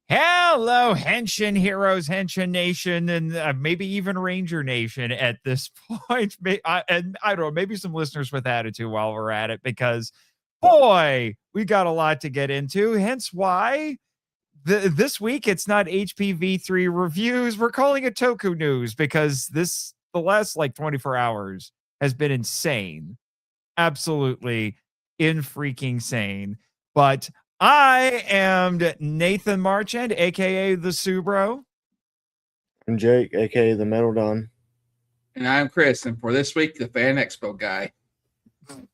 Hello, Henshin Heroes, Henshin Nation, and maybe even Ranger Nation at this point. And I don't know, maybe some listeners with attitude while we're at it, because boy, we got a lot to get into. Hence why this week it's not HPV3 reviews. We're calling it Toku news, because the last like 24 hours has been insane. Absolutely in freaking sane. But I am Nathan Marchand, aka the Subro. I'm Jake, aka the Metal Don. And I'm Chris, and for this week, the Fan Expo guy.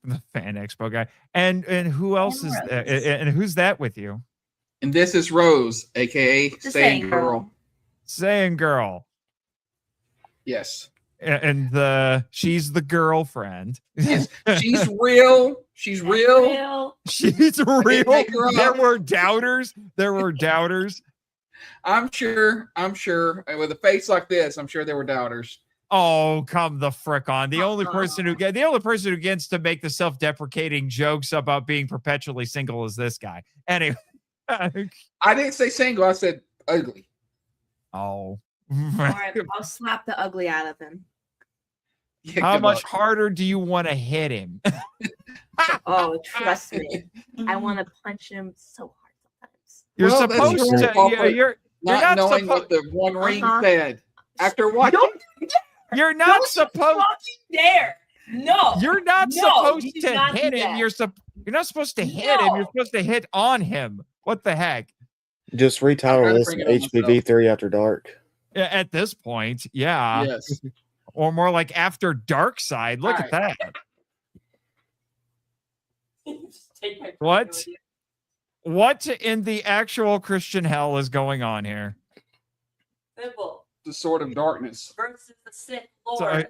The Fan Expo guy. And who else is and who's that with you? And this is Rose, aka Saying Girl. Saying Girl. Yes. And she's the girlfriend. Yes. She's real. She's real. She's real. There were doubters. I'm sure. With a face like this, I'm sure there were doubters. Oh, come the frick on. The only person who gets to make the self-deprecating jokes about being perpetually single is this guy. Anyway. I didn't say single, I said ugly. Oh. All right, I'll slap the ugly out of him. Yeah, how much harder do you want to hit him? Oh, trust me. I want to punch him so hard sometimes. You're supposed to. You're not knowing what the One Ring said. After watching, you're not supposed dare. No. You're not supposed to hit him. You're not supposed to hit him. You're supposed to hit on him. What the heck? Just retitle this HPV3 After Dark. At this point, yeah. Yes. Or more like After Dark Side. Look at that. What in the actual Christian hell is going on here? Simple. The Sword of Darkness versus the Sith Lord.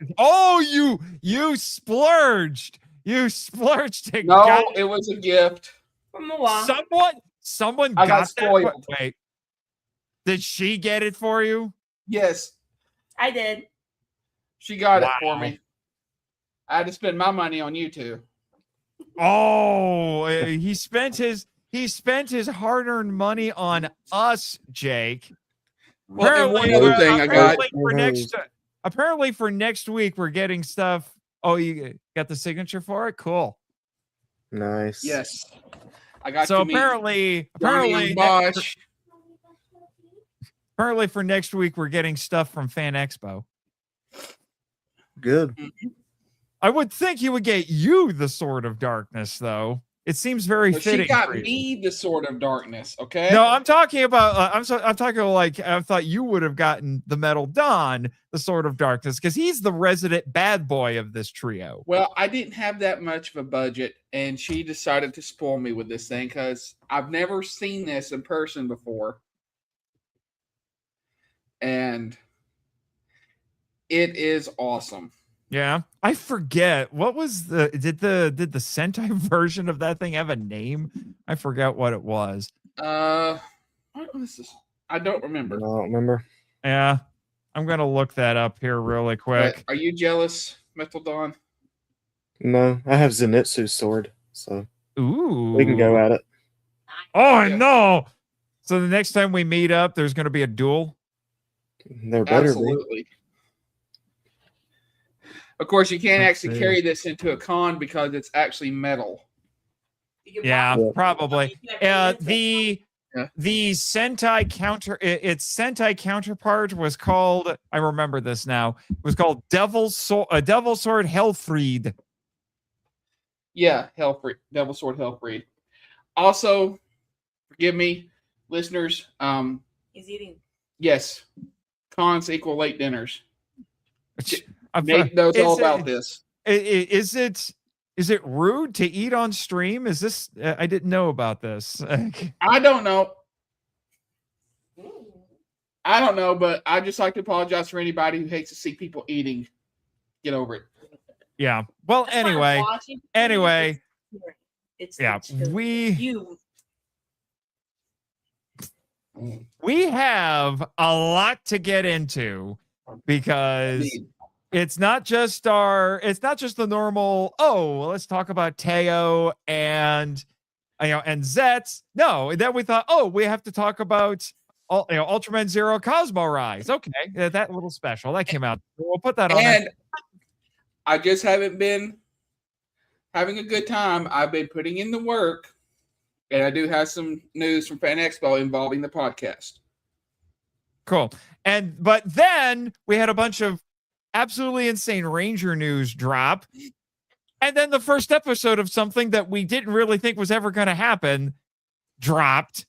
You splurged. You splurged. No, it was a gift from Moa. Someone got spoiled. Wait, did she get it for you? Yes, I did. She got it for me. I had to spend my money on you two. Oh, he spent his hard-earned money on us, Jake. Well, one other thing I got apparently for next week we're getting stuff. Oh, you got the signature for it? Cool. Nice. Yes. I got so apparently for next week we're getting stuff from Fan Expo. Good. I would think he would get you the Sword of Darkness, though. It seems very fitting. She got me the Sword of Darkness. Okay. No, I'm talking about. I'm talking like I thought you would have gotten the Metal Don the Sword of Darkness, because he's the resident bad boy of this trio. Well, I didn't have that much of a budget, and she decided to spoil me with this thing because I've never seen this in person before, and it is awesome. Yeah, I forget what was did the Sentai version of that thing have a name? I forgot what it was. What was this? I don't remember. I don't remember. Yeah, I'm gonna look that up here really quick. Are you jealous, Metal Dawn? No, I have Zenitsu's sword, so we can go at it. Oh no! So the next time we meet up, there's gonna be a duel. There better Absolutely. Of course, you can't actually carry this into a con because it's actually metal. Yeah, probably. The Sentai its Sentai counterpart was called. I remember this now. It was called Devil Sword Hellfried. Yeah, Hellfried, Devil Sword Hellfried. Also, forgive me, listeners. He's eating. Yes, cons equal late dinners. Nate knows all about this. Is it rude to eat on stream? Is this? I didn't know about this. I don't know. But I just like to apologize for anybody who hates to see people eating. Get over it. Yeah. Well, anyway. We have a lot to get into because it's not just the normal, let's talk about Teo and ZEZTZ. No, then we thought, we have to talk about Ultraman Zero Cosmo Rise. Okay, that little special that came out. We'll put that on. And I just haven't been having a good time. I've been putting in the work, and I do have some news from Fan Expo involving the podcast. Cool. But then we had a bunch of absolutely insane Ranger news drop. And then the first episode of something that we didn't really think was ever going to happen dropped.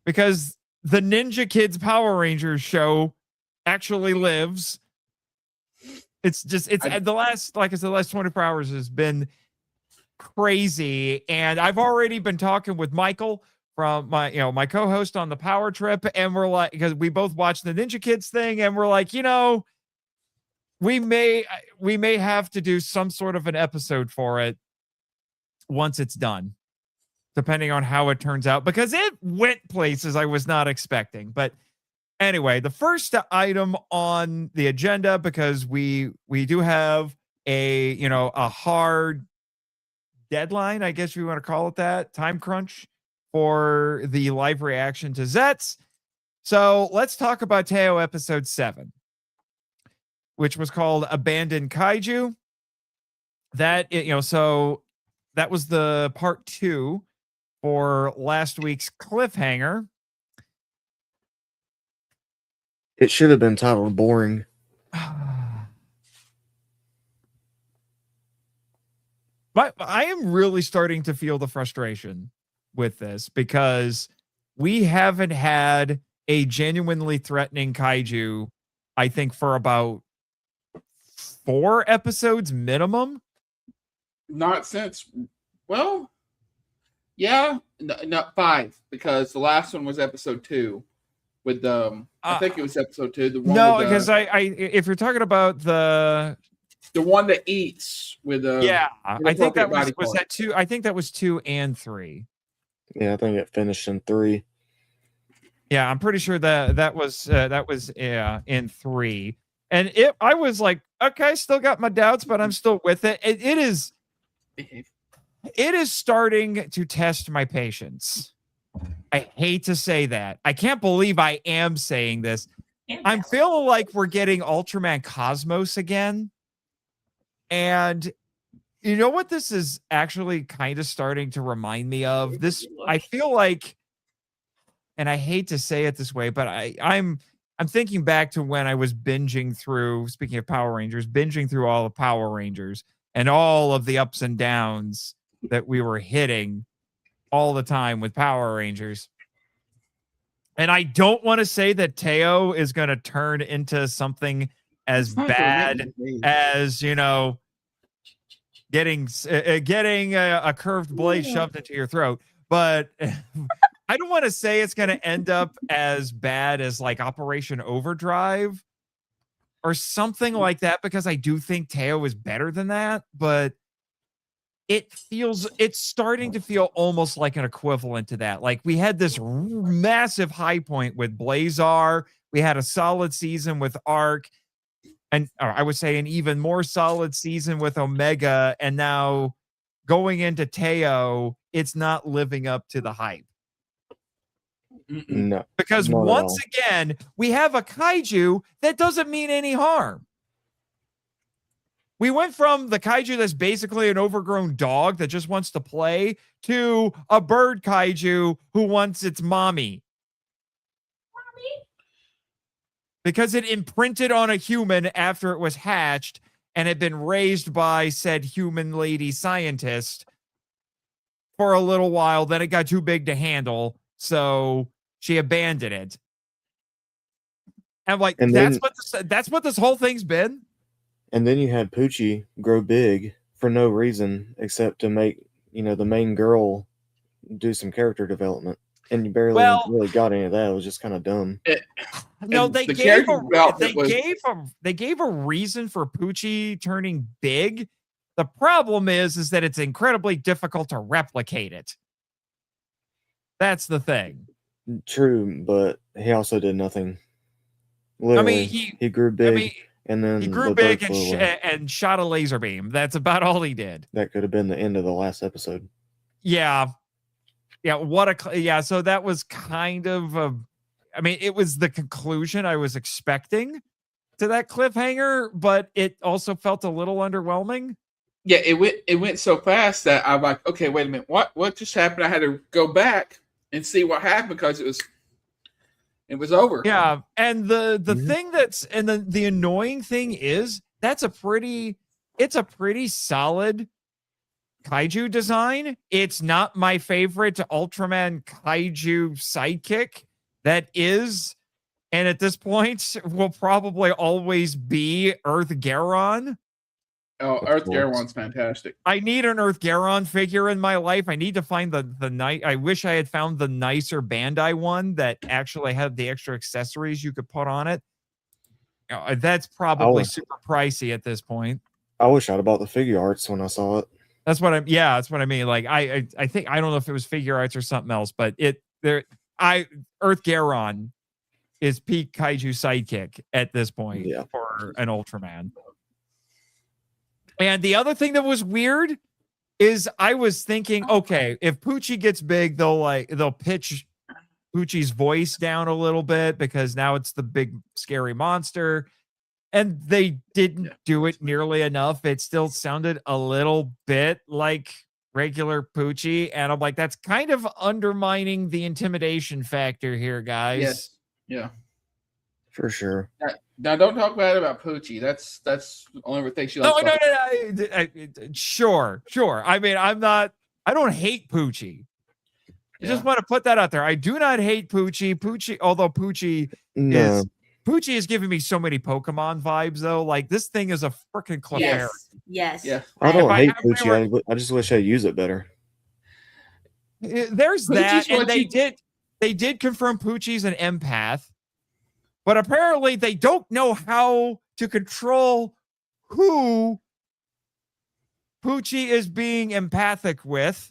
Because the Ninja Kidz Power Rangers show actually lives. It's the last 24 hours has been crazy. And I've already been talking with Michael from my co-host on the Power Trip, and we're like, because we both watched the Ninja Kidz thing, and we're like, we may have to do some sort of an episode for it once it's done, depending on how it turns out, because it went places I was not expecting. But anyway, the first item on the agenda, because we do have a hard deadline, I guess you want to call it that, time crunch for the live reaction to ZEZTZ. So let's talk about Teo episode 7, which was called Abandoned Kaiju. That, so that was the part 2 for last week's cliffhanger. It should have been titled Boring. But I am really starting to feel the frustration with this, because we haven't had a genuinely threatening kaiju, I think, for about 4 episodes minimum. Not since, well, yeah, not 5, because the last one was episode 2 with I think it was episode 2. The one no, because if you're talking about the one that eats with I think that was that 2. I think that was 2 and 3. Yeah, I think it finished in 3. Yeah, I'm pretty sure that was in 3. And I was like, okay, still got my doubts, but I'm still with it. It is starting to test my patience. I hate to say that. I can't believe I am saying this. I'm feeling like we're getting Ultraman Cosmos again. And you know what this is actually kind of starting to remind me of? This, I feel like, and I hate to say it this way, but I'm thinking back to when I was binging through, speaking of Power Rangers, binging through all the Power Rangers and all of the ups and downs that we were hitting all the time with Power Rangers. And I don't want to say that Teo is going to turn into something as bad as, getting a curved blade shoved into your throat. But I don't want to say it's going to end up as bad as like Operation Overdrive or something like that, because I do think Teo is better than that. But it's starting to feel almost like an equivalent to that. Like, we had this massive high point with Blazar. We had a solid season with Arc. And I would say an even more solid season with Omega. And now going into Teo, it's not living up to the hype. No. Because once again, we have a kaiju that doesn't mean any harm. We went from the kaiju that's basically an overgrown dog that just wants to play to a bird kaiju who wants its mommy. Because it imprinted on a human after it was hatched and had been raised by said human lady scientist for a little while. Then it got too big to handle, so she abandoned it. And like, that's what this whole thing's been. And then you had Poochie grow big for no reason except to make, the main girl do some character development. And you barely really got any of that. It was just kind of dumb. No, they gave a reason for Poochie turning big. The problem is that it's incredibly difficult to replicate it. That's the thing. True, but he also did nothing. Literally, he grew big, and then he grew big and shot a laser beam. That's about all he did. That could have been the end of the last episode. Yeah. Yeah, so that was kind of I mean, it was the conclusion I was expecting to that cliffhanger, but it also felt a little underwhelming. Yeah, it went so fast that I'm like, okay, wait a minute, what just happened? I had to go back and see what happened because it was over. Yeah, and the thing the annoying thing is it's a pretty solid kaiju design. It's not my favorite Ultraman kaiju sidekick. That is, and at this point will probably always be Earth Garon. Oh, Earth Garon's fantastic. I need an Earth Garon figure in my life. I need to find the I wish I had found the nicer Bandai one that actually had the extra accessories you could put on it. That's probably super pricey at this point. I wish I'd have bought the figure arts when I saw it. That's what I mean. Like I think I don't know if it was figure arts or something else, but Earth Garon is peak kaiju sidekick at this point for an Ultraman. And the other thing that was weird is I was thinking, okay, if Poochie gets big, they'll pitch Poochie's voice down a little bit because now it's the big scary monster. And they didn't do it nearly enough. It still sounded a little bit like regular Poochie. And I'm like, that's kind of undermining the intimidation factor here, guys. Yes. Yeah. For sure. Now don't talk bad about Poochie. That's the only thing she likes. No. Sure. I mean, I don't hate Poochie. I just want to put that out there. I do not hate Poochie. Although Poochie is giving me so many Pokemon vibes, though. Like, this thing is a freaking Clefairy. Yes. Yeah. I don't hate Poochie. I just wish I use it better. There's that, and they did confirm Poochie's an empath, but apparently they don't know how to control who Poochie is being empathic with.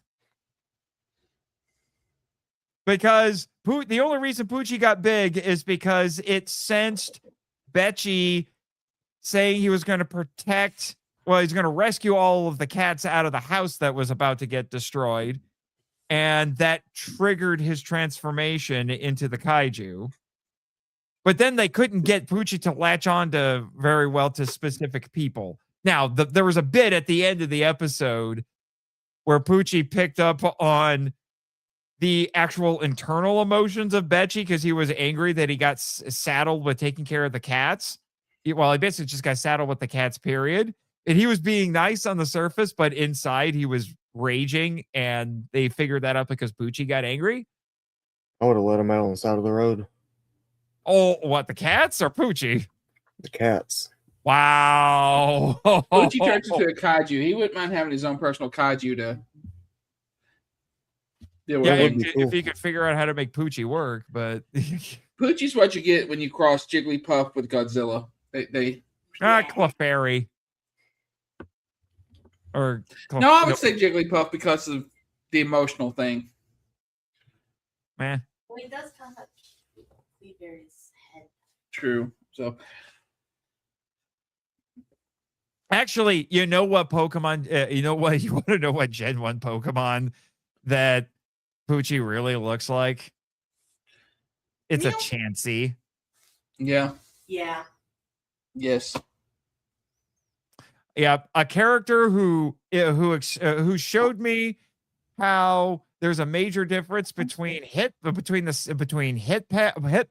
Because the only reason Poochie got big is because it sensed Betchy saying he was going to he's going to rescue all of the cats out of the house that was about to get destroyed. And that triggered his transformation into the kaiju. But then they couldn't get Poochie to latch on to very well to specific people. Now, there was a bit at the end of the episode where Poochie picked up on the actual internal emotions of Betchy because he was angry that he got saddled with taking care of the cats. He basically just got saddled with the cats, period. And he was being nice on the surface, but inside he was raging, and they figured that out because Poochie got angry. I would have let him out on the side of the road. Oh, what, the cats or Poochie? The cats. Wow. Poochie turns into a kaiju. He wouldn't mind having his own personal kaiju to deal with. If you could figure out how to make Poochie work, but Poochie's what you get when you cross Jigglypuff with Godzilla. Clefairy. Or no, I would say Jigglypuff because of the emotional thing. Man. Well, he does kind of Clefairy's head. True. So actually, you know what Pokemon? You know what? You want to know what Gen 1 Pokemon that Poochie really looks like? It's a Chansey. Yeah. Yeah. Yes. Yeah, a character who showed me how there's a major difference between hit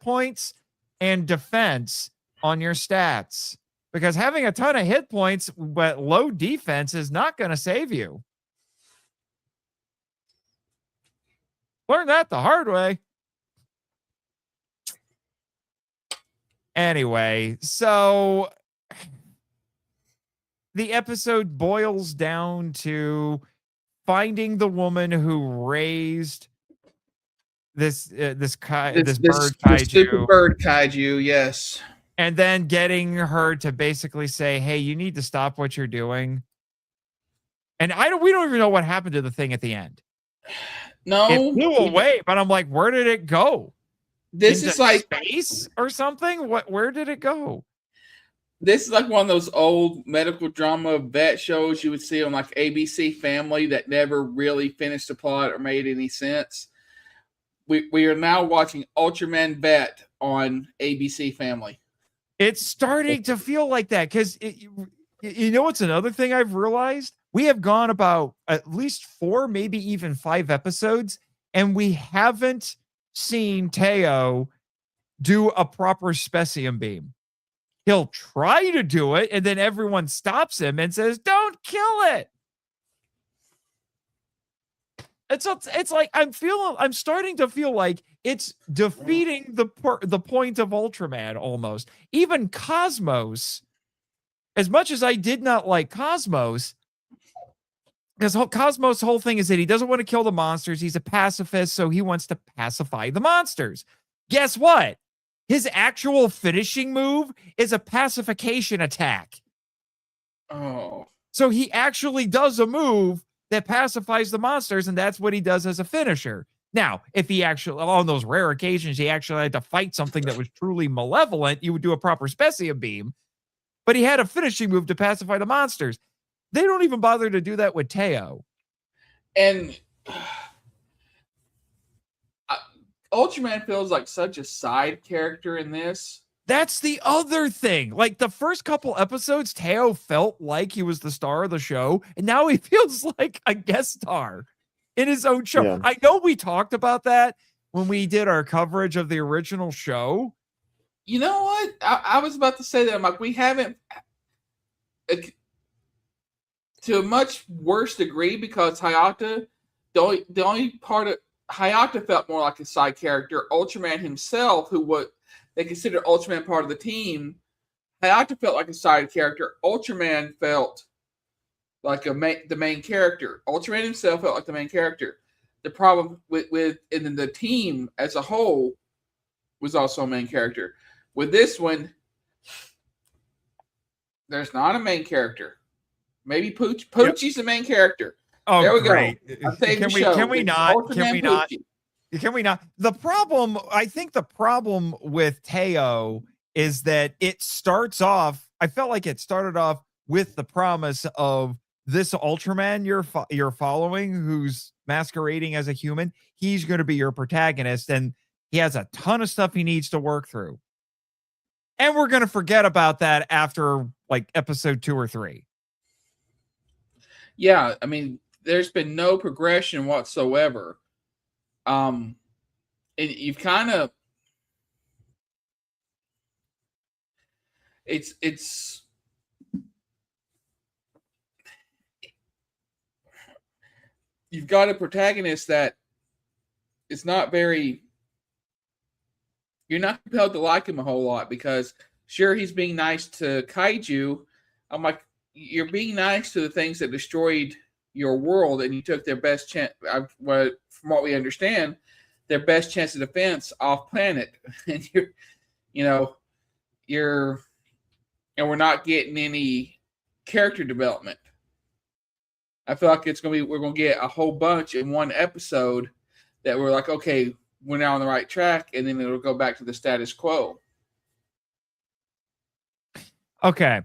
points and defense on your stats. Because having a ton of hit points but low defense is not going to save you. Learn that the hard way. Anyway, so the episode boils down to finding the woman who raised this bird kaiju. Super bird kaiju, yes. And then getting her to basically say, "Hey, you need to stop what you're doing." And we don't even know what happened to the thing at the end. No, it flew away, but I'm like, where did it go? This is like space or something. Where did it go? This is like one of those old medical drama vet shows you would see on like ABC Family that never really finished the plot or made any sense. we are now watching Ultraman Vet on ABC Family. It's starting to feel like that because you know what's another thing I've realized? We have gone about at least 4, maybe even 5 episodes, and we haven't seen Teo do a proper Specium beam. He'll try to do it, and then everyone stops him and says, "Don't kill it." It's like I'm starting to feel like it's defeating the point of Ultraman almost. Even Cosmos, as much as I did not like Cosmos, because Cosmos' whole thing is that he doesn't want to kill the monsters. He's a pacifist, so he wants to pacify the monsters. Guess what? His actual finishing move is a pacification attack. Oh. So he actually does a move that pacifies the monsters, and that's what he does as a finisher. Now, if he actually, on those rare occasions, he actually had to fight something that was truly malevolent, you would do a proper Specium beam. But he had a finishing move to pacify the monsters. They don't even bother to do that with Teo. And Ultraman feels like such a side character in this. That's the other thing. Like the first couple episodes, Teo felt like he was the star of the show, and now he feels like a guest star in his own show. Yeah. I know we talked about that when we did our coverage of the original show. You know what? I was about to say that. I'm like, we haven't, to a much worse degree, because Hayata, the only part of Hayata felt more like a side character. Ultraman himself, who they consider Ultraman part of the team, Hayata felt like a side character. Ultraman felt like the main character. Ultraman himself felt like the main character. The problem with and then the team as a whole was also a main character. With this one, there's not a main character. Maybe Poochie's the main character. Oh, there we great. go. Can we not? The problem, I think the problem with Teo is that it starts off, I felt like it started off with the promise of this Ultraman you're following, who's masquerading as a human. He's going to be your protagonist, and he has a ton of stuff he needs to work through. And we're going to forget about that after like episode 2 or 3. Yeah, I mean, there's been no progression whatsoever. And you've kind of it's you've got a protagonist that is not very, you're not compelled to like him a whole lot, because sure, he's being nice to Kaiju. I'm like, you're being nice to the things that destroyed your world, and you took their best chance. From what we understand, their best chance of defense off planet, and and we're not getting any character development. I feel like we're gonna get a whole bunch in one episode that we're like, okay, we're now on the right track, and then it'll go back to the status quo. Okay.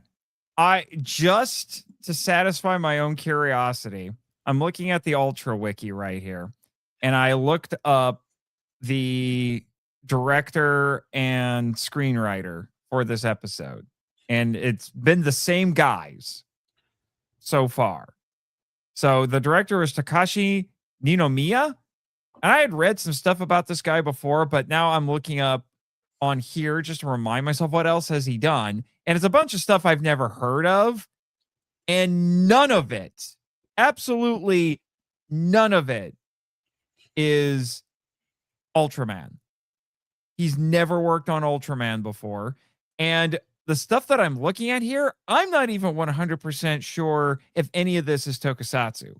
Just to satisfy my own curiosity, I'm looking at the Ultra Wiki right here, and I looked up the director and screenwriter for this episode, and it's been the same guys so far. So the director is Takashi Ninomiya, and I had read some stuff about this guy before, but now I'm looking up on here just to remind myself what else has he done. And it's a bunch of stuff I've never heard of. And none of it, absolutely none of it, is Ultraman. He's never worked on Ultraman before. And the stuff that I'm looking at here, I'm not even 100% sure if any of this is Tokusatsu.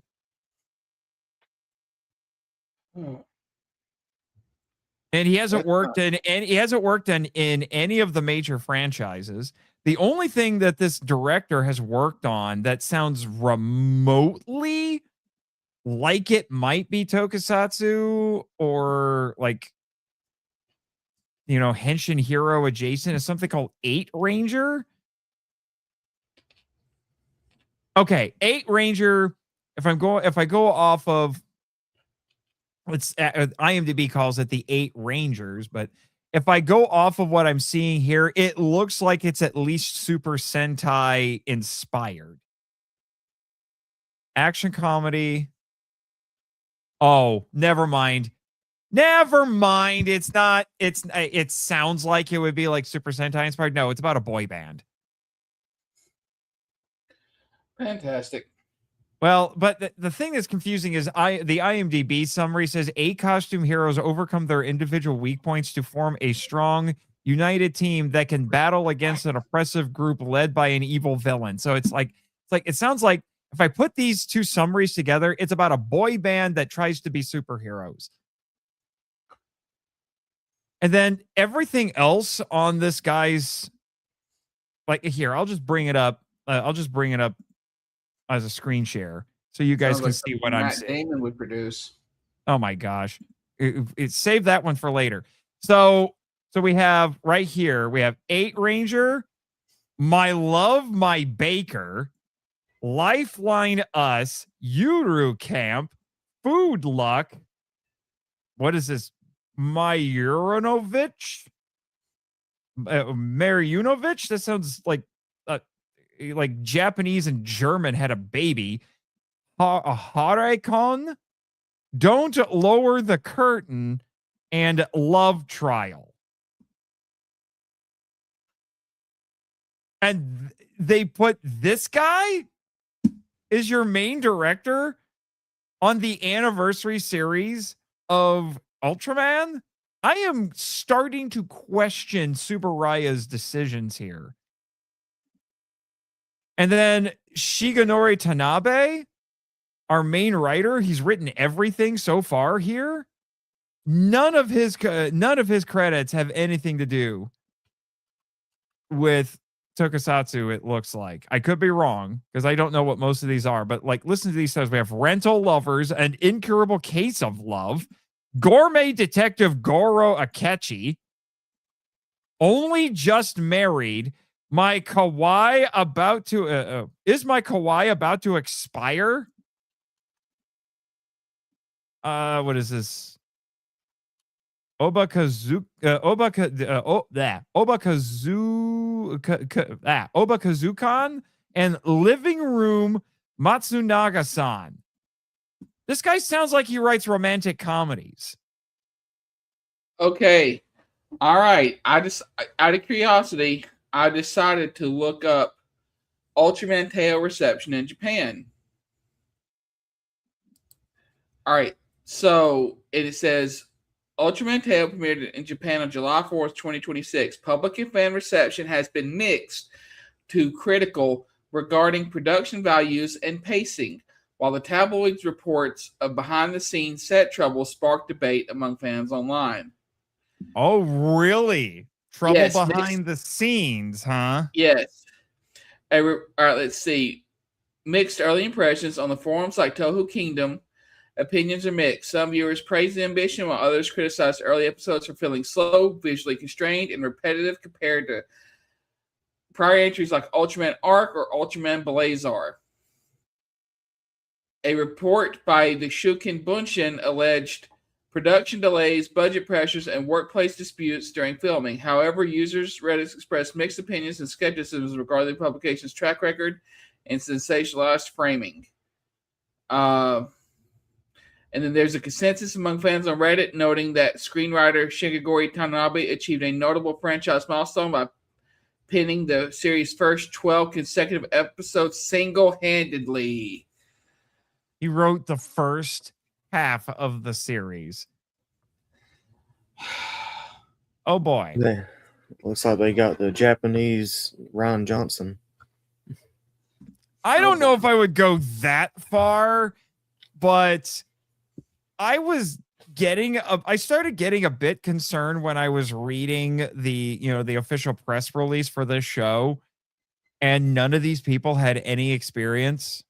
And he hasn't worked in any of the major franchises. The only thing that this director has worked on that sounds remotely like it might be Tokusatsu or like, Henshin Hero adjacent is something called 8 Ranger. Okay, 8 Ranger. If I go off of it's IMDb calls it the 8 Rangers, but if I go off of what I'm seeing here, it looks like it's at least Super Sentai inspired. Action comedy. Oh, never mind. Never mind. It's not. It sounds like it would be like Super Sentai inspired. No, it's about a boy band. Fantastic. Well, but the thing that's confusing is the IMDb summary says 8 costume heroes overcome their individual weak points to form a strong, united team that can battle against an oppressive group led by an evil villain. So it sounds like if I put these two summaries together, it's about a boy band that tries to be superheroes. And then everything else on this guy's, like here, I'll just bring it up. I'll just bring it up as a screen share so you guys can see what I'm saying. Damon would produce. Oh my gosh. Save that one for later. So we have right here, we have 8 Ranger, My Love, My Baker, Lifeline Us, Yuru Camp, Food Luck. What is this? Marunovich? Marunovich? That sounds like Japanese and German had a baby. Harekon, Don't Lower the Curtain, and Love Trial. And they put this guy is your main director on the anniversary series of Ultraman. I am starting to question Tsuburaya's decisions here. And then Shigenori Tanabe, our main writer, he's written everything so far here. None of his credits have anything to do with Tokusatsu, it looks like. I could be wrong because I don't know what most of these are, but like listen to these stuff. We have Rental Lovers, An Incurable Case of Love, Gourmet Detective Goro Akechi, Only Just Married, My Kawaii About to Is My Kawaii About to Expire? What is this? Obakazukan and Living Room Matsunaga-san. This guy sounds like he writes romantic comedies. Okay. All right. I just, out of curiosity, I decided to look up Ultraman Teo reception in Japan. All right. So it says Ultraman Teo premiered in Japan on July 4th, 2026. Public and fan reception has been mixed to critical regarding production values and pacing, while the tabloids' reports of behind-the-scenes set trouble sparked debate among fans online. Oh, really? Trouble behind the scenes, huh? Yes. All right, let's see. Mixed early impressions on the forums like Toho Kingdom. Opinions are mixed. Some viewers praise the ambition, while others criticize early episodes for feeling slow, visually constrained, and repetitive compared to prior entries like Ultraman Arc or Ultraman Blazar. A report by the Shuken Bunshin alleged production delays, budget pressures, and workplace disputes during filming. However, users Reddit expressed mixed opinions and skepticism regarding the publication's track record and sensationalized framing. And then there's a consensus among fans on Reddit noting that screenwriter Shigenori Tanabe achieved a notable franchise milestone by penning the series' first 12 consecutive episodes single-handedly. He wrote the first half of the series. Oh boy. Looks like they got the Japanese Ryan Johnson. I don't know if I would go that far, but I started getting a bit concerned when I was reading the official press release for this show, and none of these people had any experience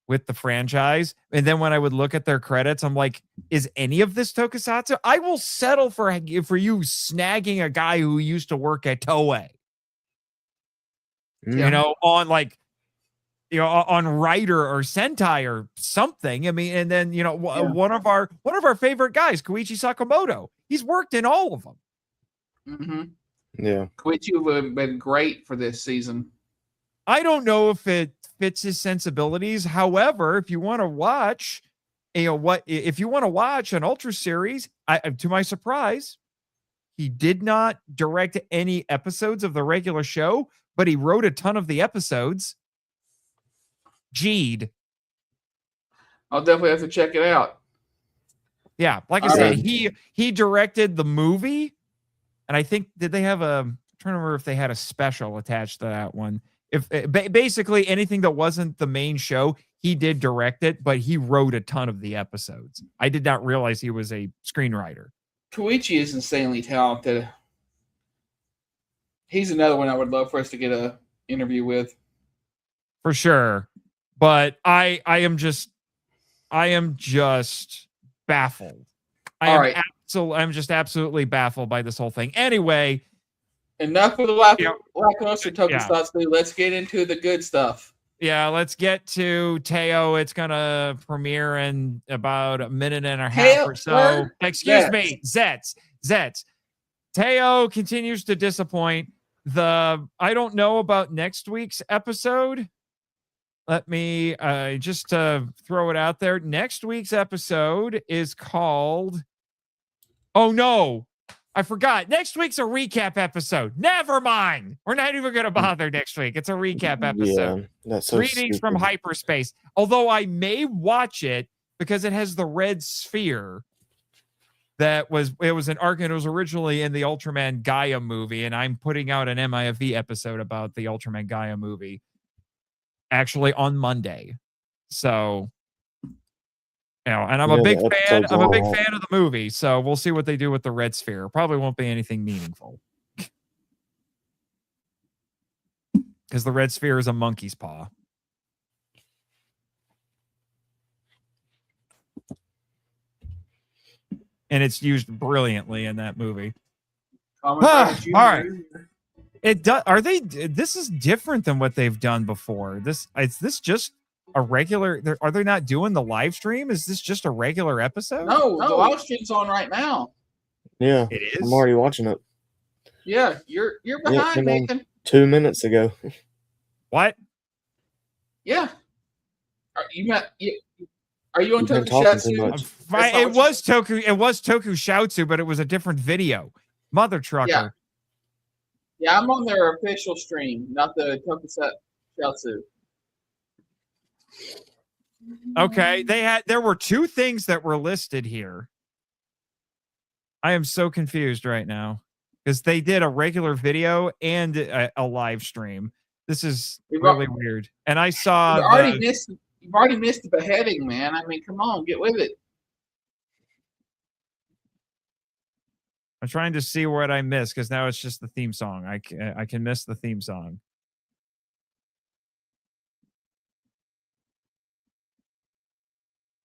with the franchise. And then when I would look at their credits, I'm like, is any of this Tokusatsu? I will settle for you snagging a guy who used to work at Toei. You know, on like on Rider or Sentai or something. I mean, and then one of our favorite guys, Koichi Sakamoto, he's worked in all of them. Mm-hmm. Yeah, Koichi would have been great for this season. I don't know if it fits his sensibilities. However, if you want to watch, if you want to watch an Ultra series, to my surprise, he did not direct any episodes of the regular show, but he wrote a ton of the episodes. G'd. I'll definitely have to check it out. Yeah, like I said, he directed the movie, and I think did they have I'm trying to remember if they had a special attached to that one. If basically anything that wasn't the main show, he did direct it, but he wrote a ton of the episodes. I did not realize he was a screenwriter. Koichi is insanely talented. He's another one I would love for us to get a interview with. For sure. But I am just baffled. I'm just absolutely baffled by this whole thing. Anyway, enough of the lackluster tokusatsu. Let's get into the good stuff. Yeah, let's get to Teo. It's gonna premiere in about a minute and a half Teo, or so. Excuse me, ZEZTZ. Teo continues to disappoint. I don't know about next week's episode. Let me just throw it out there. Next week's episode is called. Oh no, I forgot. Next week's a recap episode. Never mind. We're not even going to bother next week. It's a recap episode. Yeah, that's so Greetings stupid. from hyperspace. Although I may watch it because it has the red sphere. It was an arc, and it was originally in the Ultraman Gaia movie, and I'm putting out an MIFV episode about the Ultraman Gaia movie actually on Monday. So, and I'm a big fan. I'm a big fan of the movie, so we'll see what they do with the red sphere. Probably won't be anything meaningful because the red sphere is a monkey's paw. And it's used brilliantly in that movie. All right. It does. Are they? This is different than what they've done before. Is this just a regular? Are they not doing the live stream? Is this just a regular episode? No, the live stream's on right now. Yeah, it is. I'm already watching it. Yeah, you're behind, Nathan. 2 minutes ago. What? Yeah. Are you on Tokusatsu? It was Toku. It was Toku Shoutsu, but it was a different video. Mother trucker. Yeah, I'm on their official stream, not the Tokusatsu. Okay, there were two things that were listed here. I am so confused right now because they did a regular video and a live stream. This is really weird. And I saw you've already missed the beheading, man. I mean, come on, get with it. I'm trying to see what I missed because now it's just the theme song. I can miss the theme song.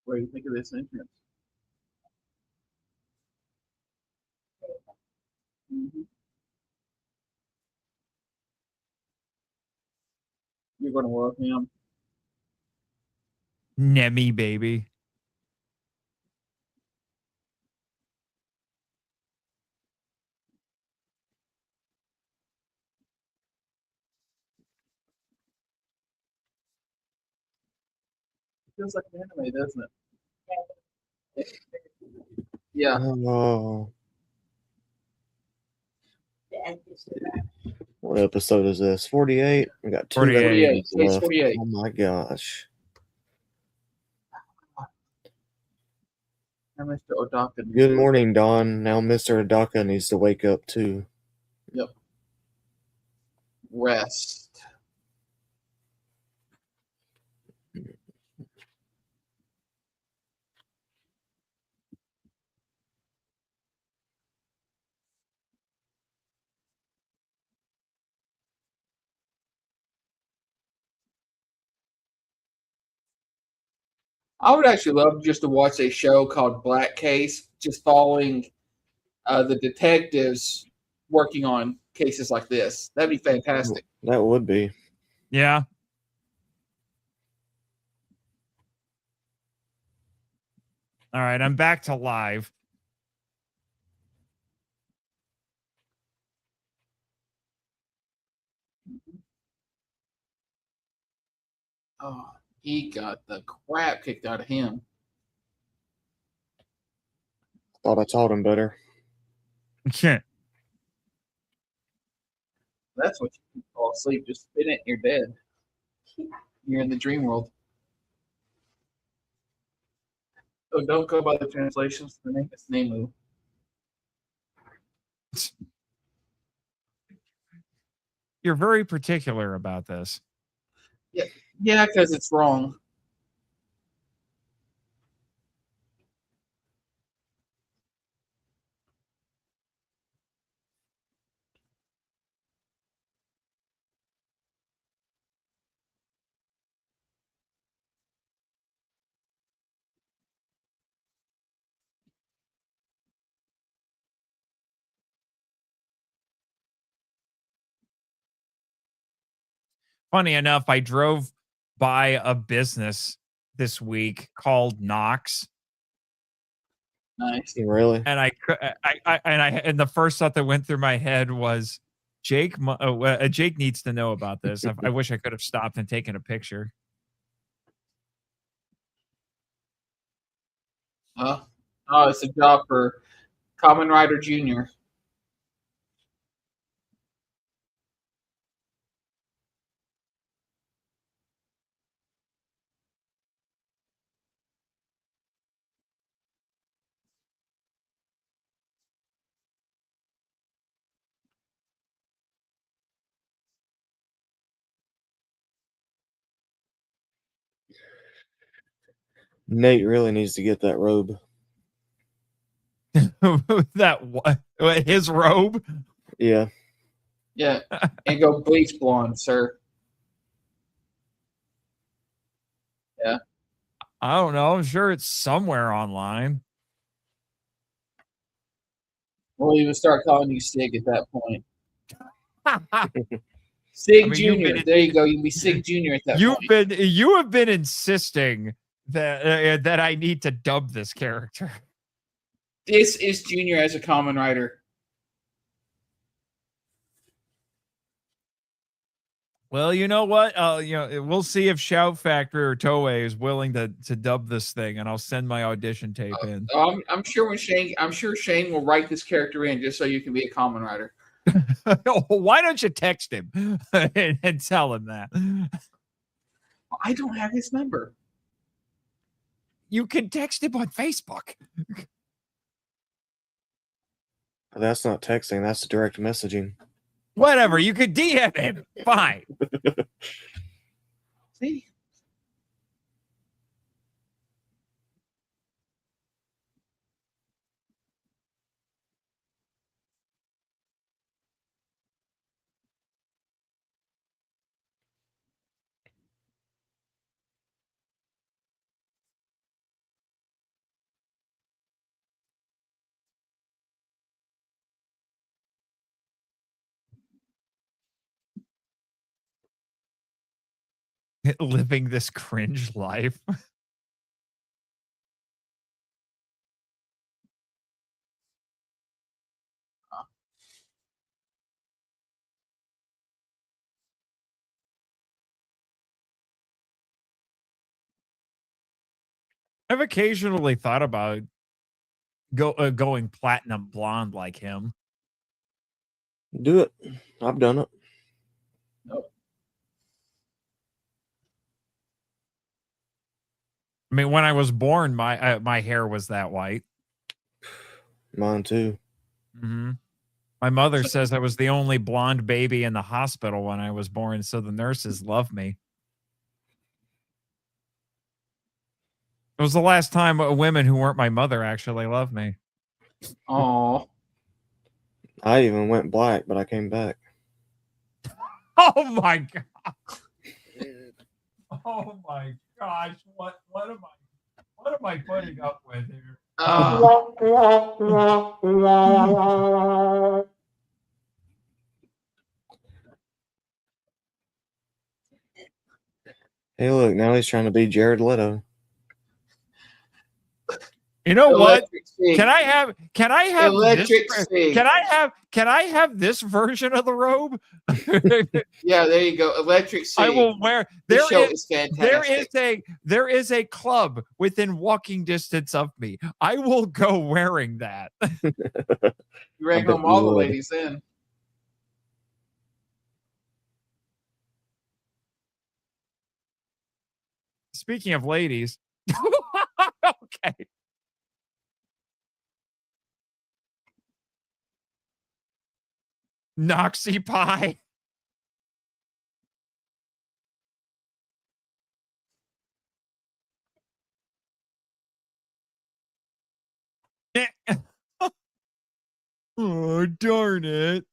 What do you think of this entrance? Mm-hmm. You're going to love him. Nemi, baby. Feels like an anime, doesn't it? Yeah. Oh. What episode is this? 48? We got 48. 48. Oh my gosh. Now Mr. Odaka. Good morning, Don. Now Mr. Odaka needs to wake up too. Yep. Rest. I would actually love just to watch a show called Black Case, just following the detectives working on cases like this. That'd be fantastic. That would be. Yeah. All right, I'm back to live. Oh, he got the crap kicked out of him. Thought I taught him better. That's what you fall asleep. Just spin it. You're dead. You're in the dream world. Oh, don't go by the translations. It's Nemu. You're very particular about this. Yeah, because it's wrong. Funny enough, I drove by a business this week called Knox. Nice. Really? And and the first thought that went through my head was Jake needs to know about this. I wish I could have stopped and taken a picture. Oh, it's a job for Kamen Rider Jr. Nate really needs to get that robe. His robe? Yeah. Yeah, and go bleach blonde, sir. Yeah. I don't know. I'm sure it's somewhere online. Well, he would start calling you Sig at that point. Sig Jr. There you go. You'd be Sig Jr. at that point. You have been insisting that I need to dub this character. This is Junior as a Kamen Rider. Well, you know what? We'll see if Shout Factory or Toei is willing to dub this thing, and I'll send my audition tape in. I'm sure Shane will write this character in just so you can be a Kamen Rider. Why don't you text him and tell him that? I don't have his number. You can text him on Facebook. That's not texting. That's direct messaging. Whatever. You could DM him. Fine. See? Living this cringe life. I've occasionally thought about going platinum blonde like him. Do it. I've done it. Nope. I mean, when I was born, my hair was that white. Mine too. Mm-hmm. My mother says I was the only blonde baby in the hospital when I was born, so the nurses love me. It was the last time women who weren't my mother actually loved me. Oh. I even went black, but I came back. Oh my god. Oh my gosh. What am I putting up with here? Hey, look, now he's trying to be Jared Leto. You know what? Electric Sig. Can I have Electric this? Sig. Can I have this version of the robe? Yeah, there you go. Electric Sig. I will wear. This show is fantastic. There is a club within walking distance of me. I will go wearing that. You rang home all the ladies in. Speaking of ladies, okay. Noxie pie. Oh, darn it.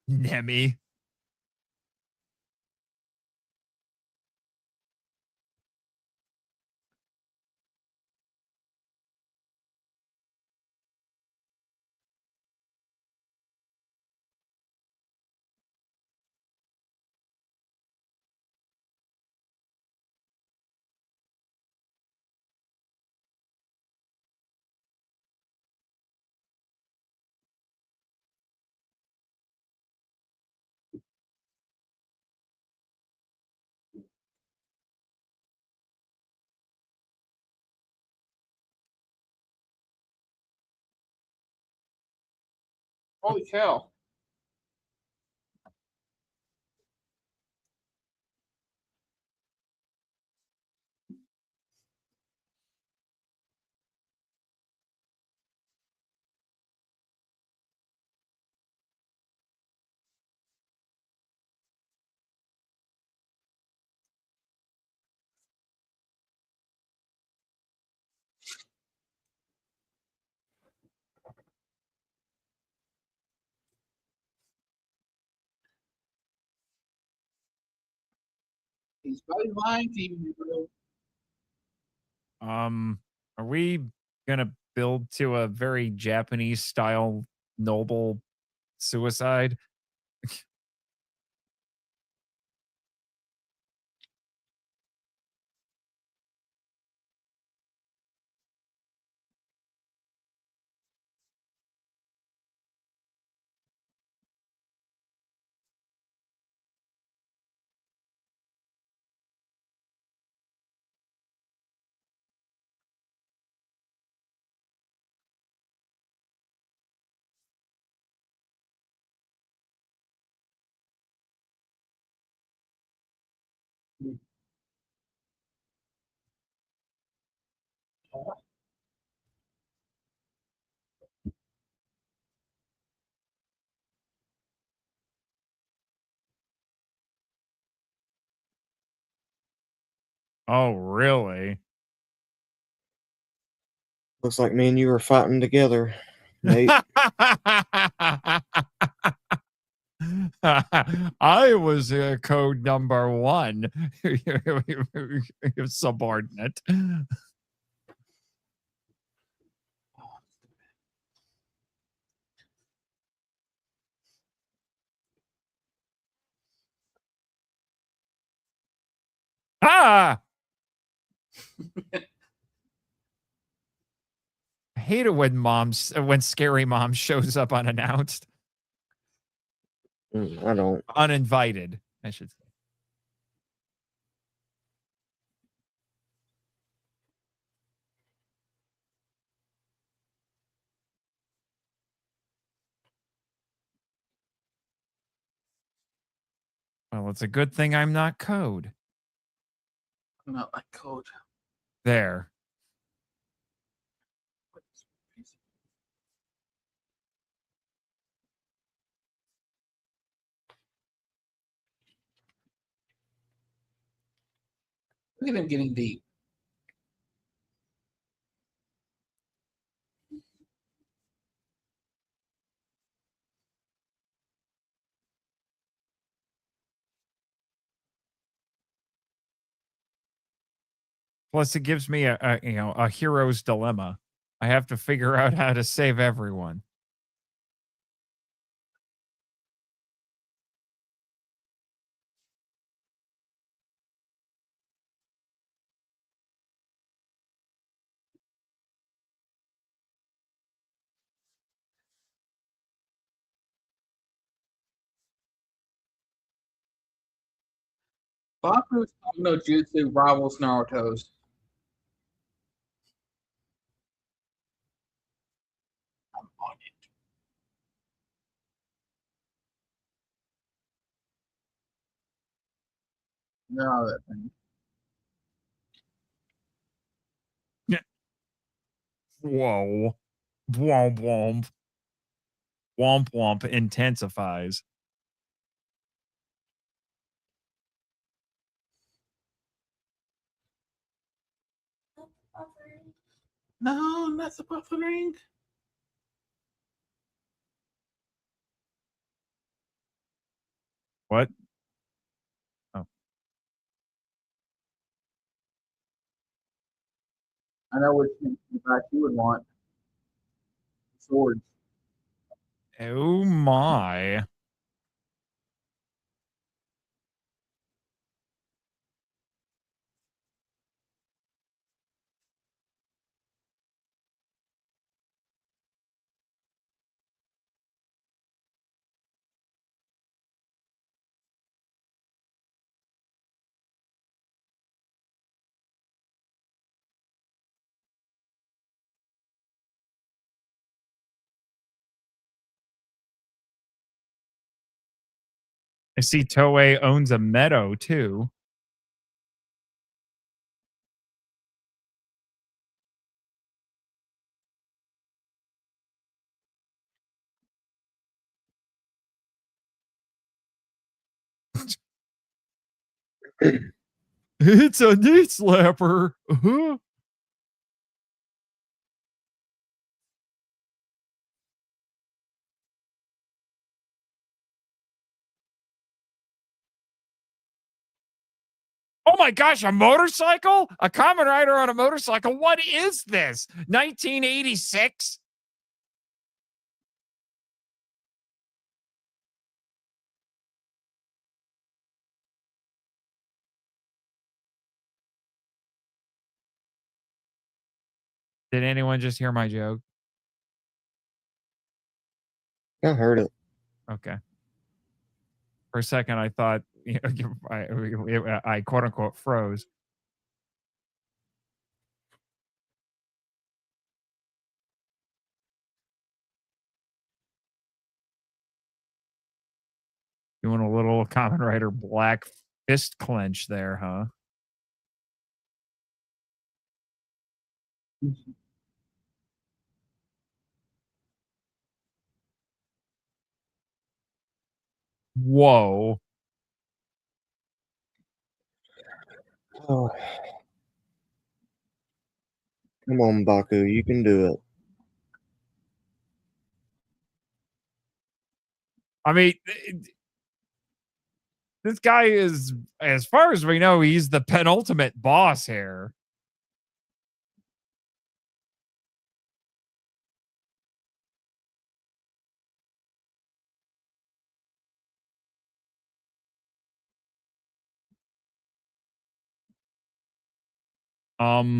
Nemi. Holy cow. He's probably lying to you, bro. Are we gonna build to a very Japanese style noble suicide? Oh, really? Looks like me and you were fighting together, Nate. I was code number 1. Subordinate. Ah! I hate it when scary mom shows up unannounced. I don't. Uninvited, I should say. Well, it's a good thing I'm not code. I'm not like code. There. Look at him getting deep. Plus, it gives me a hero's dilemma. I have to figure out how to save everyone. Baku's no Jutsu rivals Naruto's. I'm on it. No, that thing. Whoa. Womp womp. Womp womp intensifies. No, not the buffering. What? Oh. I know which back you would want. Swords. Oh my. I see Toei owns a meadow too. It's a knee slapper. Uh-huh. Oh my gosh, a motorcycle? A Kamen Rider on a motorcycle? What is this? 1986? Did anyone just hear my joke? I heard it. Okay. For a second, I thought I quote unquote froze. Doing a little Kamen Rider black fist clench there, huh? Whoa. Oh. Come on, Baku, you can do it. I mean, this guy is, as far as we know, he's the penultimate boss here. Ow.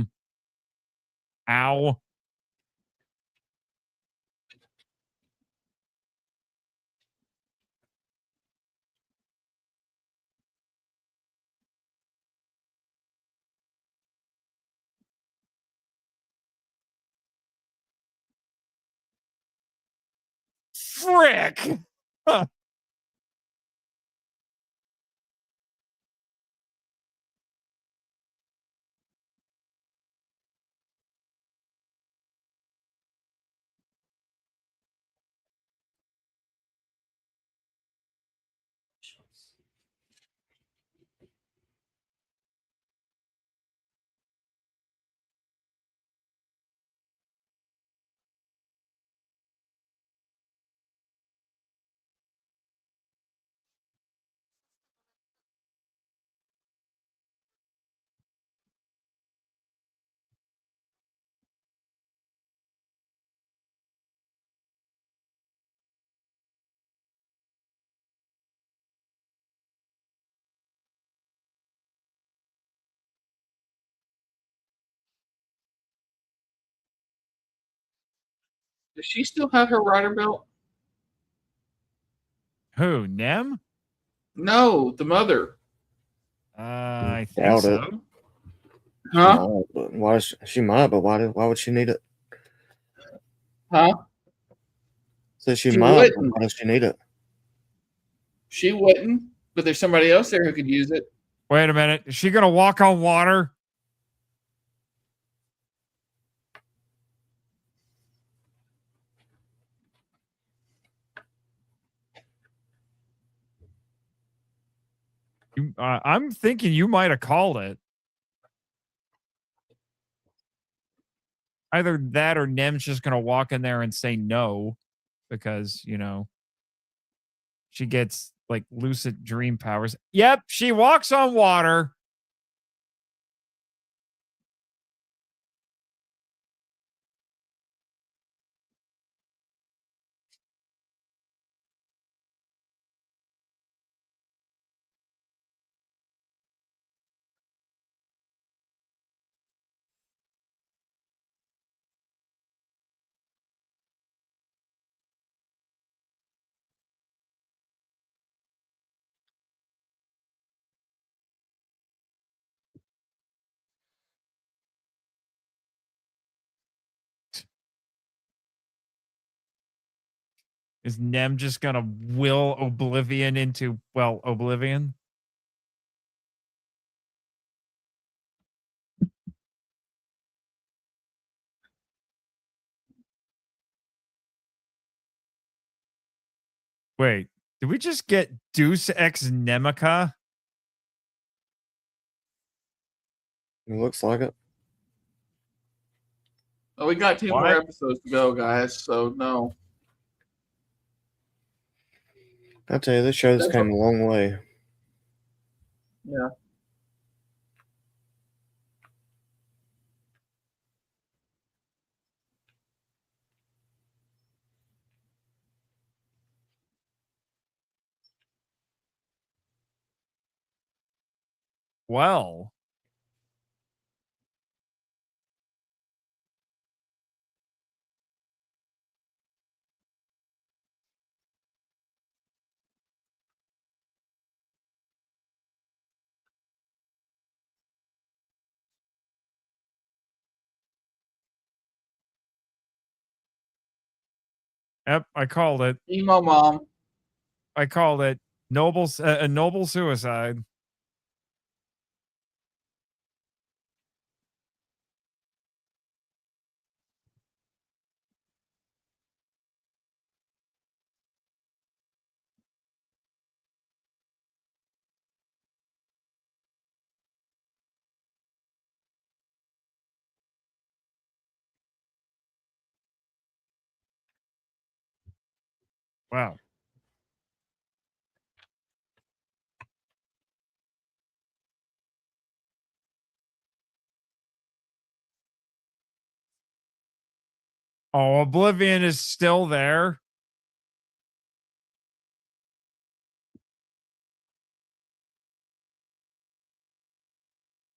Frick. Huh. Does she still have her rider belt? Who, Nem? No, the mother. I think Doubt so. it. Huh? But why she might? But why would she need it? Huh? So she She might. But wouldn't. why does she need it? She wouldn't, but there's somebody else there who could use it. Wait a minute. Is she gonna walk on water? I'm thinking you might have called it. Either that or Nem's just gonna walk in there and say no, because she gets like lucid dream powers. Yep, she walks on water. Is Nem just gonna will Oblivion into, well, Oblivion? Wait, did we just get Deus Ex Nemica? It looks like it. Well, we got 2 more What? episodes to go, guys. So no. I tell you, this show's That's came a long way. Yeah. Well, yep, I called it. Emo mom. I called it. A noble suicide. Wow. Oh, Oblivion is still there.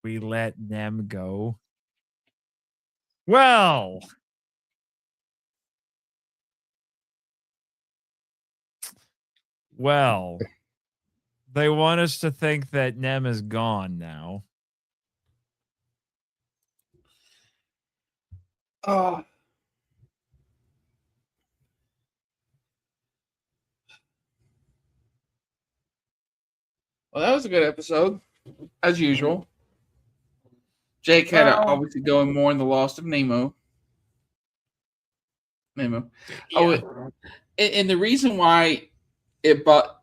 We let them go. Well, they want us to think that Nem is gone now. Oh. Well, that was a good episode, as usual. Jake had obviously going more in the Lost of Nemo. Yeah. Oh, and the reason why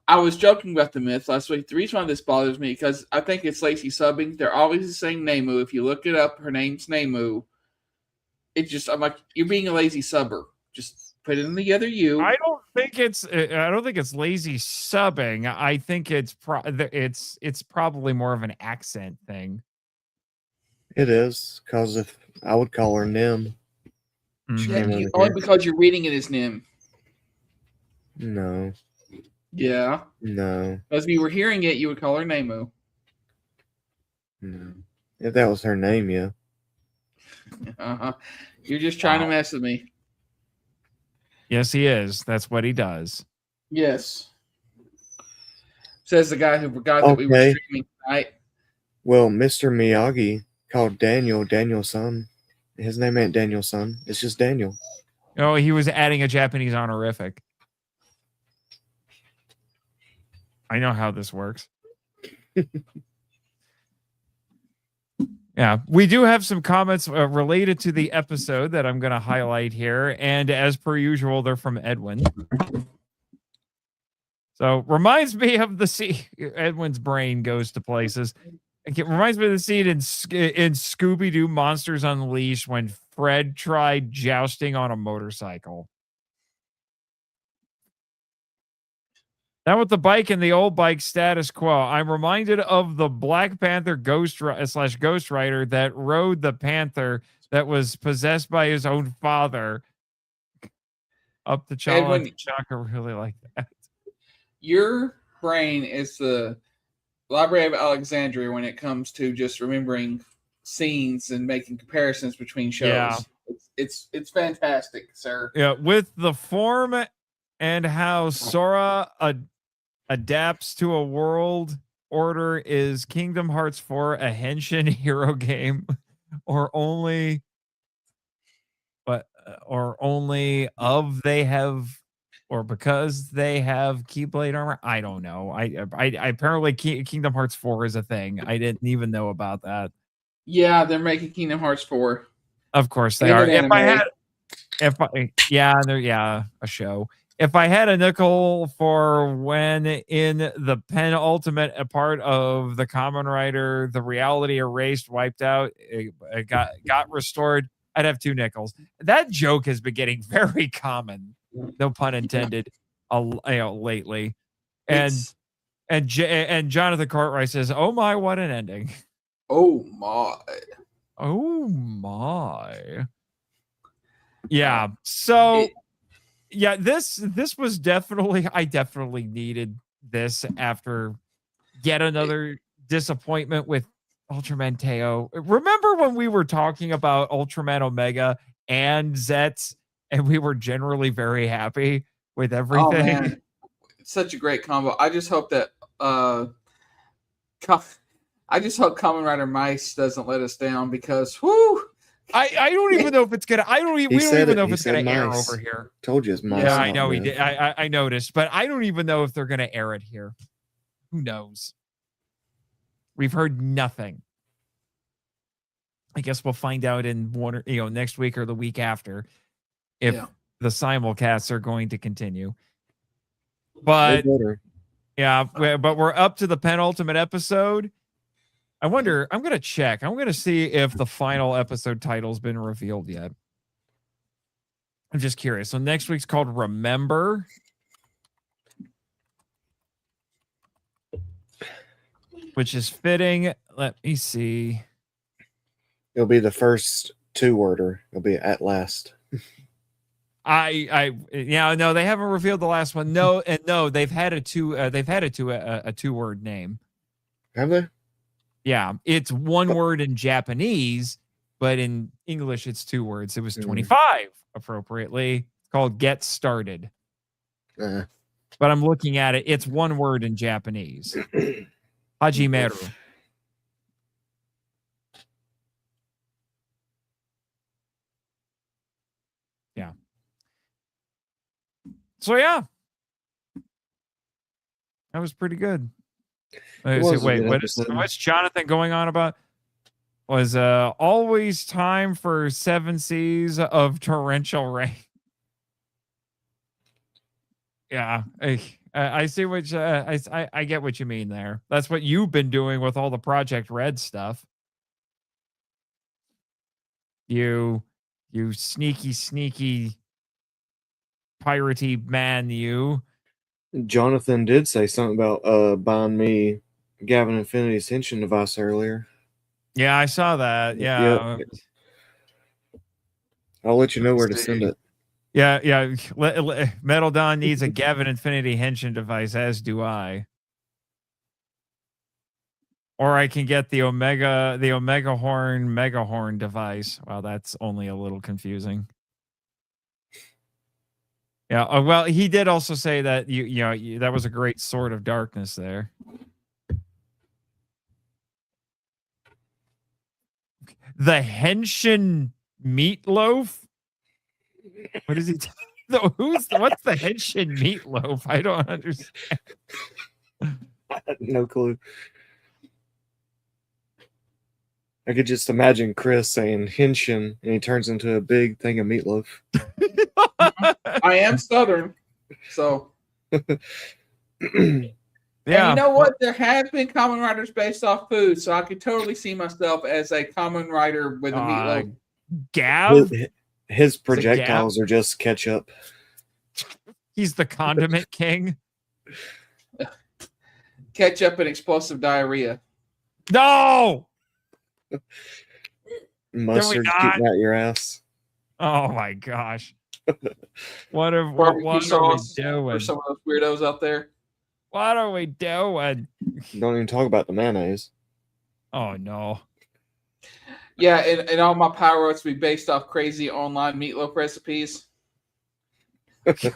I was joking about the myth last week. The reason why this bothers me because I think it's lazy subbing. They're obviously saying Nemu. If you look it up, her name's Nemu. I'm like, you're being a lazy subber. Just put it in the other U. I don't think it's lazy subbing. I think it's probably more of an accent thing. It is, because if I would call her Nim. Mhm. Only because you're reading it as Nim. No. Yeah. No. As if you were hearing it, you would call her Nemu. No. If that was her name, yeah. Uh-huh. You're just trying to mess with me. Yes, he is. That's what he does. Yes. Says the guy who forgot that we were streaming tonight. Well, Mr. Miyagi called Daniel-san. His name ain't Daniel-san. It's just Daniel. Oh, he was adding a Japanese honorific. I know how this works. Yeah, we do have some comments related to the episode that I'm going to highlight here. And as per usual, they're from Edwin. So reminds me of the scene. Edwin's brain goes to places. It reminds me of the scene in Scooby-Doo Monsters Unleashed when Fred tried jousting on a motorcycle. Now with the bike and the old bike status quo, I'm reminded of the Black Panther Ghost Rider that rode the Panther that was possessed by his own father. Up the T'Challa. T'Chaka really like that. Your brain is the Library of Alexandria when it comes to just remembering scenes and making comparisons between shows. Yeah. It's fantastic, sir. Yeah, with the form and how Sora adapts to a world order, is Kingdom Hearts 4 a henshin hero game or only because they have Keyblade armor? I don't know. I apparently Kingdom Hearts 4 is a thing. I didn't even know about that. Yeah, they're making Kingdom Hearts 4. Of course they are. A show. If I had a nickel for when in the penultimate part of the Kamen Rider, the reality erased, wiped out, it got restored, I'd have 2 nickels. That joke has been getting very common, no pun intended, lately. And Jonathan Cartwright says, "Oh my, what an ending!" Oh my. Oh my. Yeah. So. Yeah, this was definitely, I definitely needed this after yet another disappointment with Ultraman Teo. Remember when we were talking about Ultraman Omega and ZEZTZ, and we were generally very happy with everything? Oh man, it's such a great combo. I just hope that Kamen Rider Mice doesn't let us down, because whew. I don't even know if it's gonna. We don't even know if it's gonna air over here. Told you it's mice. Yeah, I know he did. I noticed, but I don't even know if they're gonna air it here. Who knows? We've heard nothing. I guess we'll find out in next week or the week after if the simulcasts are going to continue. But but we're up to the penultimate episode. I wonder, I'm going to check. I'm going to see if the final episode title's been revealed yet. I'm just curious. So next week's called Remember. Which is fitting. Let me see. It'll be the first 2-worder. It'll be At Last. They haven't revealed the last one. No, they've had a 2-word name. Have they? Yeah, it's 1 word in Japanese, but in English it's 2 words. It was 25 appropriately. It's called Get Started. But I'm looking at it. It's 1 word in Japanese. Hajimeru. Yeah. So yeah, that was pretty good. What's Jonathan going on about? Was always time for 7 Seas of torrential rain. Yeah, I see what I get what you mean there. That's what you've been doing with all the Project Red stuff. You sneaky piratey man, you. Jonathan did say something about buying me Gavin Infinity's henshin device earlier. Yeah, I saw that. Yeah. Yep. I'll let you know where to send it. Yeah. Metal Dawn needs a Gavin Infinity henshin device, as do I. Or I can get the Omega Horn Mega Horn device. Wow, that's only a little confusing. Yeah, well, he did also say that that was a great Sword of Darkness there. the Henshin meatloaf. What is he? What's the Henshin meatloaf? I don't understand. No clue. I could just imagine Chris saying Henshin, and he turns into a big thing of meatloaf. I am Southern, so. Yeah. And you know what? There have been Kamen Riders based off food, so I could totally see myself as a Kamen Rider with a meatloaf. Gav? His projectiles are just ketchup. He's the condiment king. Ketchup and explosive diarrhea. No! Mustard keeping out your ass. Oh my gosh. What are we For some doing? of those weirdos out there. What are we doing? Don't even talk about the mayonnaise. Oh no. Yeah, and all my power ups be based off crazy online meatloaf recipes. Is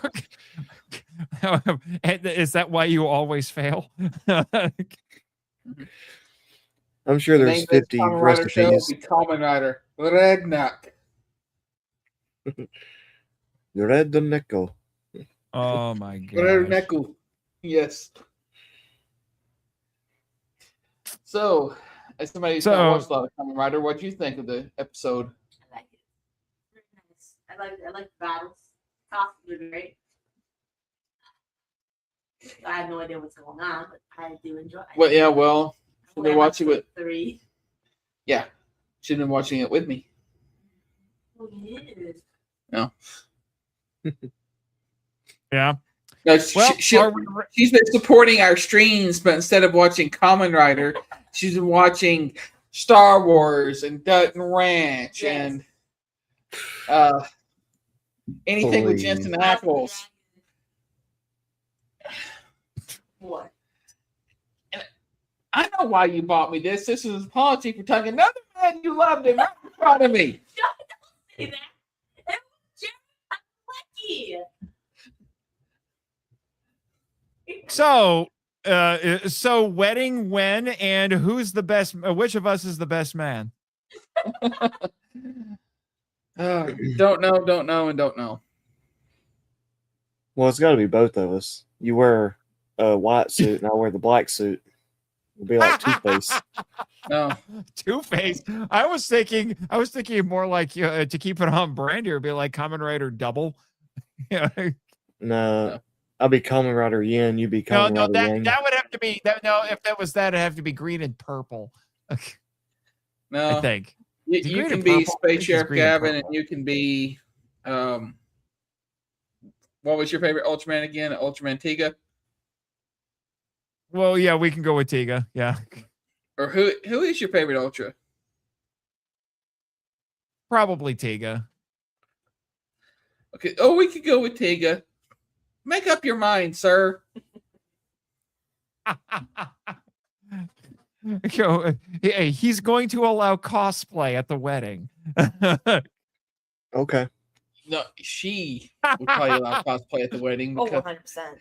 that why you always fail? I'm sure there's 50 recipes. Kamen Rider Redneck. Redneck. Oh my god. Redneck. Yes. So, as somebody who's not watched a lot of Kamen Rider, what do you think of the episode? I like it. Very nice. I like the battles. Costumes are great. I have no idea what's going on, but I do enjoy it. Well, yeah, well, should be watching with 3. Yeah, should have been watching it with me. Oh, yes. No. Yeah. No, Well, she's been supporting our streams, but instead of watching Kamen Rider, she's been watching Star Wars and Dutton Ranch and anything with Jensen Ackles. What? And I know why you bought me this. This is apology for telling another man you loved him right in front of me. Don't say that. It was Jerry Lucky. So wedding when and who's the best? Which of us is the best man? Don't know, and don't know. Well, it's got to be both of us. You wear a white suit, and I wear the black suit. It'll be like Two-Face. No, Two-Face. I was thinking more like to keep it on brand here, it'd be like Kamen Rider Double. Yeah. No, I'll be Kamen Rider Yin. You be Kamen Rider Yang. That would have to be if that was that, it'd have to be green and purple. no. I think you can be Space Sheriff Gavin, and you can be what was your favorite Ultraman again? Ultraman Tiga? Well, yeah, we can go with Tiga. Yeah. Or who is your favorite Ultra? Probably Tiga. Okay. Oh, we could go with Tiga. Make up your mind, sir. He's going to allow cosplay at the wedding. Okay. No, she would probably allow cosplay at the wedding. Oh, Because 100%.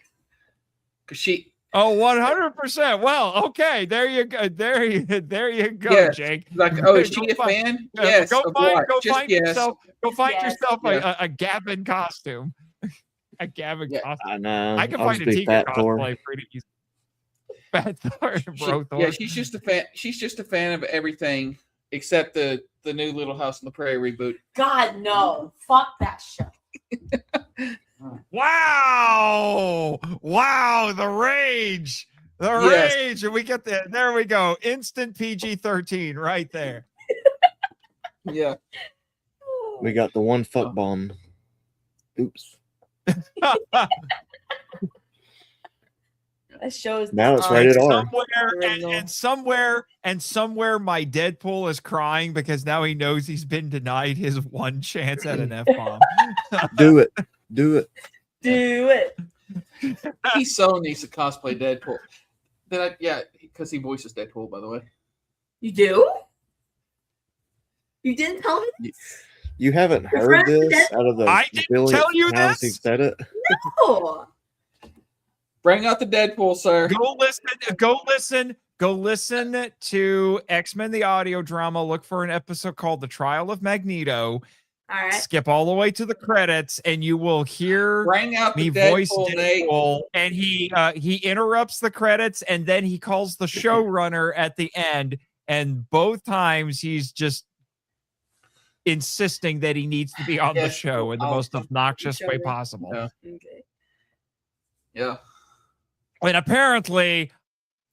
she. Oh, 100%. Well, okay. There you go. There you go, Yes. Jake. Like, oh, is she a fan? Yes. Go find yes. yourself Yeah. a Gavin costume. A Gavin costume. I know. I can I'll find a just be Tiga Fat Thor. cosplay pretty easy. Fat Thor, bro. Thor. Yeah, she's just a fan. She's just a fan of everything except the new Little House on the Prairie reboot. God, no. Fuck that show. Wow, the rage, Yes. rage, and we get there we go, instant PG-13 right there. Yeah. We got the one fuck bomb. Oops. That shows Now it's rated R. Somewhere my Deadpool is crying because now he knows he's been denied his one chance at an F-bomb. Do it. Do it. He so needs to cosplay Deadpool. Because he voices Deadpool, by the way. You do? You didn't tell me? You haven't heard this out of the I didn't tell you times this. he said it? No. Bring out the Deadpool, sir. Go Go listen to X-Men the audio drama. Look for an episode called The Trial of Magneto. All right. Skip all the way to the credits, and you will hear Bring out me the voice Deadpool, Nate. Deadpool. And he interrupts the credits, and then he calls the showrunner at the end. And both times he's just insisting that he needs to be on the show in the most obnoxious way possible. Yeah. Okay. Yeah. And apparently,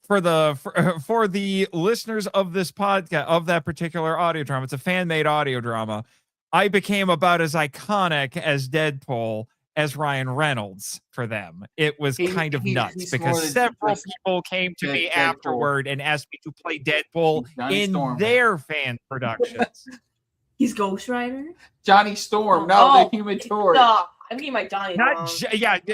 for the listeners of this podcast, of that particular audio drama, it's a fan-made audio drama. I became about as iconic as Deadpool as Ryan Reynolds for them. It was kind of nuts because several people came to me afterward and asked me to play Deadpool in their fan productions. He's Ghost Rider? Johnny Storm. No, the Human Torch. No, I'm getting my Johnny wrong.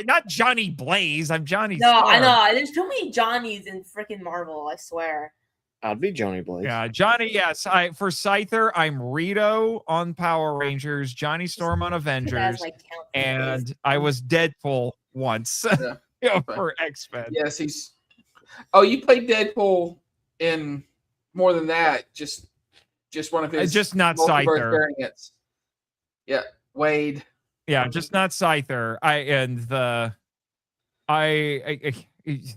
Not Johnny Blaze. I'm Johnny No, Storm. I know. There's too many Johnnies in freaking Marvel, I swear. I'd be Johnny Blaze. Yeah, Johnny, yes. For Scyther, I'm Rito on Power Rangers, Johnny Storm on Avengers, and I was Deadpool once for X-Men. Yes, he's... Oh, you played Deadpool in more than that. Just one of his... Just not Scyther. Variants. Yeah, Wade. Yeah, just not Scyther.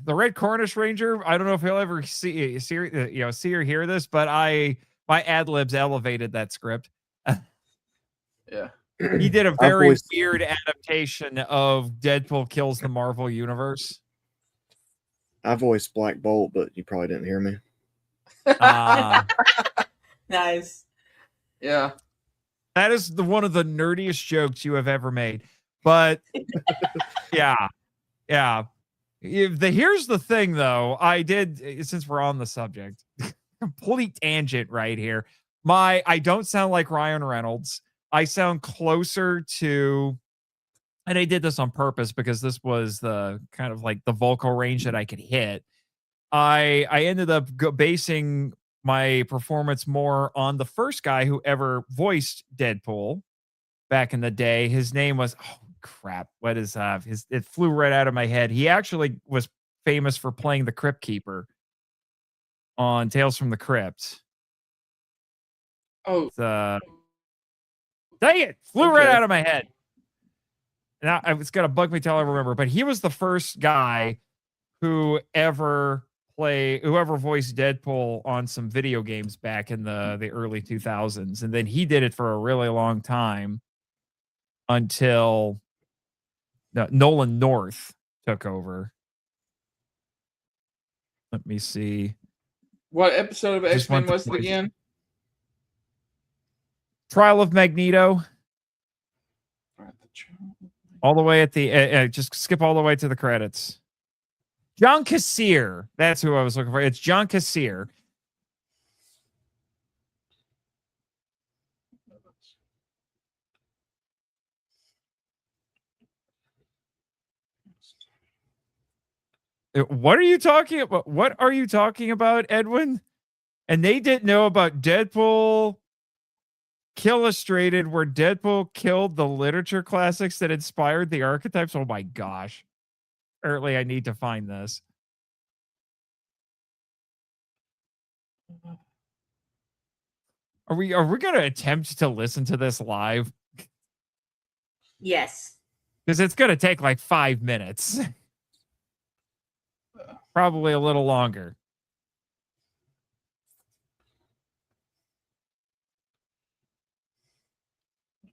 The Red Cornish Ranger, I don't know if he'll ever see or hear this, but my ad libs elevated that script. Yeah. He did a very weird adaptation of Deadpool Kills the Marvel Universe. I voiced Black Bolt, but you probably didn't hear me. Nice. Yeah. That is one of the nerdiest jokes you have ever made. But yeah. Here's the thing, though. I did, since we're on the subject, complete tangent right here. I don't sound like Ryan Reynolds. I sound closer to, and I did this on purpose because this was the kind of like the vocal range that I could hit. I ended up basing my performance more on the first guy who ever voiced Deadpool back in the day. His name was, oh crap, what is it flew right out of my head. He actually was famous for playing the Crypt Keeper on Tales from the Crypt. Oh, dang it, flew right out of my head. Now it's gonna bug me till I remember, but he was the first guy who ever voiced Deadpool on some video games back in the early 2000s, and then he did it for a really long time until Nolan North took over. Let me see. What episode of X-Men was it again? Trial of Magneto. All the way at the just skip all the way to the credits. John Kassir. That's who I was looking for. It's John Kassir. What are you talking about? What are you talking about, Edwin? And they didn't know about Deadpool Illustrated, where Deadpool killed the literature classics that inspired the archetypes. Oh my gosh. Apparently I need to find this. Are we going to attempt to listen to this live? Yes. Because it's going to take like 5 minutes. Probably a little longer.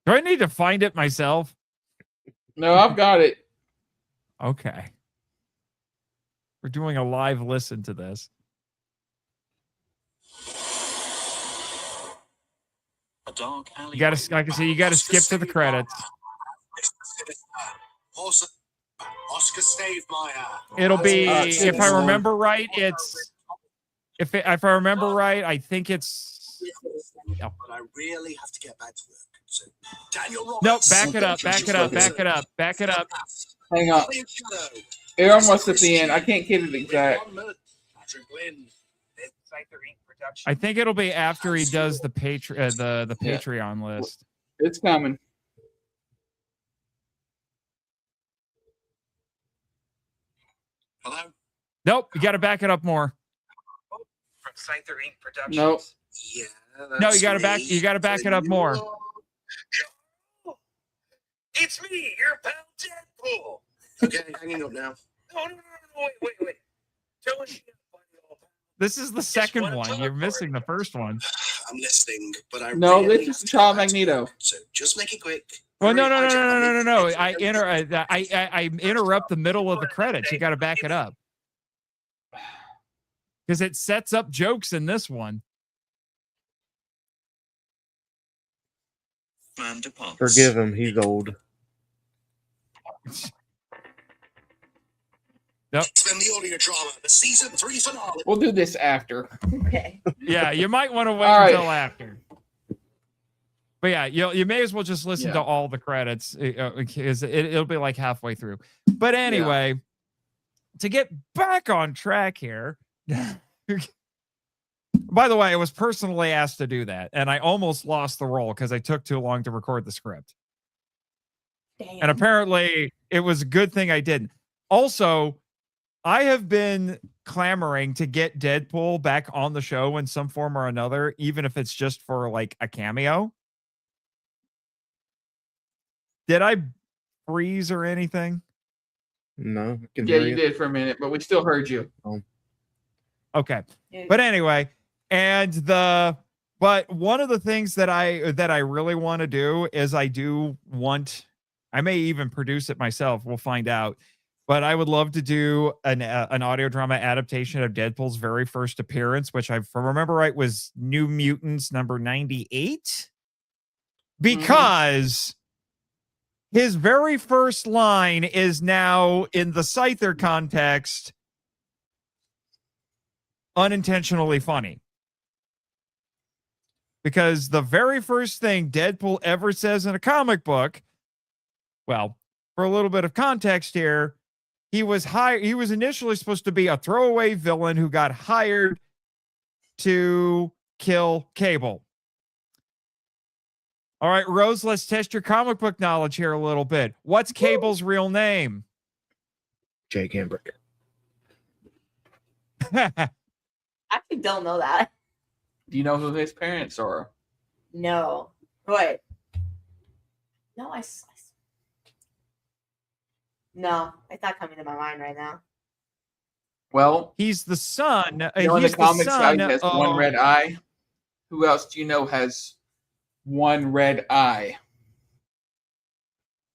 Do I need to find it myself? No, I've got it. Okay. We're doing a live listen to this. You gotta, like I say, you gotta skip to the credits. Oscar Stavemeyer. It'll be, if I remember right, it's if I remember right, I think it's. But I really have to get back to work. So, Daniel Roberts. Nope, back it up. Hang on. It almost at the end. I can't get it exact. I think it'll be after he does the Patreon list. It's coming. Hello? Nope, you got to back it up more. Scyther Inc. Productions. Nope. Yeah. No, you gotta back. You gotta back it up more. It's me, your pal Deadpool. Okay, hanging up now. No, wait. Tell us. This is the second wanna one. talk You're or- missing the first one. I'm listening, but I No, really this have is to Child get back to Magneto. work, so just make it quick. Well, no. Hurry, hijack, I interrupt the middle of the credits. You got to back it up because it sets up jokes in this one. Forgive him, he's old. It's been the audio drama, the season 3 finale. We'll do this after. Okay. Yeah, you might want to wait All right. until after. But yeah, you may as well just listen to all the credits because it'll be like halfway through. But anyway, to get back on track here. By the way, I was personally asked to do that, and I almost lost the role because I took too long to record the script. Damn. And apparently, it was a good thing I didn't. Also, I have been clamoring to get Deadpool back on the show in some form or another, even if it's just for like a cameo. Did I freeze or anything? No, I can Yeah, hear you did for a minute, but we still heard you. Okay. Yeah. But anyway, but one of the things that I really want to do is I may even produce it myself. We'll find out. But I would love to do an audio drama adaptation of Deadpool's very first appearance, which if I remember right was New Mutants number 98. Because his very first line is now in the Scyther context unintentionally funny. Because the very first thing Deadpool ever says in a comic book, well, for a little bit of context here, he was initially supposed to be a throwaway villain who got hired to kill Cable. All right, Rose, let's test your comic book knowledge here a little bit. What's Cable's real name? Jake Hambrick. I actually don't know that. Do you know who his parents are? No. Wait. No, no, it's not coming to my mind right now. Well, He's the son. you know in the he's comics, son guy has of- one red eye. Who else do you know has one red eye?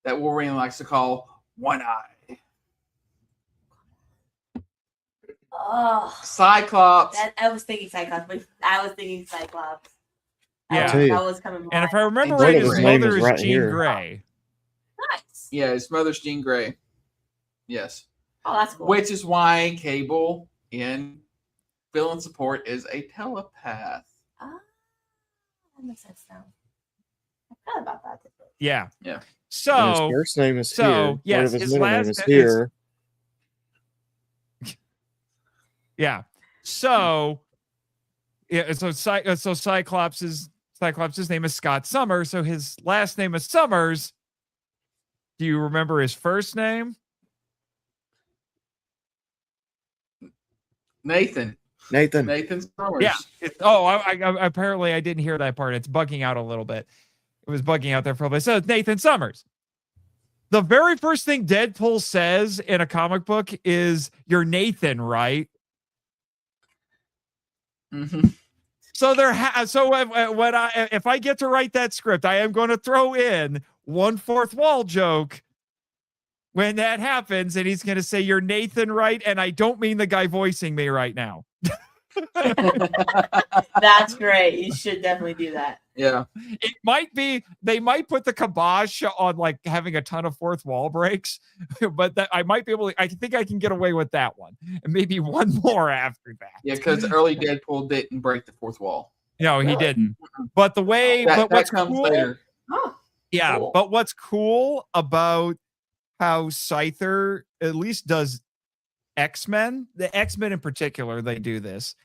That Wolverine likes to call one eye. Oh, Cyclops. I was thinking Cyclops. Yeah. That was coming. And if I remember And right, Jean his Grey. mother is Right Jean here. Grey. Nice. Yeah, his mother's Jean Grey. Yes. Oh, that's cool. Which is why Cable in Villain Support is a telepath. Ah, that makes sense now. I forgot about that. Yeah. Yeah. And his So, first name is so, here. yes, Part of his his middle name last is is- here. so Cyclops' name is Scott Summers. So his last name is Summers. Do you remember his first name? Nathan Summers. Yeah. Apparently I didn't hear that part. It's bugging out a little bit. It was bugging out there for a bit. So it's Nathan Summers. The very first thing Deadpool says in a comic book is, "You're Nathan, right?" Mm-hmm. So if I get to write that script, I am going to throw in one fourth wall joke when that happens, and he's going to say, "You're Nathan, right?" And I don't mean the guy voicing me right now. That's great. You should definitely do that. Yeah. It might be they might put the kibosh on like having a ton of fourth wall breaks, but I might be able to. I think I can get away with that one, and maybe one more after that. Yeah, because early Deadpool didn't break the fourth wall. No, he didn't. But the way, That what's comes cool, later. Oh, yeah. cool. But what's cool about how Scyther at least does X-Men, the X-Men in particular, they do this,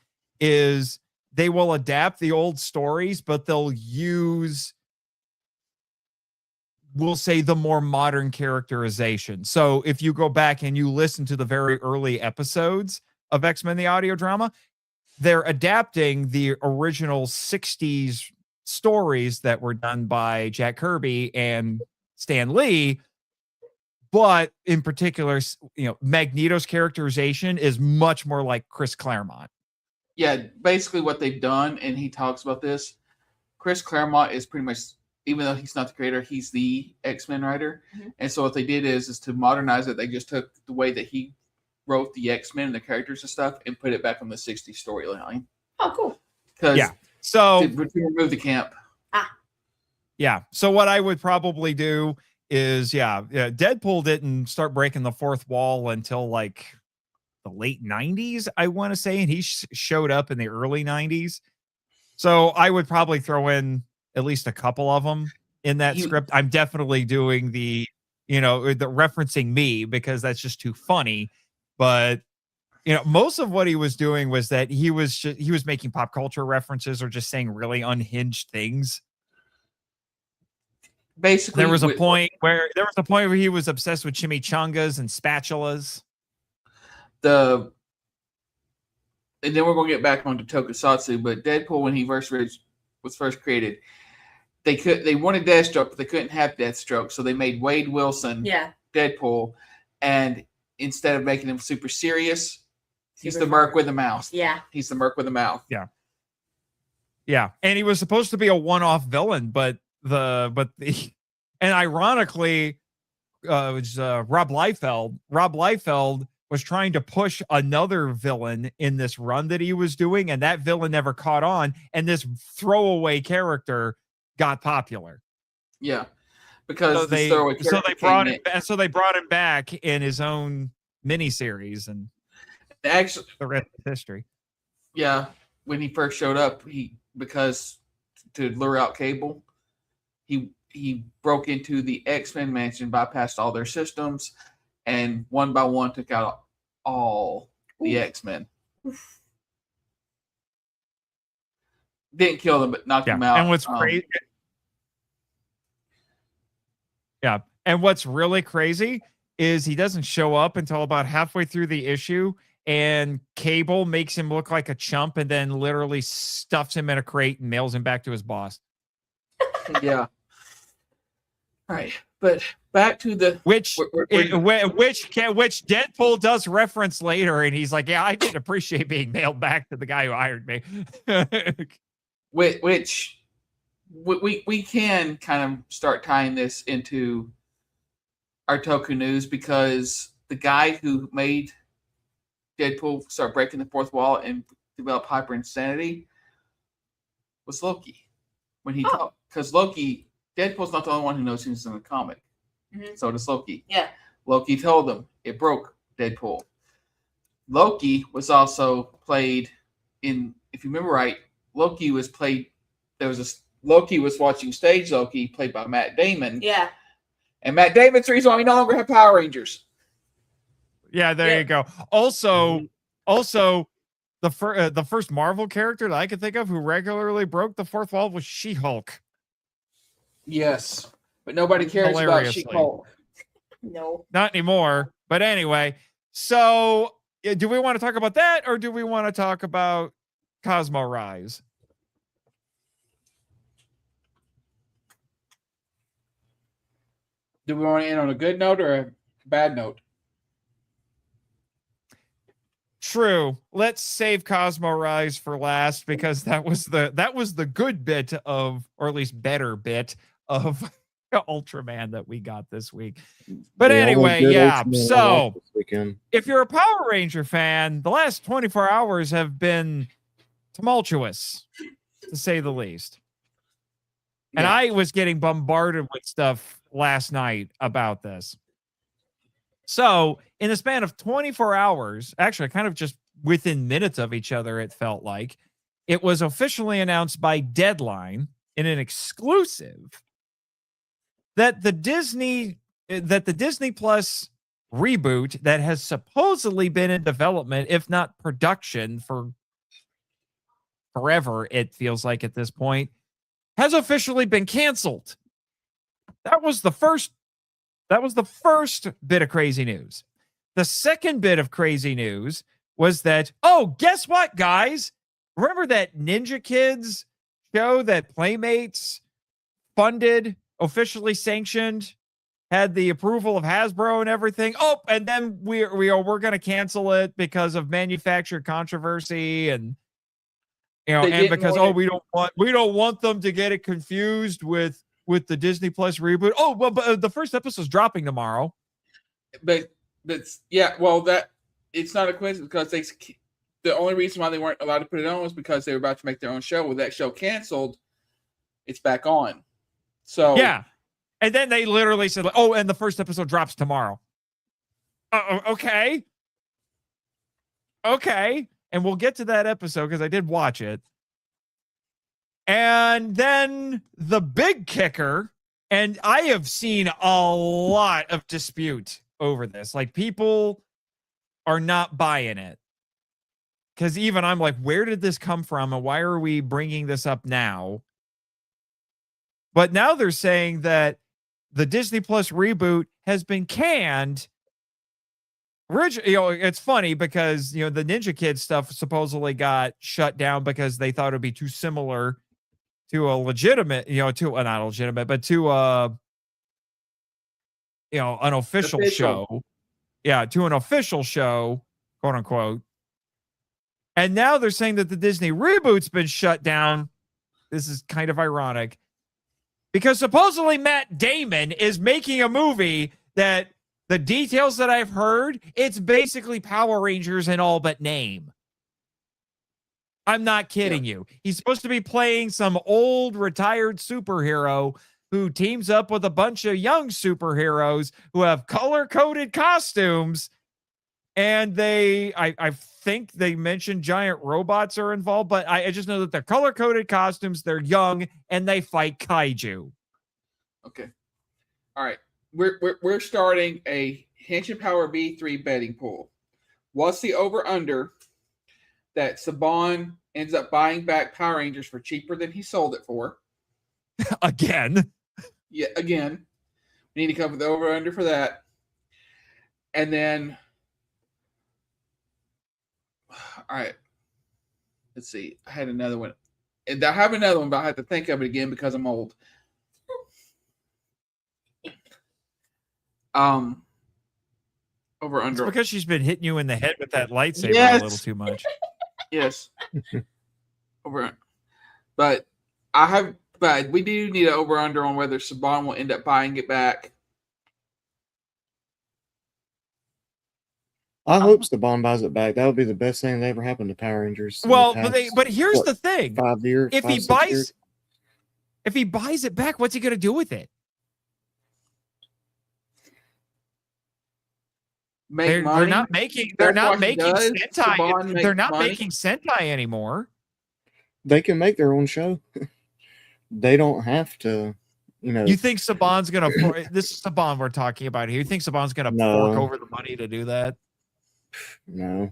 is they will adapt the old stories, but they'll use, we'll say, the more modern characterization. So if you go back and you listen to the very early episodes of X-Men, the audio drama, they're adapting the original 60s stories that were done by Jack Kirby and Stan Lee. But in particular, Magneto's characterization is much more like Chris Claremont. Yeah, basically what they've done, and he talks about this, Chris Claremont is pretty much, even though he's not the creator, he's the X-Men writer. Mhm. And so what they did is to modernize it, they just took the way that he wrote the X-Men and the characters and stuff and put it back on the 60s storyline. Oh, cool. Yeah. So to remove the camp. Yeah. So what I would probably do is, Deadpool didn't start breaking the fourth wall until like the late 90s, I want to say, and he showed up in the early 90s. So I would probably throw in at least a couple of them in that script. I'm definitely doing the referencing me because that's just too funny. But most of what he was doing was that he was making pop culture references or just saying really unhinged things. Basically, there was a point where he was obsessed with chimichangas and spatulas. And then we're going to get back onto Tokusatsu, but Deadpool, when he was first created, they wanted Deathstroke, but they couldn't have Deathstroke, so they made Wade Wilson Deadpool, and instead of making him super serious, he's the merc with a mouth. Yeah, he's the merc with a mouth. Yeah, and he was supposed to be a one-off villain, but ironically, it was Rob Liefeld. Rob Liefeld was trying to push another villain in this run that he was doing, and that villain never caught on, and this throwaway character got popular. Yeah, because so they brought him back in his own miniseries, and actually the rest is history. Yeah, when he first showed up, because to lure out Cable, he broke into the X-Men mansion, bypassed all their systems, and one by one took out all the X-Men. Didn't kill them, but knocked them out. And what's crazy? Yeah, and what's really crazy is he doesn't show up until about halfway through the issue, and Cable makes him look like a chump, and then literally stuffs him in a crate and mails him back to his boss. Yeah. All right, but back to the which Deadpool does reference later, and he's like, "Yeah, I didn't appreciate being mailed back to the guy who hired me." which we can kind of start tying this into our Toku news, because the guy who made Deadpool start breaking the fourth wall and develop hyper insanity was Loki. When he talked, because Deadpool's not the only one who knows he's in the comic. Mm-hmm. So does Loki. Yeah. Loki told him it broke Deadpool. Loki was also played in, if you remember right, Loki was watching stage Loki played by Matt Damon. Yeah. And Matt Damon's the reason why we no longer have Power Rangers. Yeah, there you go. Also, the first Marvel character that I could think of who regularly broke the fourth wall was She-Hulk. Yes, but nobody cares about She-Hulk. No, not anymore. But anyway, so do we want to talk about that, or do we want to talk about Cosmo Rise? Do we want to end on a good note or a bad note? True. Let's save Cosmo Rise for last, because that was the good bit of, or at least better bit of Ultraman that we got this week. But anyway, so if you're a Power Ranger fan, the last 24 hours have been tumultuous, to say the least. And I was getting bombarded with stuff last night about this. So in the span of 24 hours, actually kind of just within minutes of each other, it felt like, it was officially announced by Deadline in an exclusive that the Disney Plus reboot that has supposedly been in development, if not production, for forever, it feels like at this point, has officially been canceled. That was the first bit of crazy news. The second bit of crazy news was that, oh, guess what, guys? remember that Ninja Kids show that Playmates funded, officially sanctioned, had the approval of Hasbro and everything. Oh, and then we're going to cancel it because of manufacturer controversy and and because we don't want them to get it confused with the Disney Plus reboot. Oh, well, but the first episode's dropping tomorrow. But yeah, well, that it's not a coincidence because the only reason why they weren't allowed to put it on was because they were about to make their own show. With that show canceled, it's back on. So yeah, and then they literally said, "Oh, and the first episode drops tomorrow." Okay, and we'll get to that episode because I did watch it. And then the big kicker, and I have seen a lot of dispute over this. Like, people are not buying it. Because even I'm like, where did this come from? And why are we bringing this up now? But now they're saying that the Disney Plus reboot has been canned. It's funny because, the Ninja Kid stuff supposedly got shut down because they thought it'd be too similar to a legitimate, not legitimate, but to an official show. Yeah, to an official show, quote unquote. And now they're saying that the Disney reboot's been shut down. This is kind of ironic because supposedly Matt Damon is making a movie that the details that I've heard, it's basically Power Rangers in all but name. I'm not kidding you. He's supposed to be playing some old retired superhero who teams up with a bunch of young superheroes who have color-coded costumes. And I think they mentioned giant robots are involved, but I just know that they're color-coded costumes, they're young, and they fight kaiju. Okay. All right. We're starting a Henshin Power B3 betting pool. What's the over-under that Saban ends up buying back Power Rangers for cheaper than he sold it for? Again. Yeah, again. We need to come with the over-under for that. And then, all right. Let's see. I had another one. And I have another one, but I have to think of it again because I'm old. Over under. It's because she's been hitting you in the head with that lightsaber a little too much. Yes. Over. But we do need an over under on whether Saban will end up buying it back. I hope Saban buys it back. That would be the best thing that ever happened to Power Rangers. Well, but here's the thing: 5 years. If he buys it back, what's he going to do with it? They're not making Sentai. They're not making Sentai anymore. They can make their own show. They don't have to, You think Saban's gonna? This is Saban we're talking about here. You think Saban's gonna fork over the money to do that? No.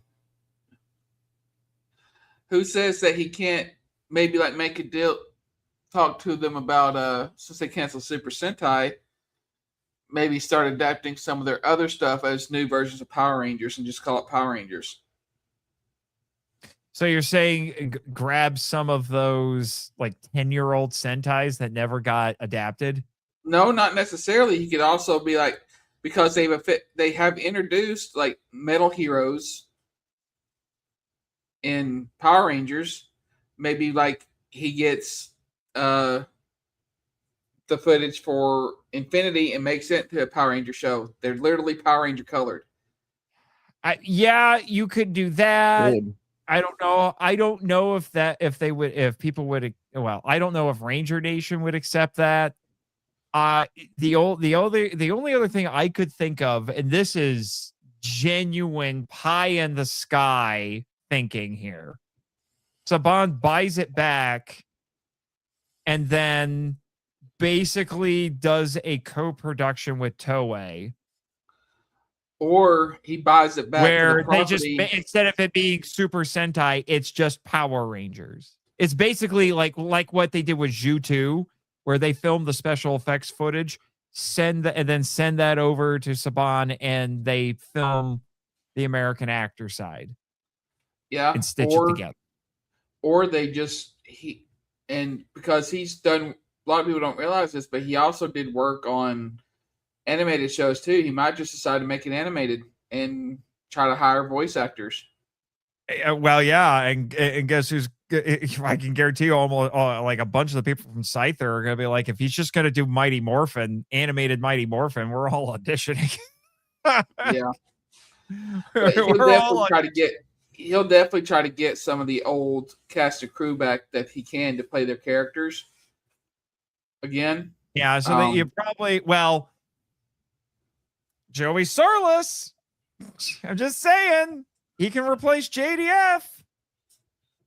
Who says that he can't maybe make a deal? Talk to them about since they canceled Super Sentai. Maybe start adapting some of their other stuff as new versions of Power Rangers and just call it Power Rangers. So you're saying grab some of those 10-year-old Sentais that never got adapted? No, not necessarily. He could also be because they have introduced metal heroes in Power Rangers. Maybe he gets the footage for Infinity and makes it to a Power Ranger show. They're literally Power Ranger colored. Yeah, you could do that. Good. I don't know. I don't know if people would. Well, I don't know if Ranger Nation would accept that. The only other thing I could think of, and this is genuine pie in the sky thinking here. Saban buys it back and then basically does a co-production with Toei. Or he buys it back where they just, instead of it being Super Sentai, it's just Power Rangers. It's basically like what they did with Zhu 2, where they filmed the special effects footage, and then send that over to Saban, and they film the American actor side. Yeah. And stitch it together. or they just because he's done. A lot of people don't realize this, but he also did work on animated shows too. He might just decide to make it animated and try to hire voice actors. Well, yeah, and guess who's? I can guarantee you, almost like a bunch of the people from Scyther are going to be like, if he's just going to do Mighty Morphin, animated Mighty Morphin, we're all auditioning. Yeah, he'll definitely try to get some of the old cast and crew back that he can to play their characters again. Yeah, so that you probably Joey Sarlis. I'm just saying. He can replace JDF.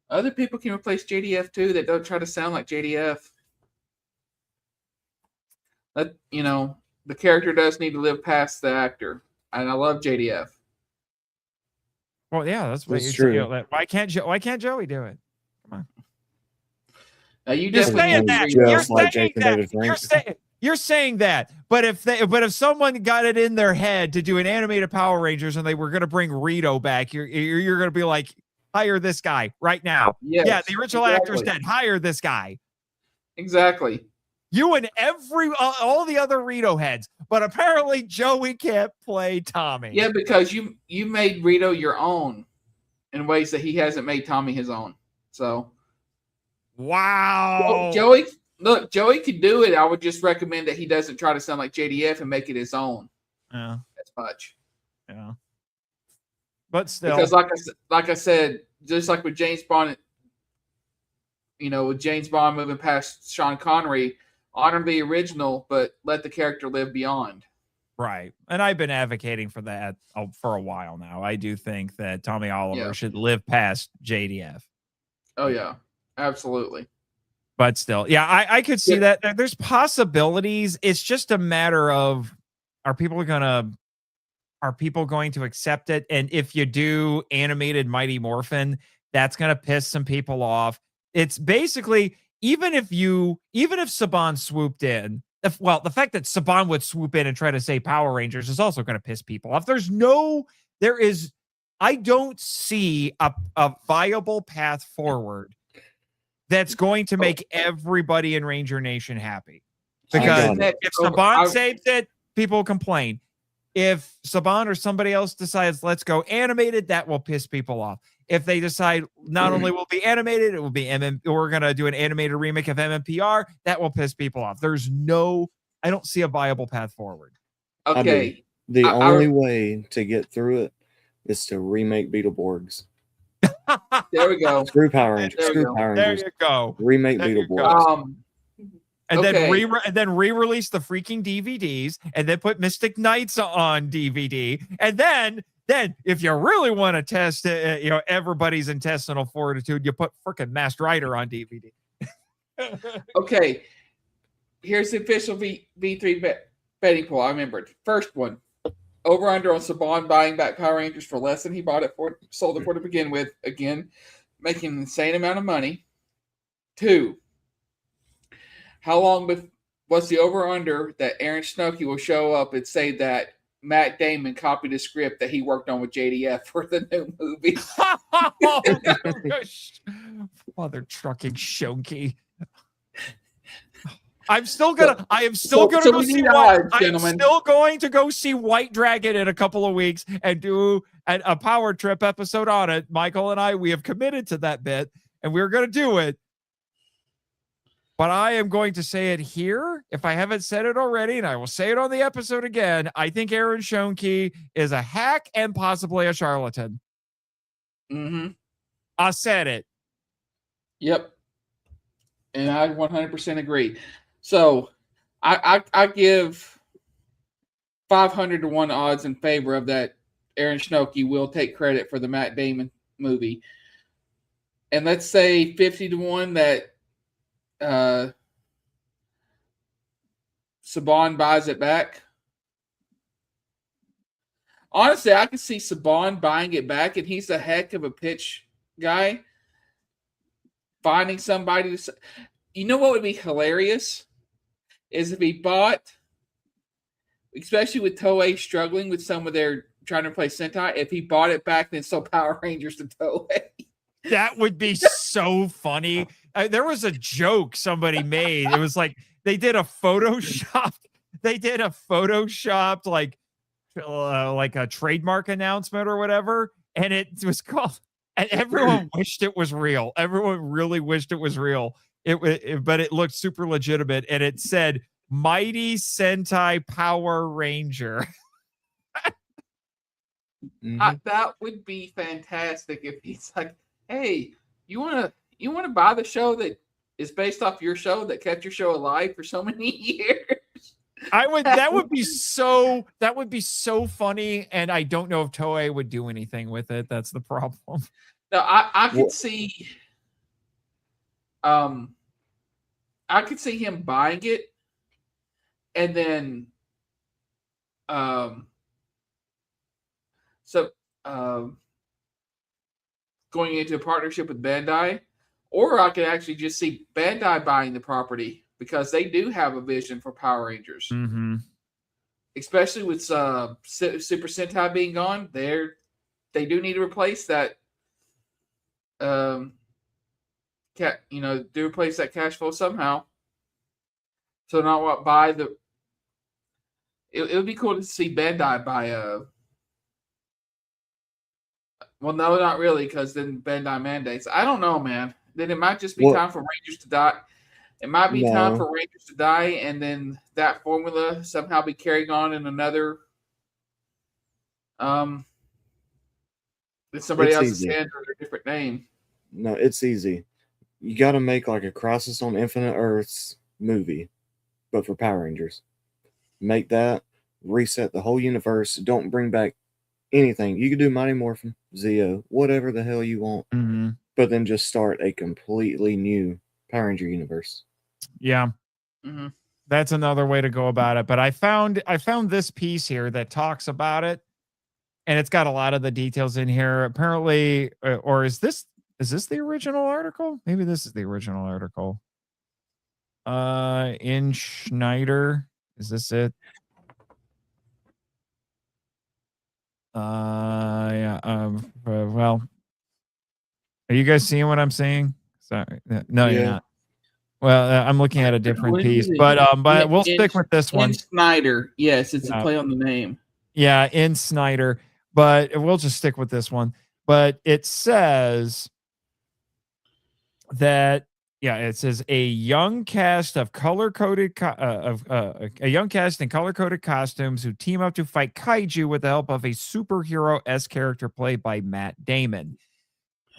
Other people can replace JDF too that don't try to sound like JDF. The character does need to live past the actor. And I love JDF. Well, yeah, that's true. Why can't Joey do it? Come on. Now you're saying that. You're saying that. But if someone got it in their head to do an animated Power Rangers and they were going to bring Rito back, you're going to be like, hire this guy right now. Yes, yeah, the original actor's dead. Hire this guy. Exactly. You and all the other Rito heads, but apparently Joey can't play Tommy. Yeah, because you made Rito your own in ways that he hasn't made Tommy his own. So, wow, Joey could do it. I would just recommend that he doesn't try to sound like JDF and make it his own. Yeah, as much. Yeah, but still, because like I said, just like with James Bond, with James Bond moving past Sean Connery. Honor the original, but let the character live beyond. Right. And I've been advocating for that for a while now. I do think that Tommy Oliver should live past JDF. Oh, yeah. Absolutely. But still, yeah, I could see that. There's possibilities. It's just a matter of, are people going to accept it? And if you do animated Mighty Morphin, that's going to piss some people off. It's basically... Even if Saban swooped in, the fact that Saban would swoop in and try to say Power Rangers is also going to piss people off. I don't see a viable path forward that's going to make everybody in Ranger Nation happy. Because if Saban saves it, people complain. If Saban or somebody else decides, let's go animated, that will piss people off. If they decide not only will be animated, it will be we're going to do an animated remake of MMPR, that will piss people off. I don't see a viable path forward. Okay. The only way to get through it is to remake Beetleborgs. There we go. Screw Power Rangers. There you go. Remake Beetleborgs. Then re-release the freaking DVDs, and then put Mystic Knights on DVD, and then if you really want to test everybody's intestinal fortitude, you put freaking Masked Rider on DVD. Okay, here's the official V3 betting pool. I remembered. First one, over under on Saban buying back Power Rangers for less than he sold it for to begin with. Again, making an insane amount of money. 2, how long was the over under that Aaron Snokey will show up and say that Matt Damon copied a script that he worked on with JDF for the new movie? Mother trucking Shonky. I am still going to go see White Dragon in a couple of weeks and do a Power Trip episode on it. Michael and we have committed to that bit, and we're going to do it. But I am going to say it here, if I haven't said it already, and I will say it on the episode again. I think Aaron Schoenke is a hack and possibly a charlatan. Mm-hmm. I said it. Yep. And I 100% agree. So I give 500-1 odds in favor of that Aaron Schoenke will take credit for the Matt Damon movie. And let's say 50-1 that Saban buys it back. Honestly, I can see Saban buying it back, and he's a heck of a pitch guy. Finding somebody to, what would be hilarious is if he bought, especially with Toei struggling with some of their trying to play Sentai, if he bought it back then sold Power Rangers to Toei. That would be so funny. There was a joke somebody made. It was like they did a Photoshop. They did a Photoshopped like a trademark announcement or whatever, and it was called. And everyone wished it was real. Everyone really wished it was real. But it looked super legitimate, and it said "Mighty Sentai Power Ranger." That would be fantastic if he's like, "Hey, you wanna buy the show that is based off your show that kept your show alive for so many years?" That would be so funny, and I don't know if Toei would do anything with it. That's the problem. No, I could see I could see him buying it and then going into a partnership with Bandai, or I could actually just see Bandai buying the property because they do have a vision for Power Rangers, especially with Super Sentai being gone. They do need to replace that. Do replace that cash flow somehow. So not what buy the. It would be cool to see Bandai buy a. Well, no, not really, because then Bandai mandates. I don't know, man. Then it might just be time for Rangers to die. It might be time for Rangers to die, and then that formula somehow be carrying on in another. Somebody else's hand or a different name. No, it's easy. You got to make like a Crisis on Infinite Earths movie, but for Power Rangers. Make that, reset the whole universe. Don't bring back anything. You could do Mighty Morphin, Zeo, whatever the hell you want, but then just start a completely new Power Ranger universe. Yeah. That's another way to go about it. But I found this piece here that talks about it, and it's got a lot of the details in here. Apparently, or is this the original article? Maybe this is the original article. In Schneider, is this it? Yeah. Well, are you guys seeing what I'm seeing? Sorry, no, you're not. Well, I'm looking at a different piece, but we'll stick with this one. In Snyder, yes, it's a play on the name. Yeah, in Snyder, but we'll just stick with this one. But it says that it says a young cast of color-coded a young cast in color-coded costumes who team up to fight kaiju with the help of a superhero-esque character played by Matt Damon.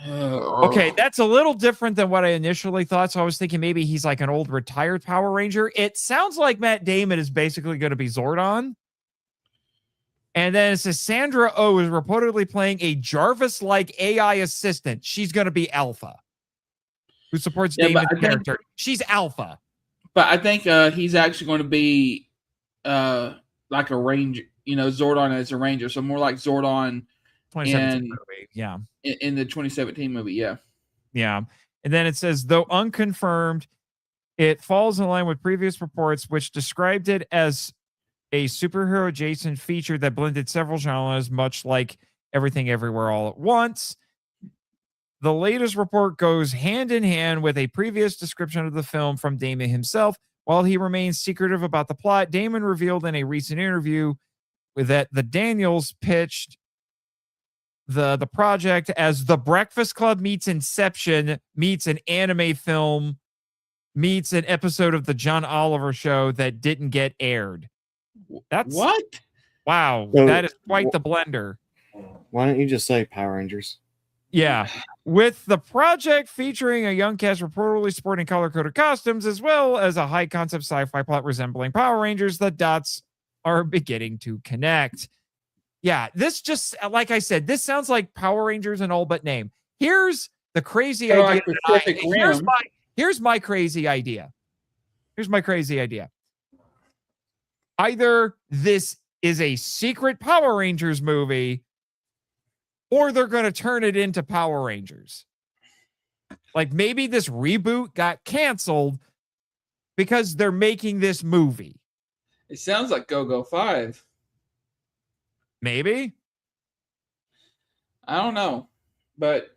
Okay, that's a little different than what I initially thought. So I was thinking maybe he's like an old retired Power Ranger. It sounds like Matt Damon is basically going to be Zordon. And then it says Sandra Oh is reportedly playing a Jarvis-like AI assistant. She's going to be Alpha, who supports Damon's character. She's Alpha. But I think he's actually going to be like a Ranger, Zordon as a Ranger. So more like Zordon 2017 movie. Yeah. In the 2017 movie. Yeah. Yeah. And then it says, though unconfirmed, it falls in line with previous reports, which described it as a superhero adjacent feature that blended several genres, much like Everything Everywhere All at Once. The latest report goes hand in hand with a previous description of the film from Damon himself. While he remains secretive about the plot, Damon revealed in a recent interview that the Daniels pitched the project as The Breakfast Club meets Inception meets an anime film meets an episode of the John Oliver show that didn't get aired. That's what? Wow, So, that is quite the blender. Why don't you just say Power Rangers? Yeah, with the project featuring a young cast reportedly sporting color-coded costumes, as well as a high-concept sci-fi plot resembling Power Rangers, the dots are beginning to connect. Yeah, this just, like I said, this sounds like Power Rangers in all but name. Here's the crazy idea. Here's my crazy idea. Here's my crazy idea. Either this is a secret Power Rangers movie, or they're going to turn it into Power Rangers. Like maybe this reboot got canceled because they're making this movie. It sounds like Go-Go 5. Maybe. I don't know. But,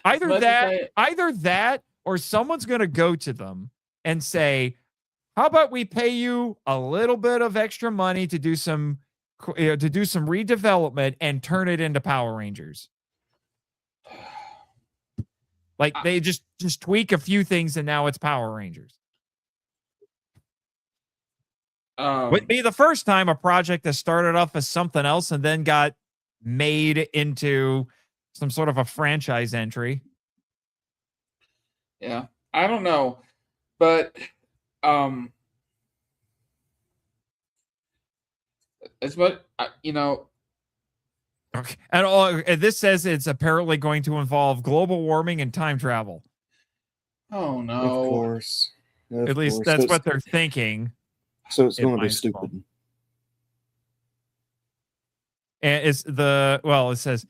Either that, or someone's going to go to them and say, "How about we pay you a little bit of extra money to do some redevelopment and turn it into Power Rangers?" Like they just tweak a few things and now it's Power Rangers. Would be the first time a project that started off as something else and then got made into some sort of a franchise entry. Yeah, I don't know, but as much Okay. And this says it's apparently going to involve global warming and time travel. Oh no! Of course. At least that's what they're thinking. So it's going to be stupid. And it says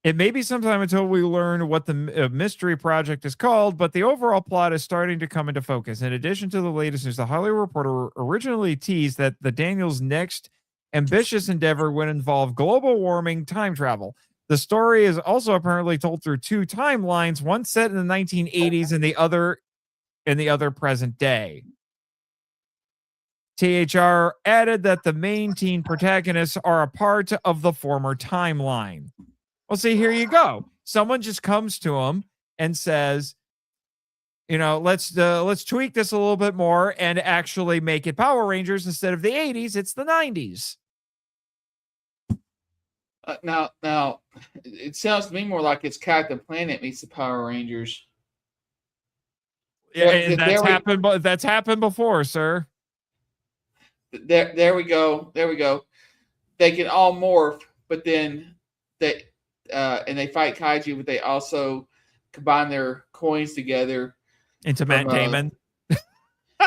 it may be sometime until we learn what the mystery project is called, but the overall plot is starting to come into focus. In addition to the latest news, the Hollywood Reporter originally teased that the Daniels' next ambitious endeavor would involve global warming time travel. The story is also apparently told through two timelines, one set in the 1980s and the other present day. THR added that the main teen protagonists are a part of the former timeline. Well, see, here you go. Someone just comes to them and says, let's tweak this a little bit more and actually make it Power Rangers instead of the 80s. It's the 90s. Now, it sounds to me more like it's Captain Planet meets the Power Rangers. Yeah, and that's happened before, sir. There we go. They can all morph, but then they fight kaiju, but they also combine their coins together into Matt Damon.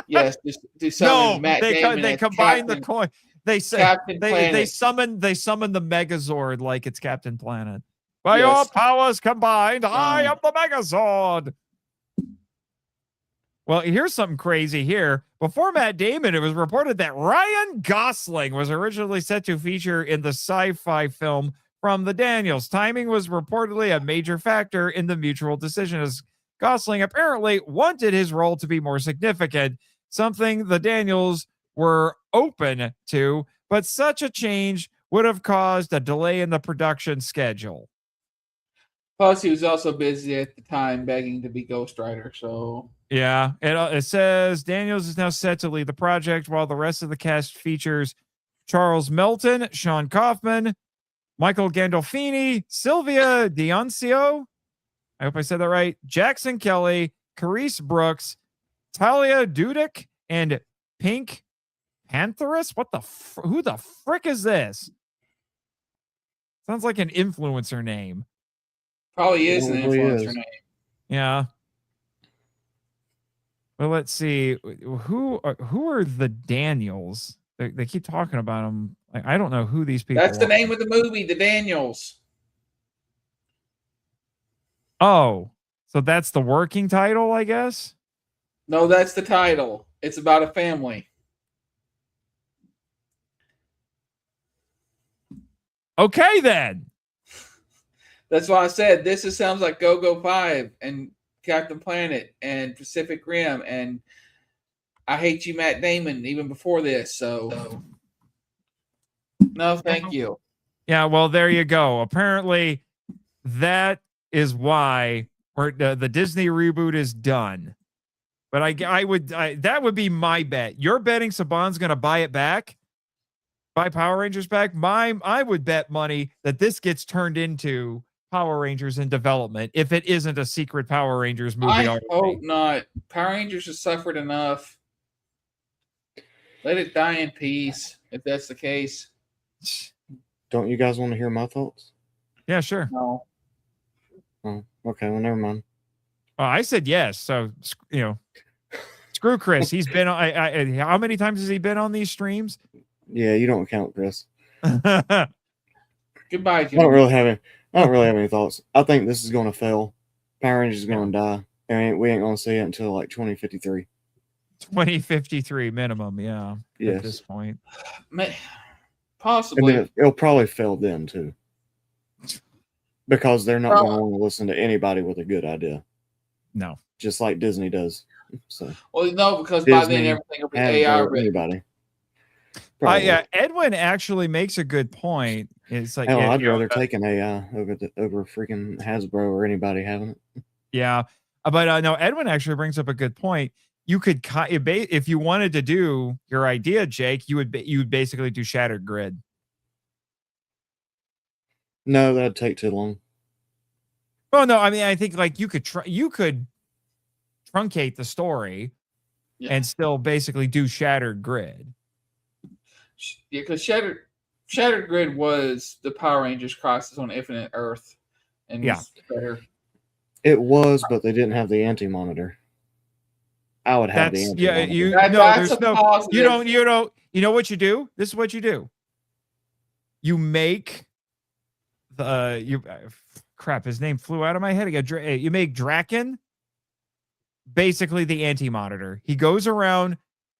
Yes, do something. No, they combine the coin. They say they summon the Megazord like it's Captain Planet. By your powers combined, I am the Megazord. Well, here's something crazy here. Before Matt Damon, it was reported that Ryan Gosling was originally set to feature in the sci-fi film from the Daniels. Timing was reportedly a major factor in the mutual decision, as Gosling apparently wanted his role to be more significant, something the Daniels were open to, but such a change would have caused a delay in the production schedule. Plus, he was also busy at the time begging to be Ghost Rider, so... Yeah, it says Daniels is now set to lead the project, while the rest of the cast features Charles Melton, Sean Kaufman, Michael Gandolfini, Sylvia D'Annunzio, I hope I said that right, Jackson Kelly, Carice Brooks, Talia Dudek, and Pink Pantherus? Who the frick is this? Sounds like an influencer name. Probably is an influencer name. Yeah. Well, let's see. Who are the Daniels? They keep talking about them. I don't know who these people are. That's the name of the movie, The Daniels. Oh, so that's the working title, I guess? No, that's the title. It's about a family. Okay, then. That's why I said sounds like Go-Go 5 and Captain Planet and Pacific Rim and I Hate You, Matt Damon, even before this. So no, thank you. Yeah, well, there you go. Apparently, that is why the Disney reboot is done. But that would be my bet. You're betting Saban's going to buy it back, buy Power Rangers back. I would bet money that this gets turned into Power Rangers in development if it isn't a secret Power Rangers movie. I hope not. Power Rangers has suffered enough. Let it die in peace, if that's the case. Don't you guys want to hear my thoughts? Yeah, sure. No. Oh, okay. Well, never mind. I said yes. So, screw Chris. He's been on. How many times has he been on these streams? Yeah, you don't count, Chris. Goodbye, Jimmy. I don't really have any thoughts. I think this is going to fail. Power Rangers is going to die. We ain't going to see it until like 2053. 2053 minimum, yeah. Yes. At this point. Possibly. And then it'll probably fail then, too. Because they're not Well- going to want to listen to anybody with a good idea, No. just like Disney does. So Well, no, because by then Disney, everything will be Hasbro, AI written. anybody. Probably. Yeah, Edwin actually makes a good point. It's like, Hell, yeah, I'd you know, rather take an AI over freaking Hasbro or anybody having it. yeah. But no, Edwin actually brings up a good point. You could, if you wanted to do your idea, Jake, you would basically do Shattered Grid. No, that'd take too long. Well, no, I mean, I think like you could truncate the story and still basically do Shattered Grid. Yeah, because Shattered Grid was the Power Rangers Crisis on Infinite Earth, and was better. It was, but they didn't have the anti-monitor. I would have the anti-monitor. You know what you do? This is what you do. You make crap, his name flew out of my head again. You make Draken basically the anti-monitor. He goes around,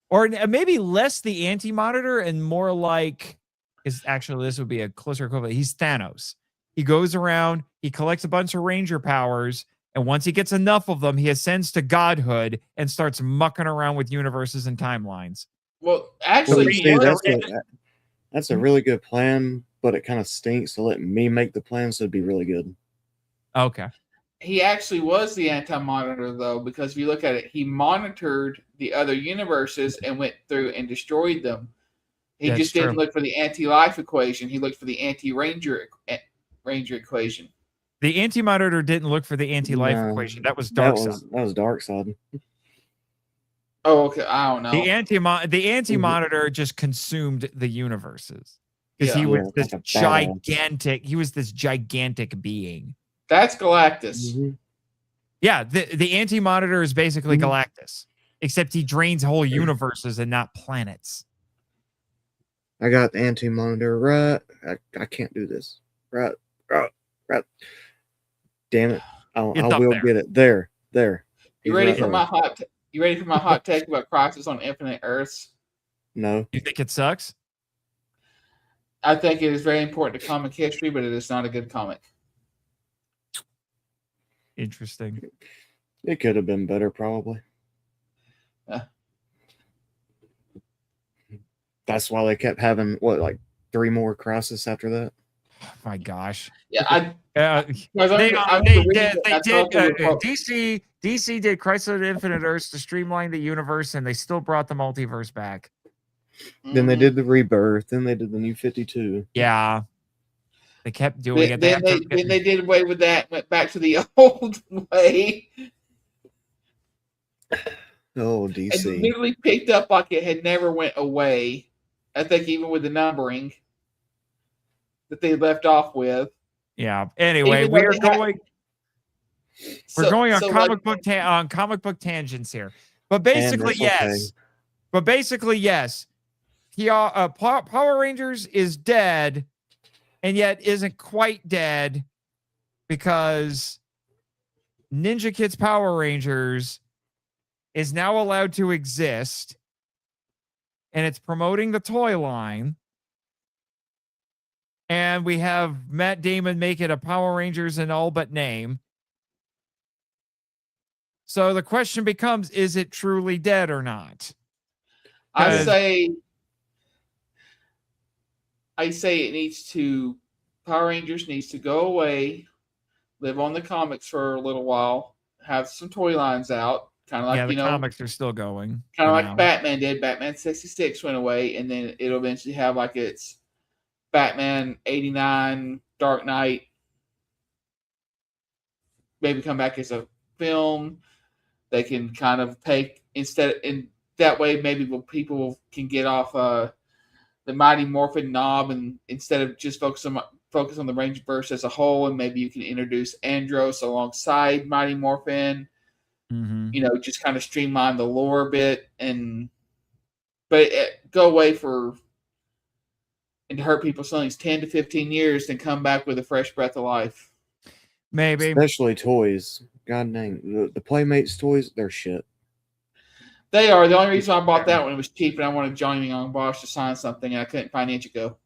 or maybe less the anti-monitor and more like, this would be a closer equivalent. He's Thanos. He goes around, he collects a bunch of Ranger powers, and once he gets enough of them, he ascends to godhood and starts mucking around with universes and timelines. Well, actually, that's a really good plan, but it kind of stinks to let me make the plan, so it'd be really good. Okay. He actually was the anti-monitor, though, because if you look at it, he monitored the other universes and went through and destroyed them. He just didn't look for the anti-life equation. He looked for the anti-ranger equation. The anti-monitor didn't look for the anti-life equation. That was Darkseid. That was Darkseid. Oh, okay. I don't know. The anti-monitor just consumed the universes because he was this gigantic. He was this gigantic being. That's Galactus. Mm-hmm. Yeah, the anti-monitor is basically Galactus, except he drains whole universes and not planets. I got the anti-monitor right. I can't do this. Right. Damn it! I will get it. There. You ready for my hot? You ready for my hot take about Crisis on Infinite Earths? No. You think it sucks? I think it is very important to comic history, but it is not a good comic. Interesting. It could have been better, probably. That's why they kept having like 3 more Crisis after that. Oh my gosh. Yeah, DC did Crisis on Infinite Earths to streamline the universe, and they still brought the multiverse back. Then they did the Rebirth. Then they did the New 52. Yeah. They kept doing it. Then they did away with that, went back to the old way. Oh, DC. And literally picked up like it had never went away. I think even with the numbering that they left off with. Yeah. Anyway, we're going on comic book tangents here. But basically, yes. But basically, yes. Power Rangers is dead, and yet isn't quite dead because Ninja Kidz Power Rangers is now allowed to exist, and it's promoting the toy line. And we have Matt Damon make it a Power Rangers in all but name. So the question becomes, is it truly dead or not? I say Power Rangers needs to go away, live on the comics for a little while, have some toy lines out, kind of like, the comics are still going. Kind of like Batman did. Batman 66 went away, and then it'll eventually have like its Batman 89, Dark Knight, maybe come back as a film. They can kind of take and that way maybe people can get off the Mighty Morphin knob, and instead of just focus on the Rangerverse as a whole, and maybe you can introduce Andros alongside Mighty Morphin. Mm-hmm. Just kind of streamline the lore a bit, but go away and hurt people's feelings 10 to 15 years, then come back with a fresh breath of life. Maybe. Especially toys. God dang. The Playmates toys, they're shit. They are. The only reason I bought that one was cheap, and I wanted Johnny Young Bosch to sign something, and I couldn't find Ichigo.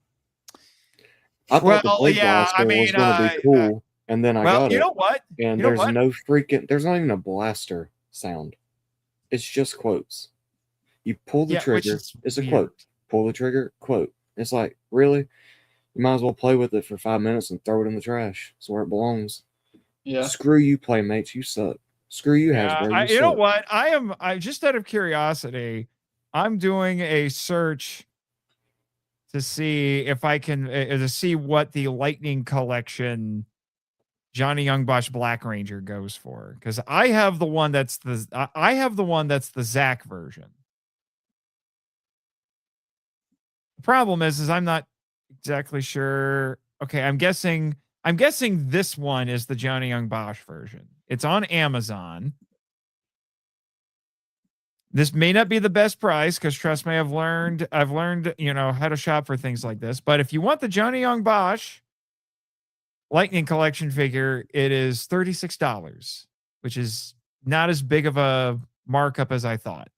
I thought the Blade Blaster was going to be cool, And then I Well, got you it, know what? and You know there's what? no freaking, there's not even a blaster sound. It's just quotes. You pull the Yeah, which trigger, is it's a weird. quote. Pull the trigger, quote. It's like, really? You might as well play with it for 5 minutes and throw it in the trash. It's where it belongs. Yeah. Screw you, Playmates. You suck. Screw you, Yeah, Hasbro. you know suck. what? I just out of curiosity, I'm doing a search to see if I can to see what the Lightning Collection Johnny Young Bosch Black Ranger goes for, because I have the one that's the Zach version. The problem is I'm not exactly sure. Okay, I'm guessing this one is the Johnny Young Bosch version. It's on Amazon. This may not be the best price because trust me, I've learned, how to shop for things like this. But if you want the Johnny Young Bosch Lightning Collection figure, it is $36, which is not as big of a markup as I thought.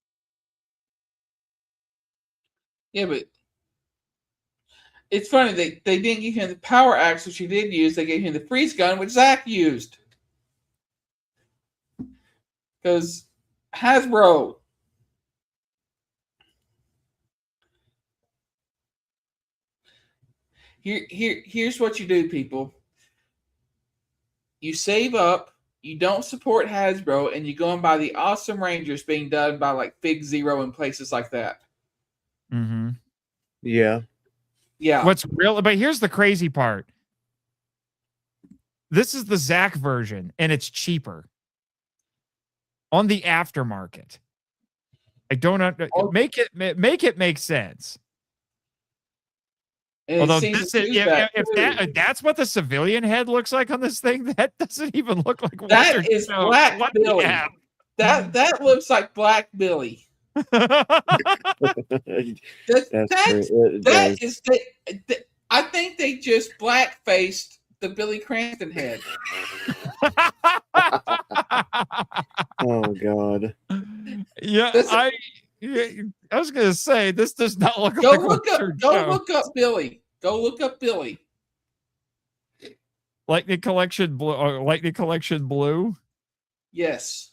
Yeah, but it's funny they didn't give him the power axe, which he did use. They gave him the freeze gun, which Zach used. Because Hasbro. Here's what you do, people. You save up, you don't support Hasbro, and you go and buy the awesome Rangers being done by like Fig Zero and places like that. Mm-hmm. Yeah. Yeah. What's real? But here's the crazy part. This is the Zach version, and it's cheaper on the aftermarket. I don't make it make sense. And although this this is, if that's what the civilian head looks like on this thing, that doesn't even look like that is Black Billy. That looks like Black Billy. I think they just black-faced the Billy Cranston head. Oh God. Yeah, I was gonna say this does not look Go like look up Billy. Go look up Billy. Lightning Collection Blue. Lightning Collection Blue. Yes.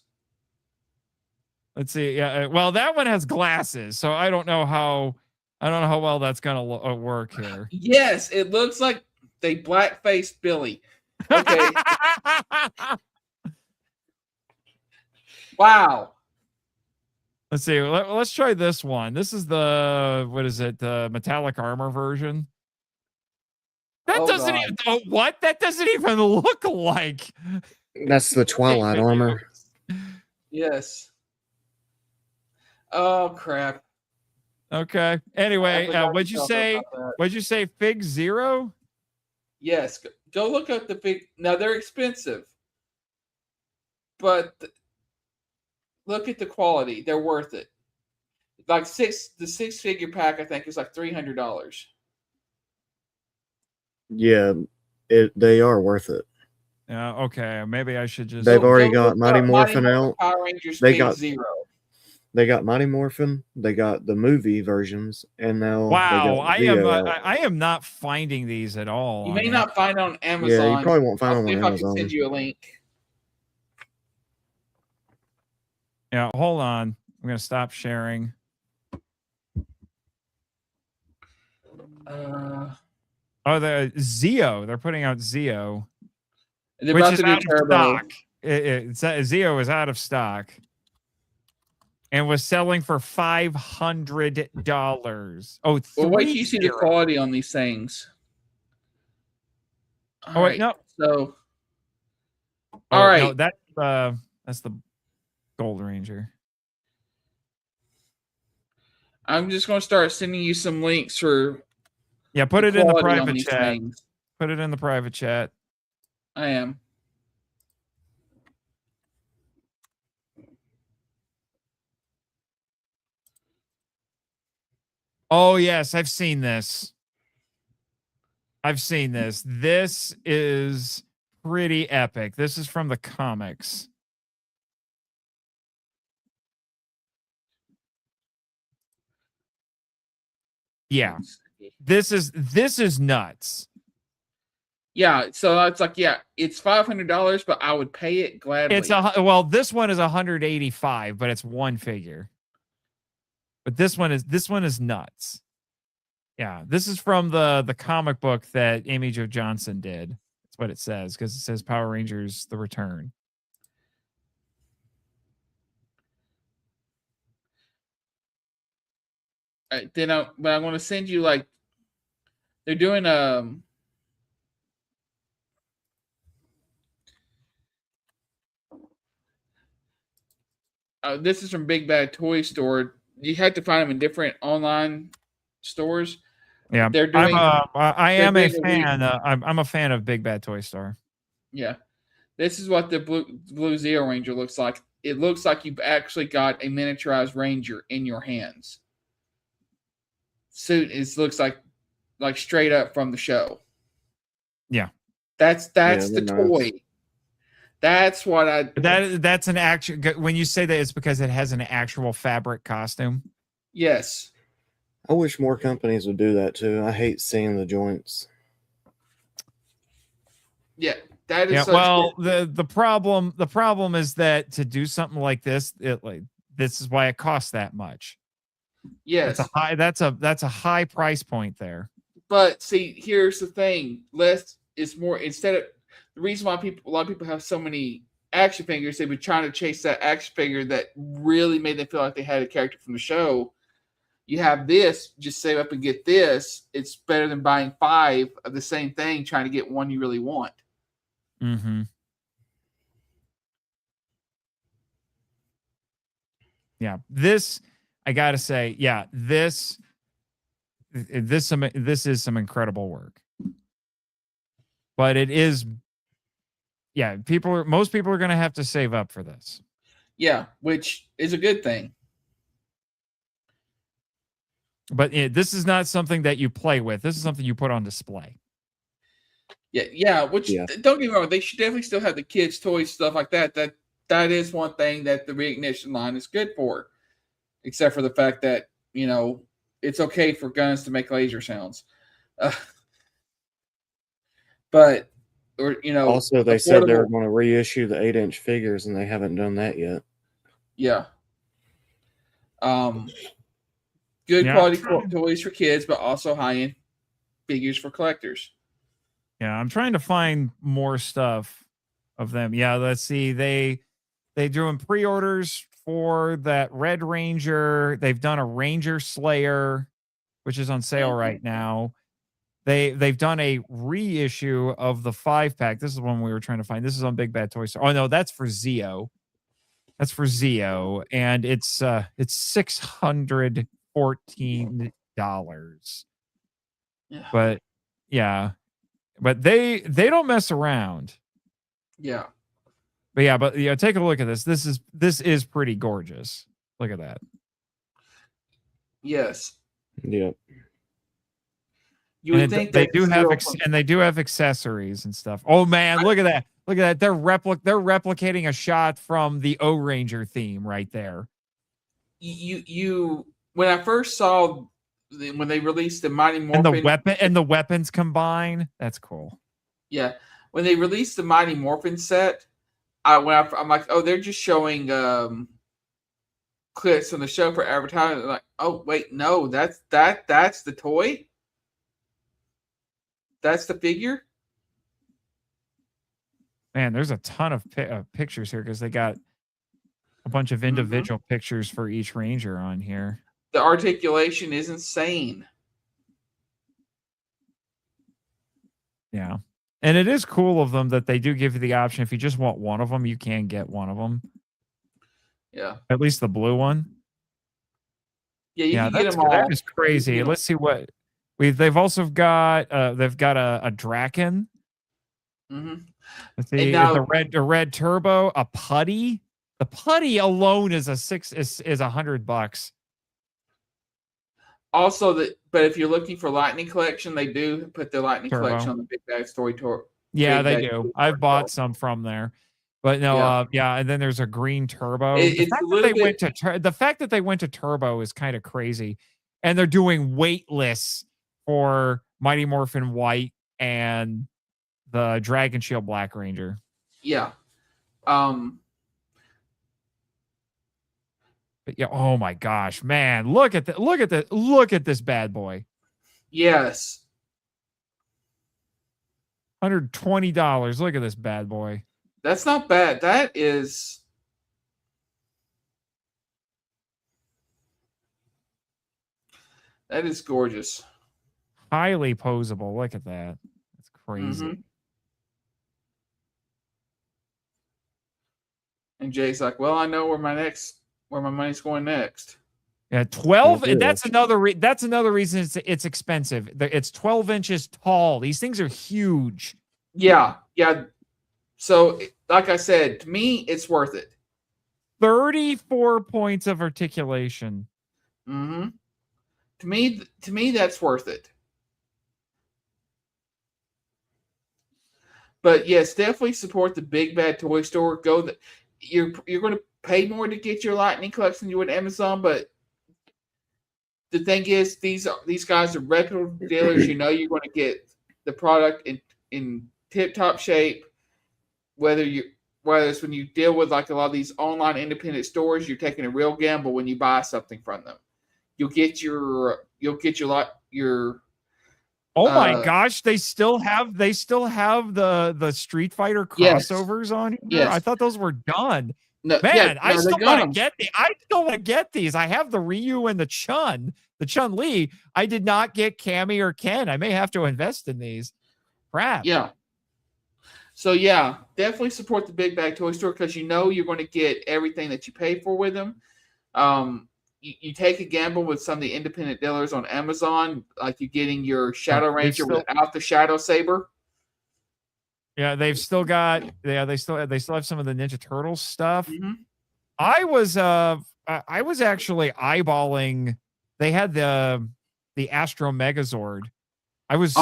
Let's see. Yeah. Well, that one has glasses, so I don't know how well that's gonna work here. Yes, it looks like they black-faced Billy. Okay. Wow. Let's see. Let's try this one. This is the the metallic armor version. That doesn't even what? That doesn't even look like. That's the Twilight armor. Yes. Oh crap. Okay. Anyway, what'd you say? What'd you say? Fig Zero? Yes. Go look up the Fig. Now they're expensive, but look at the quality. They're worth it. Like the 6-figure pack, I think, is like $300. Yeah, they are worth it. Yeah. Okay. Maybe I should just. They've already got Mighty Morphin out. Power Rangers They got Zero. They got Mighty Morphin. They got the movie versions, and now wow, they got I am not finding these at all. You may not find it on Amazon. Yeah, you probably won't find them on Amazon. I can send you a link. Yeah, hold on. I'm gonna stop sharing. The Zeo. They're putting out Zeo, which is out of stock. Zeo is out of stock, and was selling for $500. Oh, well, wait till you see the quality on these things. All right, no. So, all right, no, that's the Gold Ranger. I'm just going to start sending you some links for. Yeah, put it in the private chat. Put it in the private chat. I am. Oh, yes, I've seen this. This is pretty epic. This is from the comics. Yeah. This is nuts. Yeah, so it's like, yeah, it's $500, but I would pay it gladly. Well, this one is 185, but it's one figure. But this one is nuts. Yeah, this is from the comic book that Amy Jo Johnson did. That's what it says, because it says Power Rangers: The Return. But I'm going to send you, like, they're doing this is from Big Bad Toy Store. You had to find them in different online stores. Yeah, they're doing. I'm a fan of Big Bad Toy Store. Yeah, this is what the blue Zero Ranger looks like. It looks like you've actually got a miniaturized Ranger in your hands. Suit looks like straight up from the show. Yeah, that's the toy. Nice. That's what that's an actual. When you say that, it's because it has an actual fabric costume. Yes. I wish more companies would do that too. I hate seeing the joints. Yeah, that is. Yeah, well, the problem is that to do something like this, this is why it costs that much. Yes, that's a high price point there. But see, here's the thing: less is more. Instead of the reason why a lot of people have so many action figures, they've been trying to chase that action figure that really made them feel like they had a character from the show. You have this, just save up and get this. It's better than buying 5 of the same thing, trying to get one you really want. Mm-hmm. Yeah, this, I gotta say, yeah, this is some incredible work. But it is, yeah, most people are gonna have to save up for this. Yeah, which is a good thing. But this is not something that you play with. This is something you put on display. Yeah. Don't get me wrong. They should definitely still have the kids' toys, stuff like that. That is one thing that the Reignition line is good for, except for the fact that it's okay for guns to make laser sounds. But also they said they were going to reissue the 8-inch figures, and they haven't done that yet. Yeah. Good quality toys for kids, but also high-end figures for collectors. Yeah, I'm trying to find more stuff of them. Yeah, let's see. They doing pre-orders for that Red Ranger. They've done a Ranger Slayer, which is on sale right now. They've done a reissue of the 5-pack. This is one we were trying to find. This is on Big Bad Toy Store. Oh no, that's for Zeo. That's for Zeo, and it's $614. Yeah. But yeah, but they don't mess around. Yeah. But take a look at this. This is pretty gorgeous. Look at that. Yes. Yep. You would think they do have accessories and stuff. Oh man, look at that. Look at that. They're replicating a shot from the O-Ranger theme right there. When I first saw when they released the Mighty Morphin and the weapons combine, that's cool. Yeah, when they released the Mighty Morphin set, I'm like, oh, they're just showing clips from the show for advertising. I'm like, oh wait, no, that's the toy. That's the figure. Man, there's a ton of pictures here because they got a bunch of individual pictures for each Ranger on here. The articulation is insane. Yeah. And it is cool of them that they do give you the option. If you just want one of them, you can get one of them. Yeah. At least the blue one. Yeah, you can get them all. That is crazy. Let's see what they've also got. They've got a Draken. Mm-hmm. Let's see, the red turbo, a putty. The putty alone is $100. Also, but if you're looking for Lightning Collection, they do put the Lightning Collection on the Big Bad Story Tour. Yeah, they do. I've bought some from there, but no, and then there's a green turbo. The fact that they went to turbo is kind of crazy, and they're doing weightless for Mighty Morphin White and the Dragon Shield Black Ranger. Yeah. But yeah, oh my gosh, man, look at this bad boy. Yes. $120. Look at this bad boy. That's not bad. That is gorgeous. Highly posable. Look at that. That's crazy. Mhm. And Jay's like, well, I know where my money's going next. Yeah, 12. Oh, That's another reason it's expensive. It's 12 inches tall. These things are huge. Yeah. So, like I said, to me, it's worth it. 34 points of articulation. Mm-hmm. To me, that's worth it. But yes, definitely support the Big Bad Toy Store. You're going to pay more to get your Lightning collection than you would Amazon, but the thing is, these guys are reputable dealers. You know you're going to get the product in tip-top shape. Whether it's when you deal with like a lot of these online independent stores, you're taking a real gamble when you buy something from them. You'll get your Oh my gosh, they still have the Street Fighter crossovers on here. Yes. I thought those were done. No, Man, I they still got want to get these. I still want to get these. I have the Ryu and the Chun-Li. I did not get Cammy or Ken. I may have to invest in these. Crap. Yeah. So yeah, definitely support the Big Bag Toy Store because you know you're going to get everything that you pay for with them. You take a gamble with some of the independent dealers on Amazon, like you're getting your Shadow Ranger without the Shadow Saber. Yeah, they've still got. Yeah, they still have some of the Ninja Turtles stuff. Mm-hmm. I was actually eyeballing. They had the Astro Megazord. I was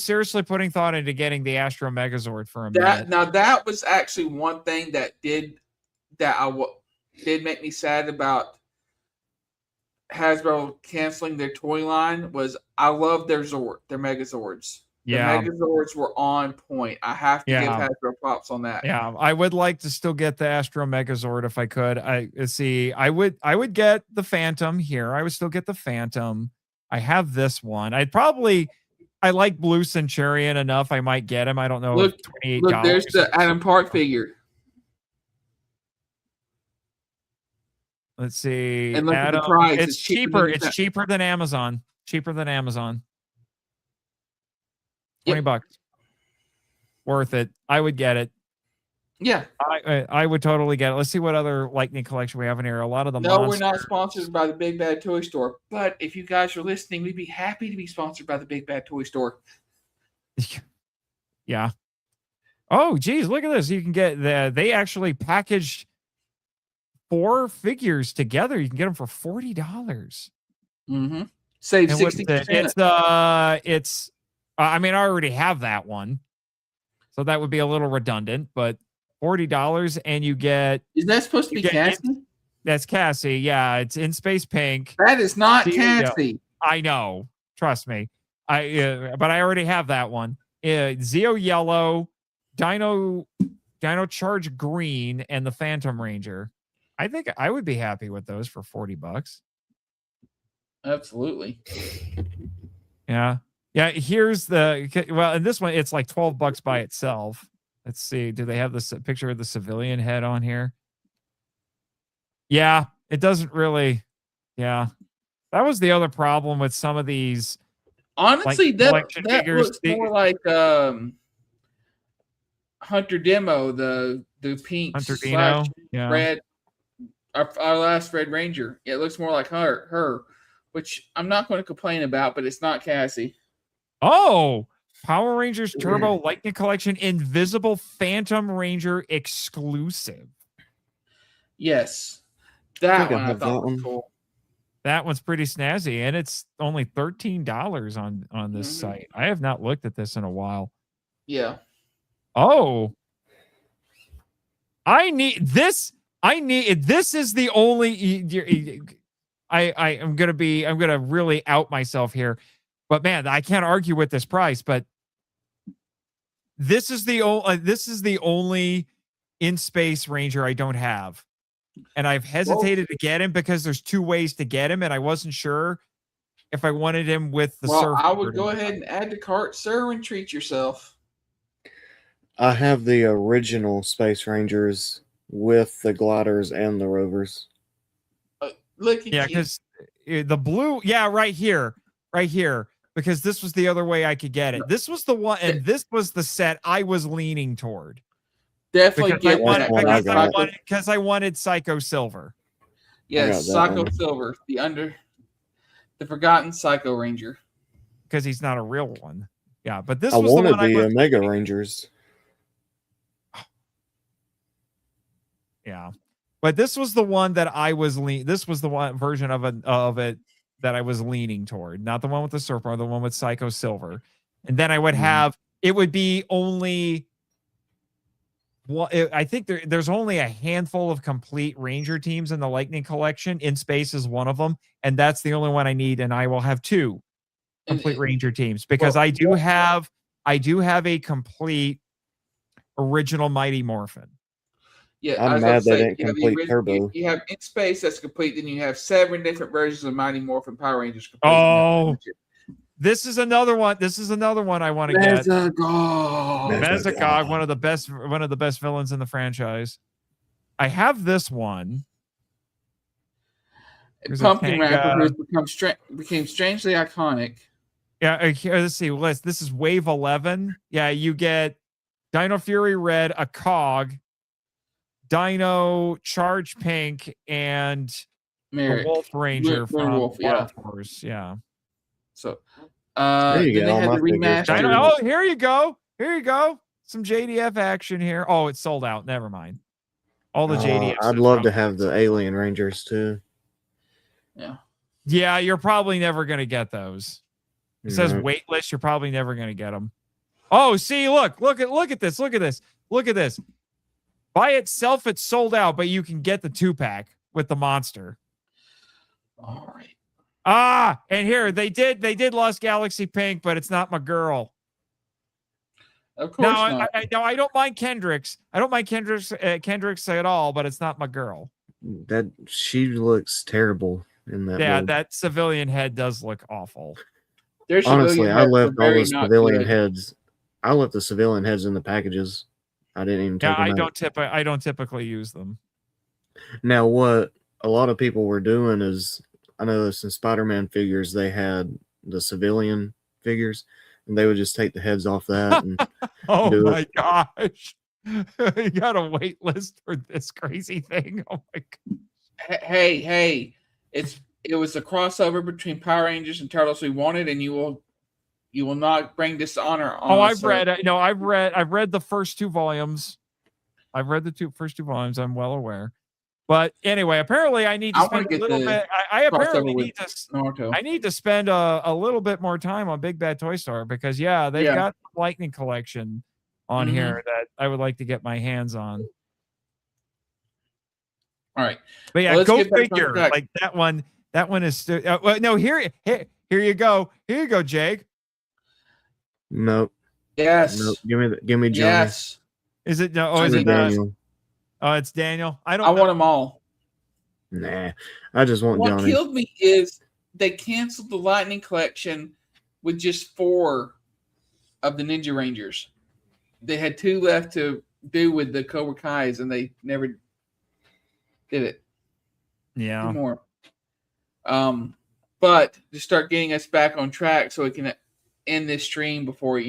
seriously putting thought into getting the Astro Megazord for a minute. Now that was actually one thing that did make me sad about Hasbro canceling their toy line. Was I love their Megazords. Yeah. The Megazords were on point. I have to give Hasbro props on that. Yeah, I would like to still get the Astro Megazord if I could. I would get the Phantom here. I would still get the Phantom. I have this one. I like Blue Centurion enough. I might get him. I don't know. Look, $28. There's the Adam Park figure. Let's see. And look at the price. It's cheaper. It's cheaper than Amazon. Cheaper than Amazon. $20. Worth it. I would get it. Yeah. I would totally get it. Let's see what other Lightning collection we have in here. A lot of them. No, we're not sponsored by the Big Bad Toy Store. But if you guys are listening, we'd be happy to be sponsored by the Big Bad Toy Store. Yeah. Oh, geez, look at this. You can get they actually packaged 4 figures together. You can get them for $40. Mm-hmm. Save 60%. It's I mean, I already have that one. So that would be a little redundant, but $40 and you get. Isn't that supposed to be Cassie? That's Cassie. Yeah, it's in Space Pink. That is not Cassie. I know. Trust me. But I already have that one. Zeo Yellow, Dino Charge Green, and the Phantom Ranger. I think I would be happy with those for $40. Absolutely. Yeah. Yeah, here's and this one, it's like $12 by itself. Let's see. Do they have this picture of the civilian head on here? Yeah, it doesn't really. Yeah. That was the other problem with some of these. Honestly, that looks more like Hunter Demo, the pink Hunter Dino, red, our last Red Ranger. It looks more like her, which I'm not going to complain about, but it's not Cassie. Oh, Power Rangers Turbo Lightning Collection Invisible Phantom Ranger exclusive. Yes. That one I thought was cool. That one's pretty snazzy, and it's only $13 on this site. I have not looked at this in a while. Yeah. Oh. This is the only I'm gonna really out myself here. But man, I can't argue with this price. But this is the only in space Ranger I don't have, and I've hesitated to get him because there's 2 ways to get him, and I wasn't sure if I wanted him with the surf. I would go ahead and add to cart, sir, and treat yourself. I have the original Space Rangers with the gliders and the rovers. Look at Yeah, you. because the blue, right here, because this was the other way I could get it. This was the one, and this was the set I was leaning toward. Definitely Because get because I wanted Psycho Silver. Yes, Psycho Silver, the forgotten Psycho Ranger. Because he's not a real one. Yeah, but this I was the wanted one the Omega Rangers. Yeah, but this was the one that I was this was the one version of it that I was leaning toward, not the one with the surfer, the one with Psycho Silver. And then I would have it would be only. Well, I think there's only a handful of complete Ranger teams in the Lightning Collection. In Space is one of them, and that's the only one I need. And I will have 2 complete Ranger teams because I do have a complete original Mighty Morphin. Yeah, I'm mad they didn't complete Turbo. You have In Space that's complete, then you have 7 different versions of Mighty Morphin Power Rangers complete. Oh, this is another one. This is another one I want to get. Mezagog, one of the best villains in the franchise. I have this one. Pumpkin Rapper, who became strangely iconic. Yeah, let's see. This is Wave 11. Yeah, you get Dino Fury Red, a Cog, Dino Charge Pink, and the Wolf Ranger from Wolf, Force. Yeah. So, there you then go. they had the remaster. Oh, here you go. Some JDF action here. Oh, it's sold out. Never mind. All the JDF. I'd love to have the Alien Rangers too. Yeah. Yeah, you're probably never going to get those. It says waitlist. You're probably never going to get them. Oh, see, look at this. By itself, it's sold out, but you can get the 2-pack with the monster. All right. And here they did Lost Galaxy Pink, but it's not my girl. Of course not. I don't mind Kendricks. I don't mind Kendricks at all, but it's not my girl. That she looks terrible in that. Yeah, mode. that civilian head does look awful. Honestly, I left all the civilian heads. I left the civilian heads in the packages. I didn't even take them out. I don't typically use them. Now, what a lot of people were doing is, I know some Spider-Man figures, they had the civilian figures, and they would just take the heads off that. And oh my gosh. You got a wait list for this crazy thing. Oh my god. Hey, it was a crossover between Power Rangers and Turtles we wanted, and you will not bring dishonor on us. I've read the first 2 volumes. I've read the first 2 volumes. I'm well aware. But anyway, apparently I need to spend a little bit. I need to spend a little bit more time on Big Bad Toy Store because they've got the Lightning Collection on here that I would like to get my hands on. All right, but yeah, go figure. Like that one is still. Here you go. Here you go, Jake. Nope. Yes. Nope. Give me Johnny. Yes. Is it no? Oh, is it Daniel? Oh, it's Daniel. I want them all. Nah, I just want Johnny. What killed me is they canceled the Lightning Collection with just 4 of the Ninja Rangers. They had 2 left to do with the Cobra Kais, and they never did it. Yeah. 2 more. But to start getting us back on track so we can end this stream before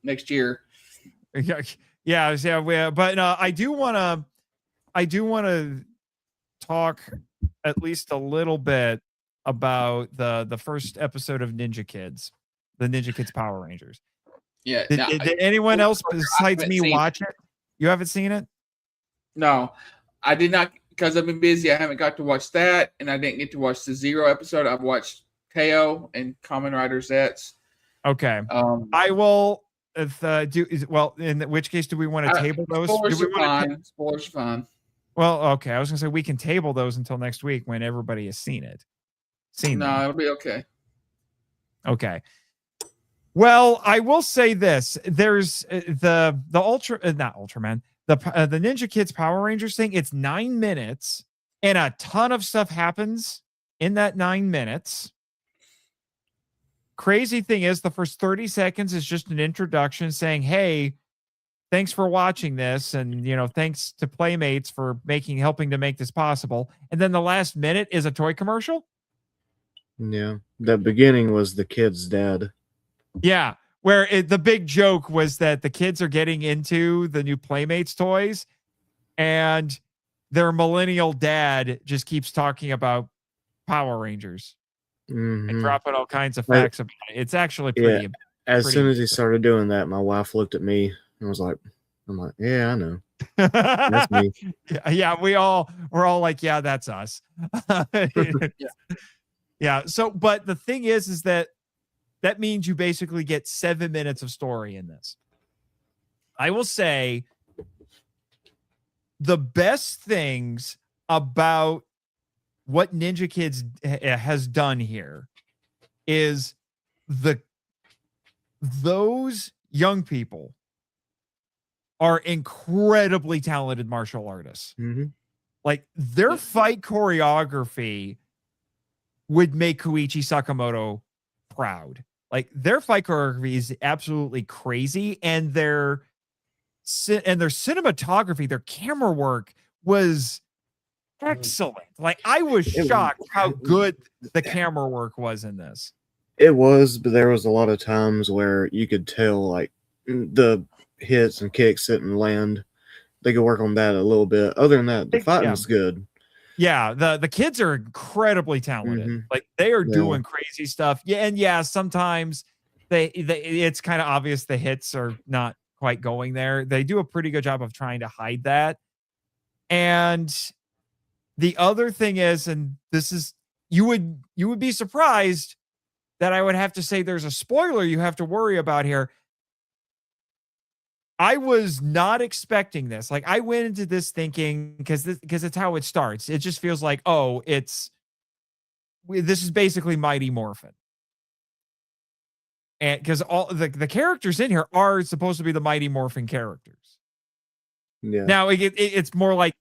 next year. Yeah. But I do want to talk at least a little bit about the first episode of Ninja Kids, the Ninja Kids Power Rangers. Yeah. Did anyone else besides me watch it? You haven't seen it? No, I did not, because I've been busy. I haven't got to watch that, and I didn't get to watch the Zero episode. I've watched Teo and Kamen Rider ZEZTZ. Okay. I will. In which case, do we want to table those? Spoilers are fine. Spoilers are fine. Well, okay. I was gonna say we can table those until next week when everybody has seen it. It'll be okay. Okay. Well, I will say this: there's the not Ultraman, the Ninja Kidz Power Rangers thing. It's 9 minutes, and a ton of stuff happens in that 9 minutes. Crazy thing is, the first 30 seconds is just an introduction saying, "Hey, thanks for watching this, and thanks to Playmates for helping to make this possible." And then the last minute is a toy commercial. Yeah, the beginning was the kid's dad. Yeah, where the big joke was that the kids are getting into the new Playmates toys, and their millennial dad just keeps talking about Power Rangers and dropping all kinds of facts about it. It's actually pretty. As soon as he started doing that, my wife looked at me and was like, "I'm like, yeah, I know, that's me." Yeah, we're all like, yeah, that's us. Yeah. So, but the thing is that means you basically get 7 minutes of story in this. I will say the best things about what Ninja Kidz has done here is those young people are incredibly talented martial artists. Like, their fight choreography would make Koichi Sakamoto proud. Like, their fight choreography is absolutely crazy, and their cinematography, their camera work was excellent. Like, I was shocked how good the camera work was in this. It was, but there was a lot of times where you could tell, like, the hits and kicks didn't land. They could work on that a little bit. Other than that, the fighting was good. Yeah, the kids are incredibly talented. Like, they are doing crazy stuff. Yeah, and sometimes they it's kind of obvious the hits are not quite going there. They do a pretty good job of trying to hide that. And the other thing is, and this is, you would be surprised that I would have to say there's a spoiler you have to worry about here. I was not expecting this. Like, I went into this thinking, because it's how it starts. It just feels like, oh, this is basically Mighty Morphin. And because all the characters in here are supposed to be the Mighty Morphin characters. Yeah. Now it's more like,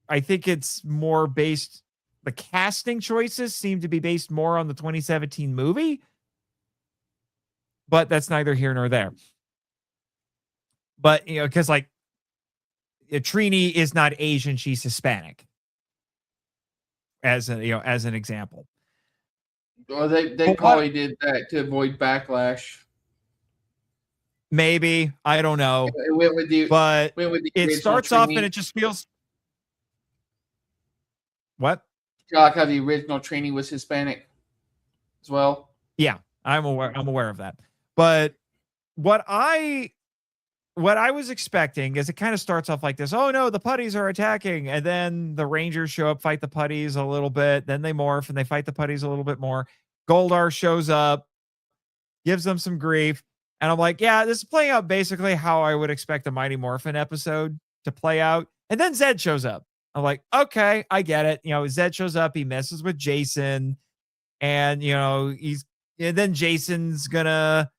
I think it's more based, the casting choices seem to be based more on the 2017 movie, but that's neither here nor there. But, because like Trini is not Asian, she's Hispanic. As an example. Well, they probably did that to avoid backlash. Maybe, I don't know. It went with it starts off and it just feels. What? Like how the original Trini was Hispanic as well. Yeah, I'm aware of that. But what I was expecting is, it kind of starts off like this. Oh no, the putties are attacking. And then the Rangers show up, fight the putties a little bit. Then they morph and they fight the putties a little bit more. Goldar shows up, gives them some grief. And I'm like, yeah, this is playing out basically how I would expect a Mighty Morphin episode to play out. And then Zed shows up. I'm like, okay, I get it. Zed shows up. He messes with Jason. And, then Jason's gonna,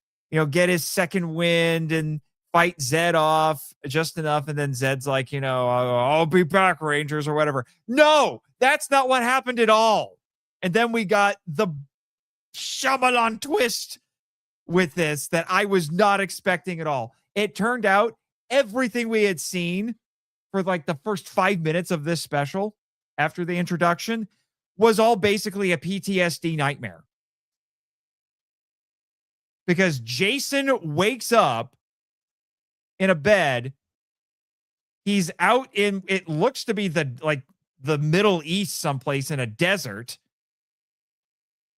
get his second wind and fight Zed off just enough, and then Zed's like, I'll be back, Rangers, or whatever. No, that's not what happened at all. And then we got the Shyamalan twist with this that I was not expecting at all. It turned out everything we had seen for like the first 5 minutes of this special after the introduction was all basically a PTSD nightmare. Because Jason wakes up in a bed. He's out in, it looks to be the Middle East someplace in a desert.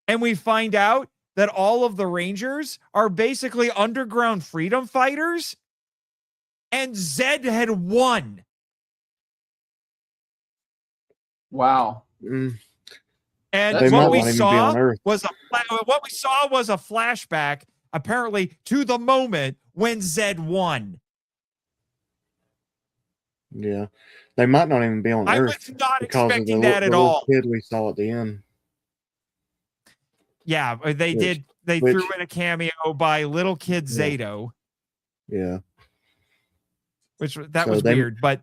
And we find out that all of the Rangers are basically underground freedom fighters. And Zed had won. Wow. And what we saw was a flashback, apparently, to the moment when Zed won. Yeah, they might not even be on I Earth. was not expecting that at all. Kid we saw at the end. Yeah, they did. they Which- threw in a cameo by little kid Yeah. Zato, Yeah. which was So weird, but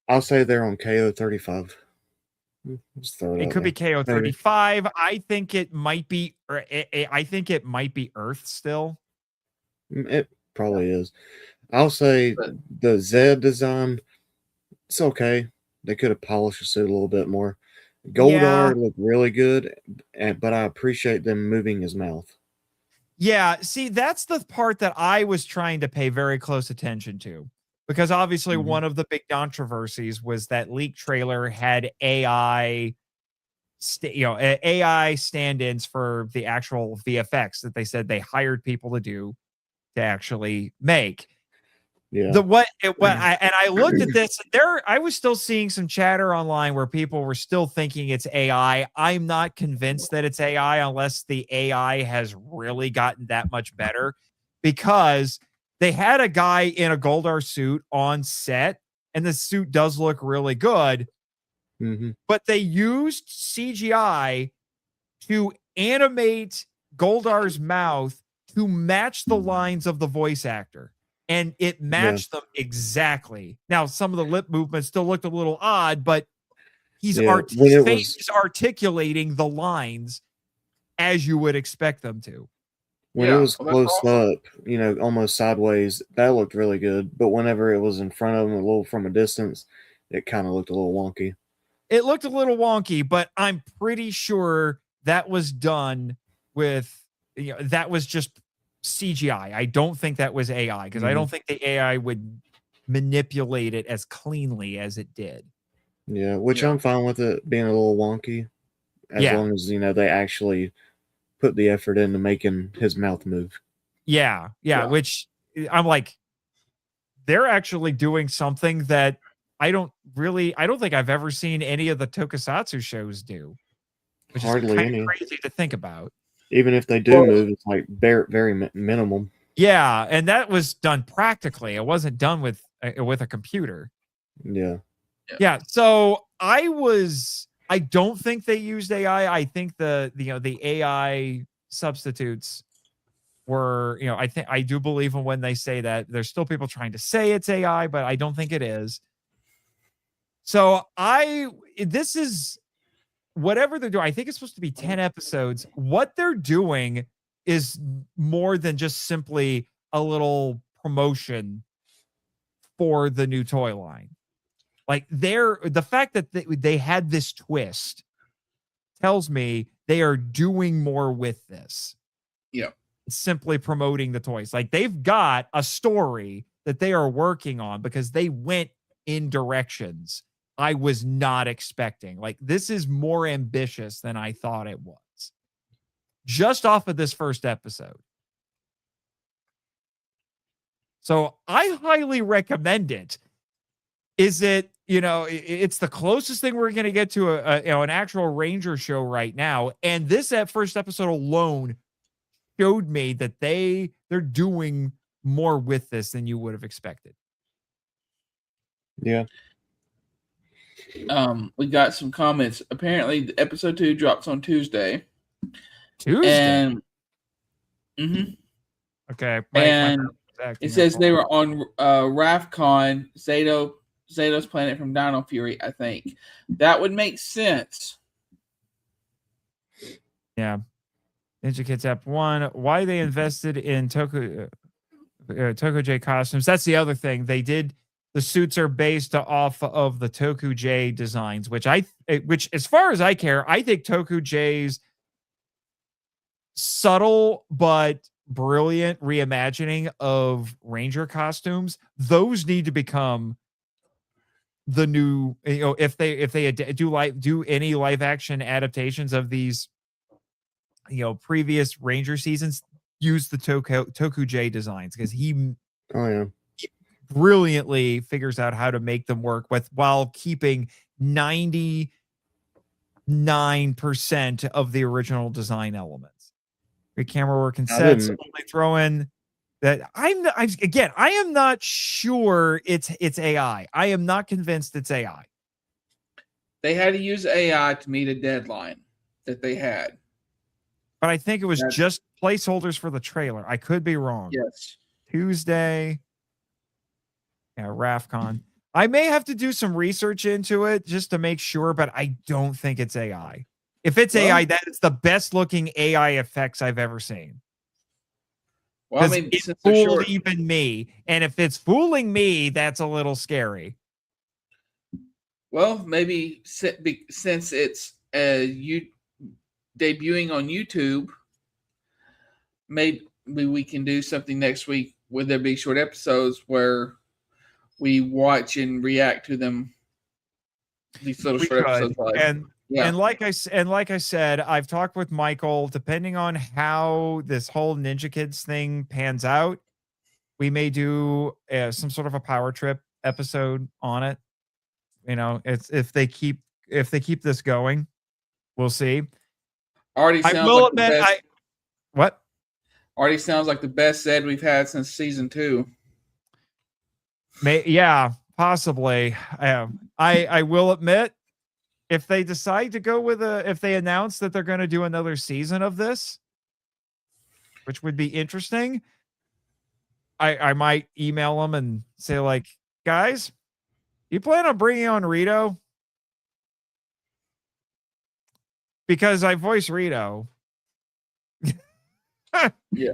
I'll say they're on KO 35. Just throw it out could be there. KO 35. I think it might be. I think it might be Earth still. It probably is. I'll say But- the Z design, it's okay. They could have polished the suit a little bit more. Goldar looked really good, but I appreciate them moving his mouth. Yeah, see, that's the part that I was trying to pay very close attention to, because obviously Mhm. one of the big controversies was that leak trailer had AI, AI stand-ins for the actual VFX that they said they hired people to do to actually make. Yeah. I looked at this I was still seeing some chatter online where people were still thinking it's AI. I'm not convinced that it's AI unless the AI has really gotten that much better, because they had a guy in a Goldar suit on set and the suit does look really good, Mm-hmm. but they used CGI to animate Goldar's mouth to match the lines of the voice actor. And it matched them exactly. Now, some of the lip movements still looked a little odd, but his face is articulating the lines as you would expect them to. When it was close up, almost sideways, that looked really good. But whenever it was in front of him, a little from a distance, it kind of looked a little wonky. It looked a little wonky, but I'm pretty sure that was done with, that was just CGI. I don't think that was AI, because I don't think the AI would manipulate it as cleanly as it did. Yeah, which I'm fine with it being a little wonky, as long as they actually put the effort into making his mouth move. Yeah, which I'm like, they're actually doing something that I don't think I've ever seen any of the tokusatsu shows do, which Hardly is kind any. of crazy to think about. Even if they do move, it's like very minimal. Yeah, and that was done practically. It wasn't done with a computer. Yeah. Yeah. So I don't think they used AI. I think the AI substitutes were, I do believe in when they say that. There's still people trying to say it's AI, but I don't think it is. So this is whatever they're doing. I think it's supposed to be 10 episodes. What they're doing is more than just simply a little promotion for the new toy line. Like, the fact that they had this twist tells me they are doing more with this. Yeah. Simply promoting the toys. Like, they've got a story that they are working on, because they went in directions I was not expecting. Like, this is more ambitious than I thought it was, just off of this first episode. So I highly recommend it. Is it, it's the closest thing we're going to get to an actual Ranger show right now. And this first episode alone showed me that they're doing more with this than you would have expected. Yeah. We got some comments. Apparently, episode 2 drops on Tuesday. Tuesday? And okay. And it says they were on RAFCon, Zato's Planet from Dino Fury, I think. That would make sense. Yeah. Ninja Kids App 1. Why they invested in Toku J costumes. That's the other thing. The suits are based off of the Toku J designs, which as far as I care, I think Toku J's subtle but brilliant reimagining of Ranger costumes, those need to become the new, if they do any live action adaptations of these, previous Ranger seasons, use the Toku J designs, because he brilliantly figures out how to make them work while keeping 99% of the original design elements. Great camera work and sets. Only throw in that I am not sure it's AI. I am not convinced it's AI. They had to use AI to meet a deadline that they had. But I think it was just placeholders for the trailer. I could be wrong. Yes. Tuesday. Yeah, RAFCon. I may have to do some research into it just to make sure, but I don't think it's AI. If it's AI, that is the best looking AI effects I've ever seen. Well, I mean, it since they're fooled short, even me. And if it's fooling me, that's a little scary. well, maybe since it's you debuting on YouTube, maybe we can do something next week where there be short episodes where we watch and react to them. These little short episodes, and like I said, I've talked with Michael. Depending on how this whole Ninja Kids thing pans out, we may do some sort of a power trip episode on it. You know, it's if they keep this going, we'll see. Already sounds I will like admit, the best, what? already sounds like the best Zed we've had since season 2. Yeah, possibly. I will admit, if they decide to go with if they announce that they're going to do another season of this, which would be interesting, I might email them and say, like, guys, you plan on bringing on Rito? Because I voice Rito. Yeah.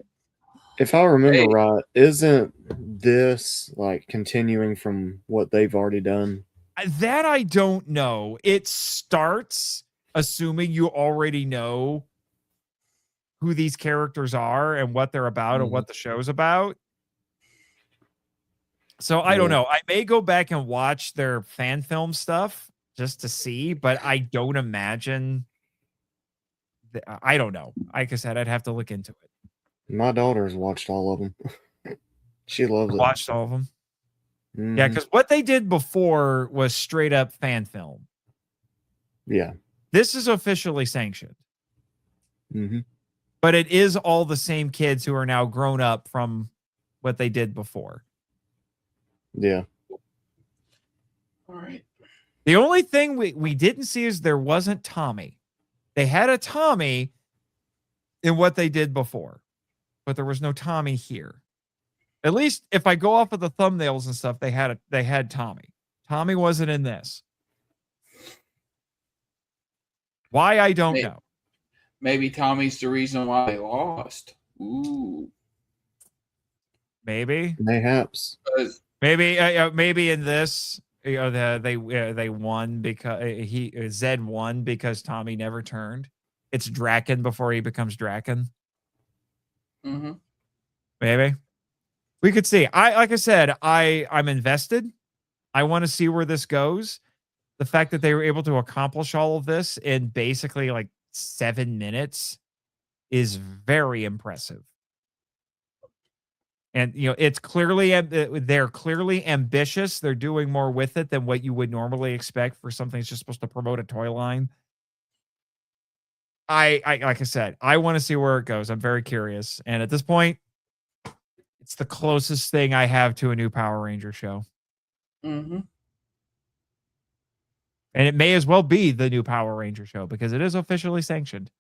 If I remember right, isn't this like continuing from what they've already done? That I don't know. It starts assuming you already know who these characters are and what they're about and what the show's about. So I don't know. I may go back and watch their fan film stuff just to see, but I don't imagine. I don't know. Like I said, I'd have to look into it. My daughter's watched all of them. She loves it. Watched all of them. Yeah, because what they did before was straight up fan film. Yeah. This is officially sanctioned. But it is all the same kids who are now grown up from what they did before. Yeah. All right. The only thing we didn't see is there wasn't Tommy. They had a Tommy in what they did before, but there was no Tommy here. At least if I go off of the thumbnails and stuff, they had Tommy. Tommy wasn't in this. Why, I don't know. Maybe Tommy's the reason why they lost. Ooh. Maybe. Mayhaps. Maybe in this, they won because Zed won because Tommy never turned. It's Draken before he becomes Draken. Maybe. We could see. Like I said, I'm invested. I want to see where this goes. The fact that they were able to accomplish all of this in basically like 7 minutes is very impressive. And it's clearly they're clearly ambitious. They're doing more with it than what you would normally expect for something that's just supposed to promote a toy line. I like I said, I want to see where it goes. I'm very curious. And at this point, it's the closest thing I have to a new Power Ranger show. And it may as well be the new Power Ranger show because it is officially sanctioned.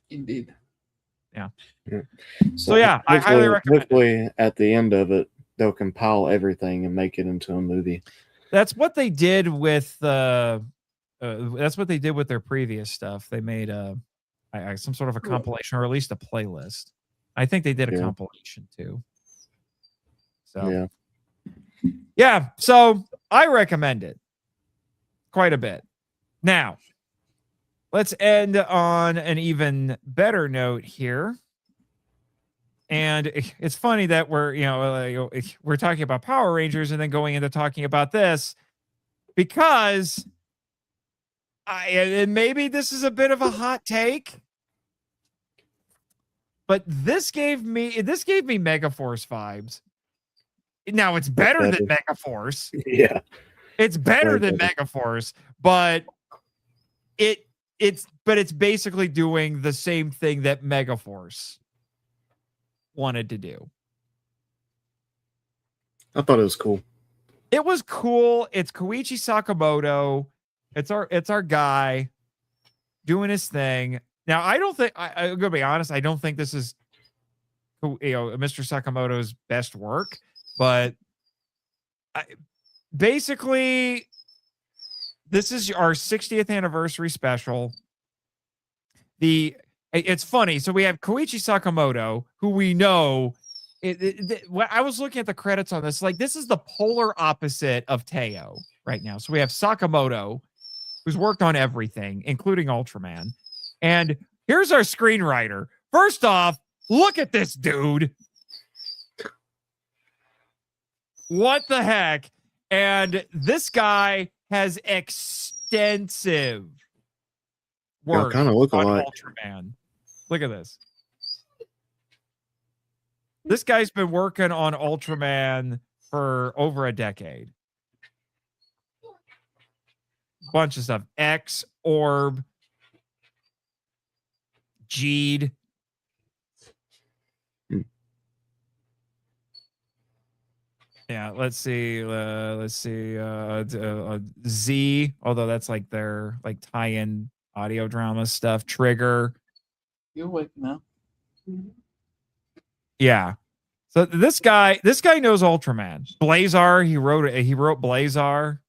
Indeed. Yeah. So yeah, I highly recommend it. Hopefully at the end of it, they'll compile everything and make it into a movie. That's what they did with that's what they did with their previous stuff. They made some sort of a compilation or at least a playlist. I think they did a compilation too. So yeah, so I recommend it quite a bit. Now, let's end on an even better note here. And it's funny that we're talking about Power Rangers and then going into talking about this because and maybe this is a bit of a hot take, but this gave me Megaforce vibes. Now it's better than Megaforce. Yeah. It's better than Megaforce, but it's basically doing the same thing that Megaforce wanted to do. I thought it was cool. It was cool. It's Koichi Sakamoto. It's our guy doing his thing. Now, I don't think I'm gonna be honest. I don't think this is, Mr. Sakamoto's best work, but basically, this is our 60th anniversary special. It's funny. So we have Koichi Sakamoto, who we know. I was looking at the credits on this. Like, this is the polar opposite of Teo right now. So we have Sakamoto, who's worked on everything, including Ultraman. And here's our screenwriter. First off, look at this dude. What the heck? And this guy has extensive work kind of look on alike. Ultraman. Look at this. This guy's been working on Ultraman for over a decade. Bunch of stuff. X, Orb, Jeed. Yeah, let's see. Z, although that's like their like tie-in audio drama stuff. Trigger. You're awake now. Yeah. So this guy knows Ultraman. Blazar, he wrote Blazar.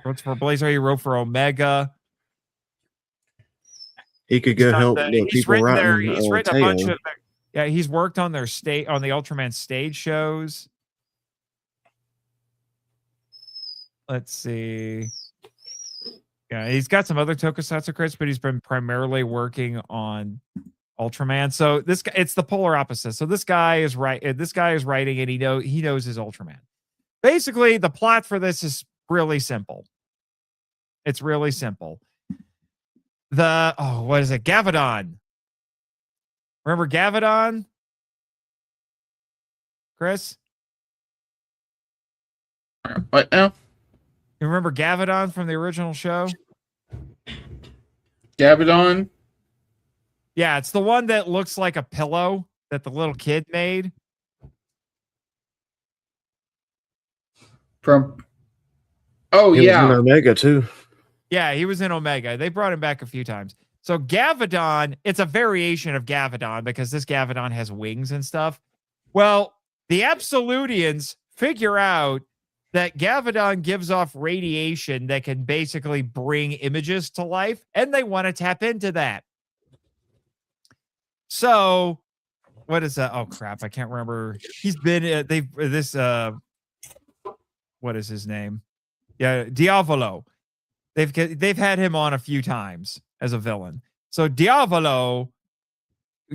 Wrote for Blazar, he wrote for Omega. He could go help the people writing. He's written a bunch of he's worked on their on the Ultraman stage shows. Let's see. Yeah, he's got some other tokusatsu credits, but he's been primarily working on Ultraman. So this guy, it's the polar opposite. So this guy is right. This guy is writing, and he knows his Ultraman. Basically, the plot for this is really simple. It's really simple. What is it? Gavadon. Remember Gavadon? Chris? What now? You remember Gavadon from the original show? Gavadon? Yeah, it's the one that looks like a pillow that the little kid made. He was in Omega too. Yeah, he was in Omega. They brought him back a few times. So Gavadon, it's a variation of Gavadon because this Gavadon has wings and stuff. Well, the Absolutians figure out that Gavadon gives off radiation that can basically bring images to life, and they want to tap into that. So, what is that? Oh crap, I can't remember. He's been what is his name? Yeah, Diavolo. They've had him on a few times as a villain. So Diavolo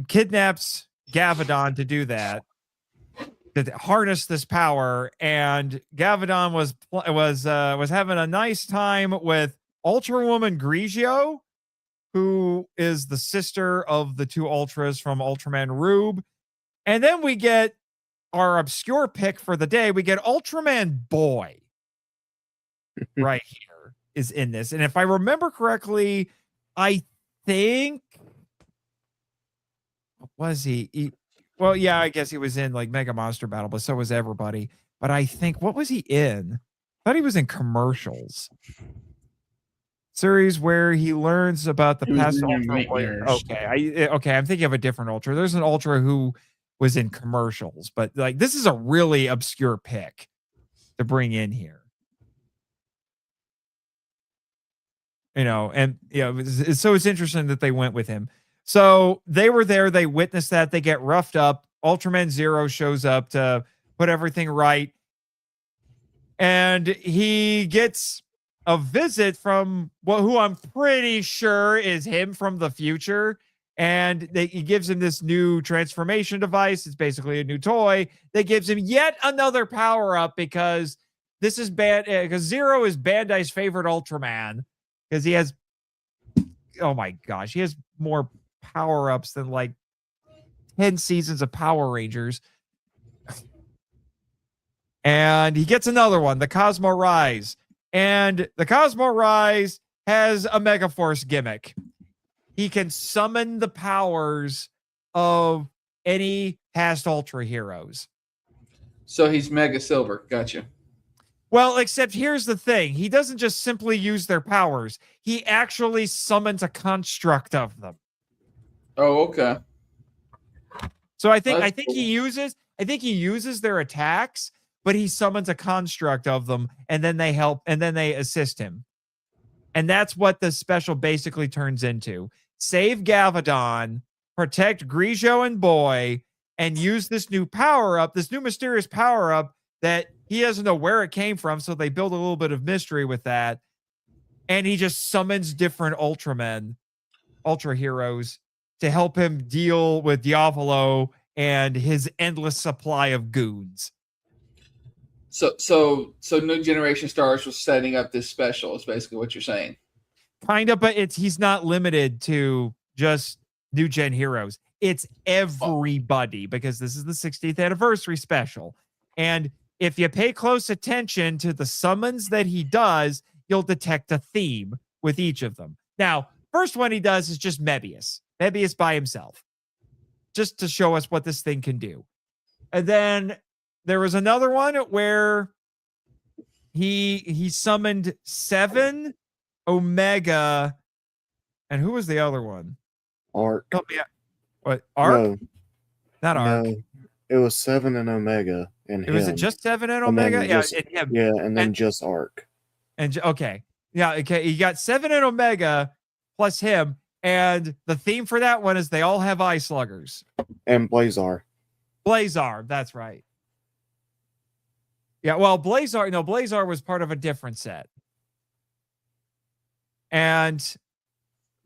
kidnaps Gavadon to do that, to harness this power, and Gavadon was having a nice time with Ultrawoman Grigio, who is the sister of the two Ultras from Ultraman Rube. And then we get our obscure pick for the day. We get Ultraman Boy right here is in this. And if I remember correctly, I think, what was he? Well, yeah, I guess he was in like Mega Monster Battle, but so was everybody. But I think, what was he in? I thought he was in commercials. Series where he learns about the past Ultra. Okay, I'm thinking of a different Ultra. There's an Ultra who was in commercials, but like this is a really obscure pick to bring in here. And so it's interesting that they went with him. So they were there, they witnessed that, they get roughed up. Ultraman Zero shows up to put everything right. And he gets a visit from who I'm pretty sure is him from the future. And he gives him this new transformation device. It's basically a new toy that gives him yet another power up because this is because Zero is Bandai's favorite Ultraman. Because he has, oh my gosh, he has more power-ups than like 10 seasons of Power Rangers. And he gets another one, the Cosmo Rise. And the Cosmo Rise has a Megaforce gimmick. He can summon the powers of any past Ultra heroes. So he's Mega Silver. Gotcha. Well, except here's the thing. He doesn't just simply use their powers. He actually summons a construct of them. Oh, okay. So I think That's cool. he uses their attacks, but he summons a construct of them, and then they help, and then they assist him. And that's what the special basically turns into. Save Gavadon, protect Grigio and Boy, and use this new power-up, this new mysterious power-up that he doesn't know where it came from, so they build a little bit of mystery with that. And he just summons different Ultramen, Ultra heroes, to help him deal with Diavolo and his endless supply of goons. So New Generation Stars was setting up this special. Is basically what you're saying. Kind of, but he's not limited to just New Gen heroes. It's everybody, because this is the 60th anniversary special. And if you pay close attention to the summons that he does, you'll detect a theme with each of them. Now, first one he does is just Mebius by himself, just to show us what this thing can do. And then there was another one where he summoned 7 Omega, and who was the other one? Arc. Help me out. What? Arc? No, Not Arc. no, it was 7 and Omega, and Was it him. just 7 and And then Omega? just- and him. Yeah, and then And- just Arc. And okay. Yeah, okay. You got 7 and Omega plus him. And the theme for that one is they all have eye sluggers. And Blazar. Blazar, that's right. Yeah, well, Blazar was part of a different set. And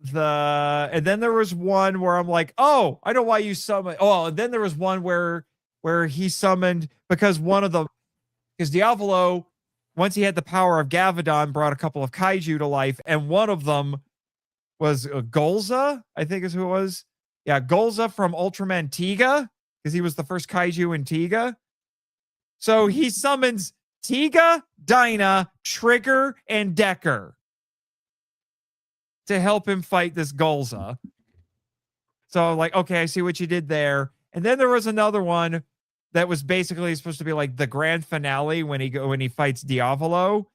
then there was one where I'm like, oh, I know why you summoned. Oh, and then there was one where he summoned because Diavolo, once he had the power of Gavadon, brought a couple of kaiju to life, and one of them was Golza, I think is who it was. Yeah, Golza from Ultraman Tiga, because he was the first kaiju in Tiga. So he summons Tiga, Dinah, Trigger, and Decker to help him fight this Golza. So like, okay, I see what you did there. And then there was another one that was basically supposed to be like the grand finale when he fights Diavolo,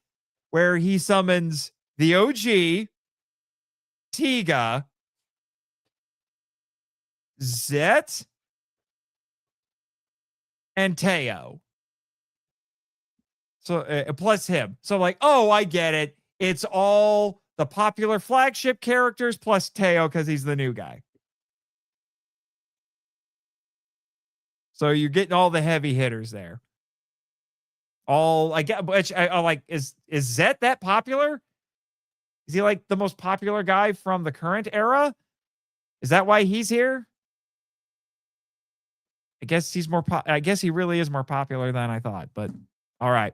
where he summons the OG, Tiga, Zet, and Teo. So plus him. So like, oh, I get it. It's all the popular flagship characters plus Teo because he's the new guy. So you're getting all the heavy hitters there. All I get, which I like, is Zet that popular? Is he like the most popular guy from the current era? Is that why he's here? I guess he's more. I guess he really is more popular than I thought. But all right.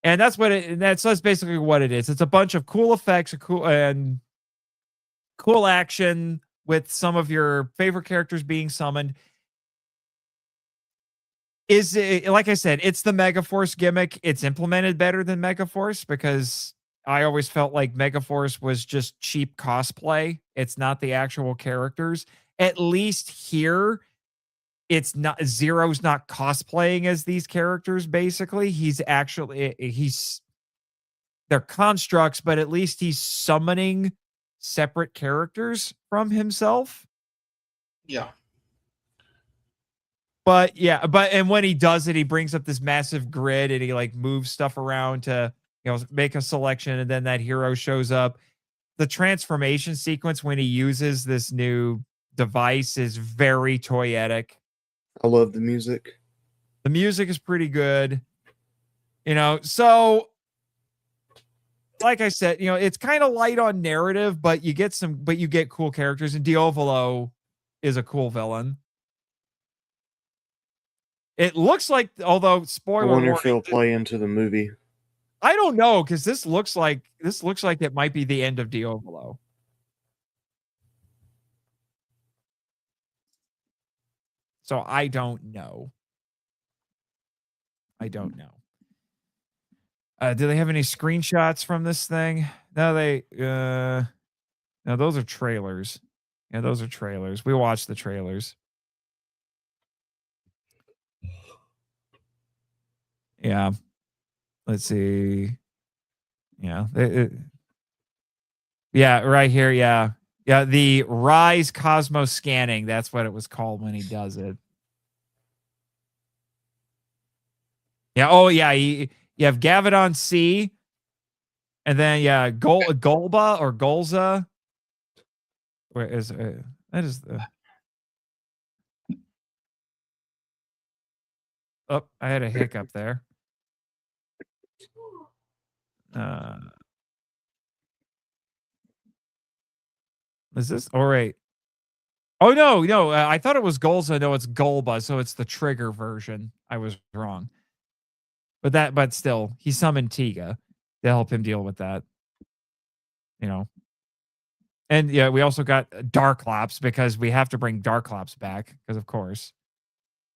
And that's basically what it is. It's a bunch of cool effects, cool action with some of your favorite characters being summoned. Is it, like I said, it's the Megaforce gimmick. It's implemented better than Megaforce because I always felt like Megaforce was just cheap cosplay. It's not the actual characters. At least here, it's not, Zero's not cosplaying as these characters, basically. They're constructs, but at least he's summoning separate characters from himself. Yeah. And when he does it, he brings up this massive grid and he like moves stuff around to, make a selection, and then that hero shows up. The transformation sequence when he uses this new device is very toyetic. I love the music. The music is pretty good. So like I said, it's kind of light on narrative, but you get cool characters, and Diavolo is a cool villain. It looks like, although spoiler I wonder warning, if it'll play into the movie. I don't know, because this looks like it might be the end of Diavolo. So I don't know. Do they have any screenshots from this thing? No, no, those are trailers. Yeah, those are trailers. We watched the trailers. Yeah. Let's see. Yeah. Yeah, right here. Yeah. Yeah, the Rise Cosmo Scanning. That's what it was called when he does it. Yeah. Oh, yeah. You have Gavadon C. And then, yeah, Golba or Golza. Where is that? Is the. Oh, I had a hiccup there. Is this all right? Oh no! I thought it was Golza. No, it's Golba. So it's the trigger version. I was wrong. But still, he summoned Tiga to help him deal with that. You know. And yeah, we also got Darklops because we have to bring Darklops back because of course.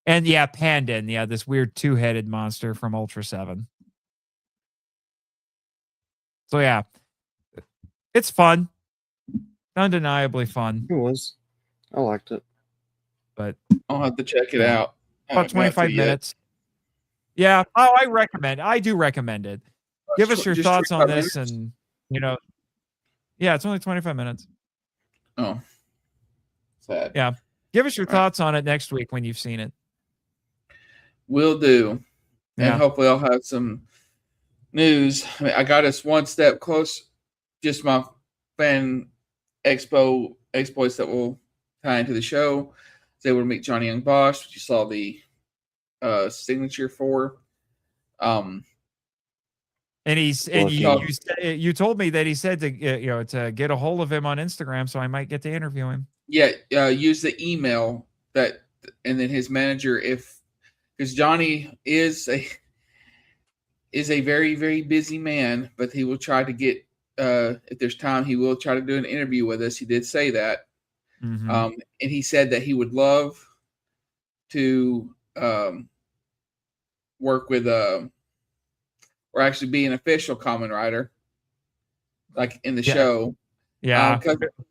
And yeah, Pandan, yeah, this weird two-headed monster from Ultra 7. So yeah, it's fun. Undeniably fun. It was. I liked it. But I'll have to check it out. About 25 minutes. Yeah. Oh, I do recommend it. Give us your thoughts on this and, yeah, it's only 25 minutes. Oh. Sad. Yeah. Give us your thoughts on it next week when you've seen it. Will do. And hopefully I'll have some news. I mean, I got us one step close. Just my Fan Expo exploits that will tie into the show. I was able to meet Johnny Young Bosch, which you saw the signature for. And you told me that he said to get a hold of him on Instagram, so I might get to interview him. Yeah, use the email and then his manager, because Johnny is a very, very busy man, but he will try to get if there's time, he will try to do an interview with us. He did say that. Mm-hmm. And he said that he would love to work with or actually be an official Kamen Rider, like in the show. Yeah,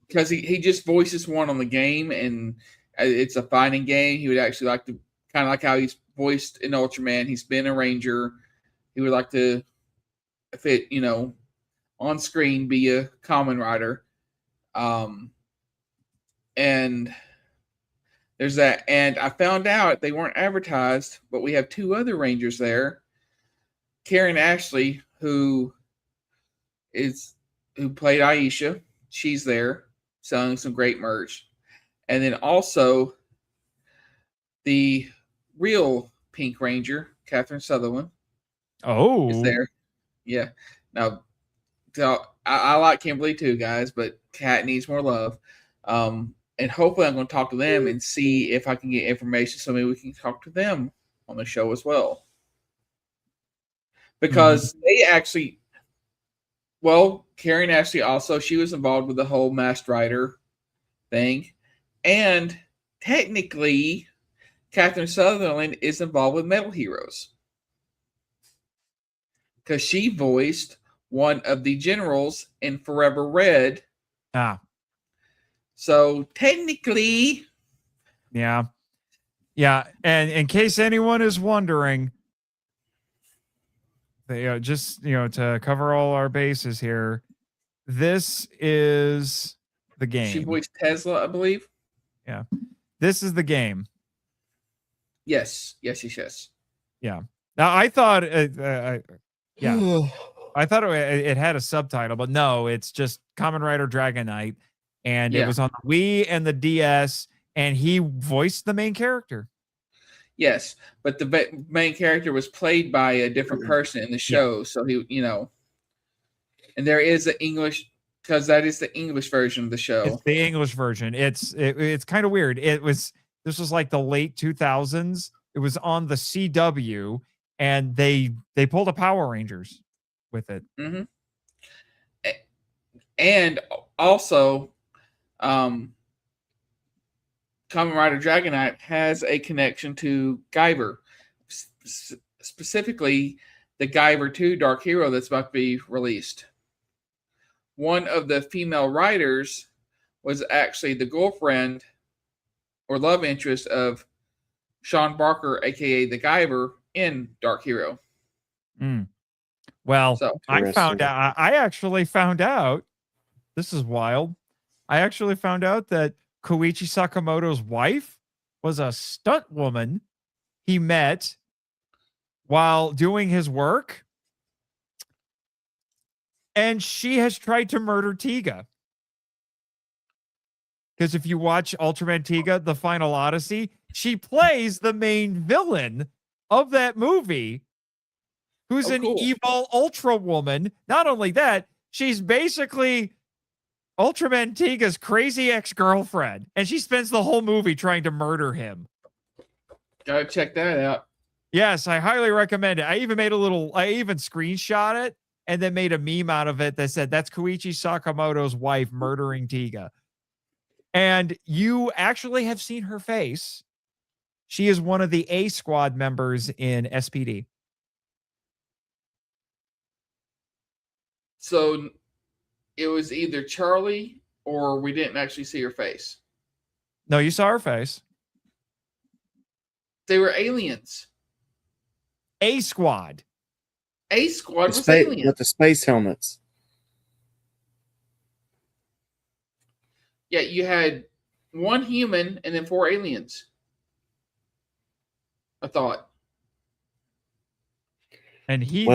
because he just voices one on the game, and it's a fighting game. He would actually like to, kind of like how he's voiced in Ultraman. He's been a Ranger. He would like to fit, on screen, be a Kamen Rider. And there's that. And I found out they weren't advertised, but we have two other Rangers there. Karen Ashley, who played Aisha, she's there selling some great merch. And then also the real Pink Ranger, Catherine Sutherland. Oh, is there. Yeah. Now, so I like Kimberly too, guys, but Kat needs more love. And hopefully I'm going to talk to them and see if I can get information so maybe we can talk to them on the show as well. Because they actually, Karen Ashley also, she was involved with the whole Masked Rider thing. And technically, Catherine Sutherland is involved with Metal Heroes. Because she voiced one of the generals in Forever Red. So technically. Yeah. Yeah. And in case anyone is wondering, just, to cover all our bases here, this is the game. She voiced Tesla, I believe. Yeah. This is the game. Yes. Yeah. Now I thought, I thought it had a subtitle, but no, it's just Kamen Rider Dragon Knight. And it was on the Wii and the DS, and he voiced the main character. Yes, but the main character was played by a different person in the show. Yeah. So he, and there is an English, because that is the English version of the show. It's the English version. It's kind of weird. This was like the late 2000s. It was on the CW, and they pulled a Power Rangers with it. Mm-hmm. And also, Kamen Rider Dragon Knight has a connection to Guyver, specifically the Guyver 2 Dark Hero that's about to be released. One of the female writers was actually the girlfriend or love interest of Sean Barker, aka the Guyver, in Dark Hero. Well, I actually found out. This is wild. I actually found out that Koichi Sakamoto's wife was a stunt woman he met while doing his work. And she has tried to murder Tiga. Because if you watch Ultraman Tiga, The Final Odyssey, she plays the main villain of that movie, who's an evil Ultra woman. Not only that, she's basically Ultraman Tiga's crazy ex-girlfriend. And she spends the whole movie trying to murder him. Gotta check that out. Yes, I highly recommend it. I even screenshot it and then made a meme out of it that said, that's Koichi Sakamoto's wife murdering Tiga. And you actually have seen her face. She is one of the A squad members in SPD. So it was either Charlie or we didn't actually see her face. No, you saw her face. They were aliens. A squad. A squad was aliens. With the space helmets. Yeah, you had one human and then 4 aliens. I thought. And he's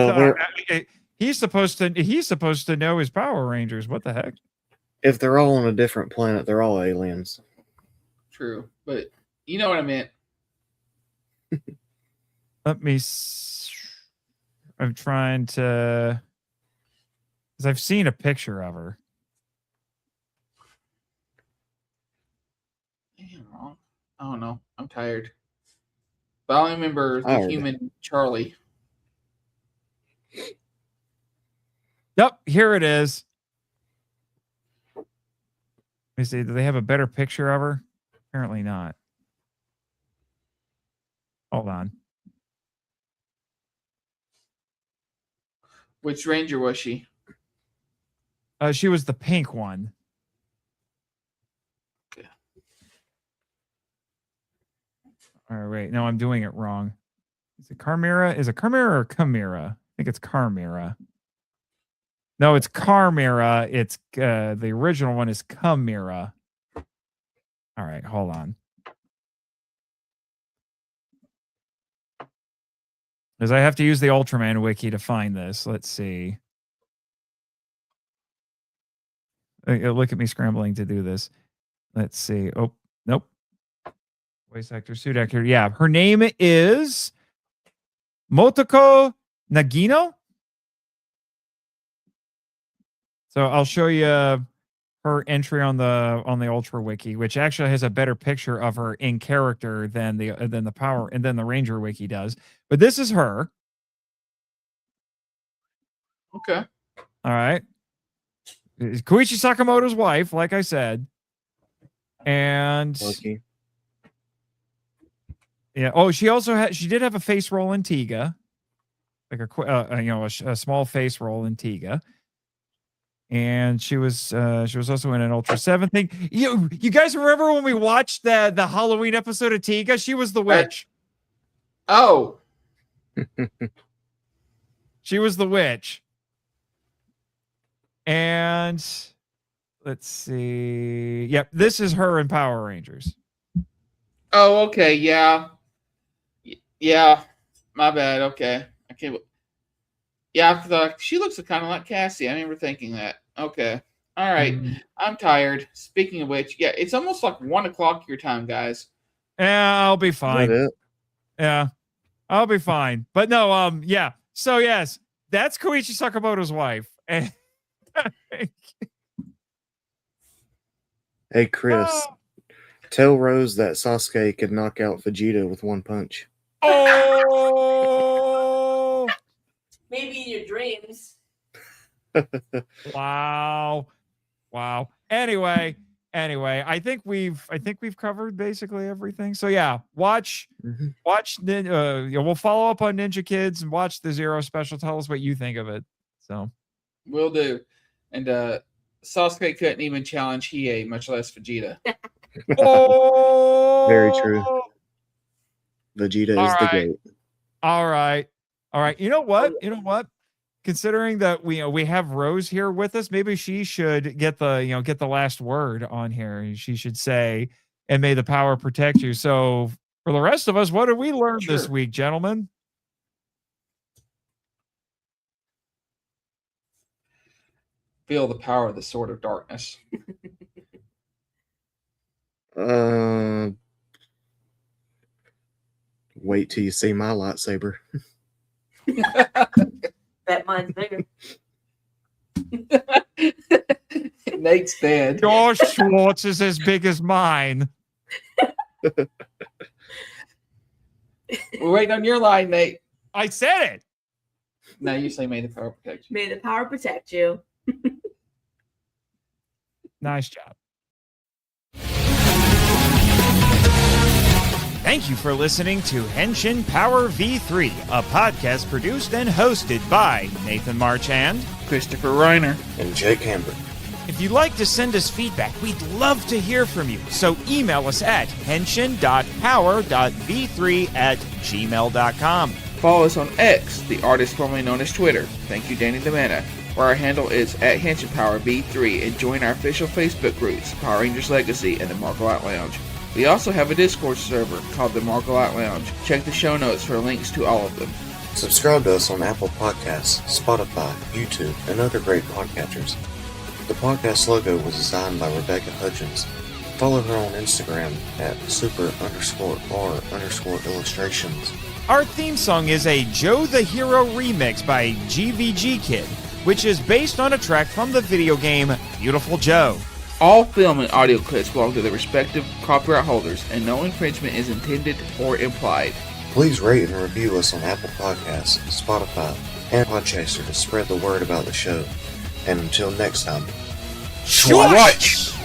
supposed to know his Power Rangers. What the heck? If they're all on a different planet, they're all aliens. True, but you know what I meant. Let me. I'm trying to, because I've seen a picture of her. Damn, I don't know. I'm tired. But I only remember the human Charlie. Yep, here it is. Let me see. Do they have a better picture of her? Apparently not. Hold on. Which Ranger was she? She was the pink one. Okay. All right, wait. No, I'm doing it wrong. Is it Carmira? Is it Carmira or Chimera? I think it's Carmira. No, it's Carmira. It's the original one is Chimera. All right, hold on. Because I have to use the Ultraman wiki to find this. Let's see. Look at me scrambling to do this. Let's see. Oh, nope. Voice actor, suit actor. Yeah, her name is Motoko Nagino. So I'll show you her entry on the Ultra Wiki, which actually has a better picture of her in character than the Power and then the Ranger Wiki does. But this is her. Okay. All right. It's Koichi Sakamoto's wife, like I said. And Lucky. yeah. Oh, she did have a face roll in Tiga, like a small face roll in Tiga. And she was also in an Ultra 7 thing. You guys remember when we watched the Halloween episode of Tiga? She was the witch. Oh. She was the witch. And let's see. Yep, this is her in Power Rangers. Oh, okay. Yeah. Yeah. My bad. Okay. Okay. Yeah, I thought she looks kind of like Cassie. I remember thinking that. Okay. All right. I'm tired. Speaking of which, yeah, it's almost like 1 o'clock your time, guys. Yeah, I'll be fine. Yeah, I'll be fine. But no, yeah. So yes, that's Koichi Sakamoto's wife. And hey, Chris, tell Rose that Sasuke could knock out Vegeta with 1 punch. Oh. Maybe in your dreams. Wow. Anyway, I think we've covered basically everything. So yeah, watch. We'll follow up on Ninja Kids and watch the Zero special. Tell us what you think of it. So will do. And Sasuke couldn't even challenge Hiei, much less Vegeta. Oh, very true. Vegeta is the GOAT. All right. You know what? considering that we have Rose here with us, maybe she should get the last word on here. She should say, "And may the power protect you." So for the rest of us, what did we learn this week, gentlemen? Feel the power of the Sword of Darkness. Wait till you see my lightsaber. Bet mine's bigger. Nate's dead. Your Schwartz is as big as mine. We're waiting on your line, Nate. I said it. Now you say, "May the power protect you." May the power protect you. Nice job. Thank you for listening to Henshin Power V3, a podcast produced and hosted by Nathan Marchand, Christopher Reiner, And Jake Hamber. If you'd like to send us feedback, we'd love to hear from you. So email us at henshin.power.v3@gmail.com. Follow us on X, the artist formerly known as Twitter. Thank you, Danny DeManna, where our handle is @HenshinPowerV3, and join our official Facebook groups, Power Rangers Legacy and the Marco Out Lounge. We also have a Discord server called the Marco Out Lounge. Check the show notes for links to all of them. Subscribe to us on Apple Podcasts, Spotify, YouTube, and other great podcatchers. The podcast logo was designed by Rebecca Hutchins. Follow her on Instagram at super_r_illustrations. Our theme song is a Joe the Hero remix by GVG Kid, which is based on a track from the video game Beautiful Joe. All film and audio clips belong to the respective copyright holders, and no infringement is intended or implied. Please rate and review us on Apple Podcasts, Spotify, and Podchaser to spread the word about the show. And until next time, Schwartz!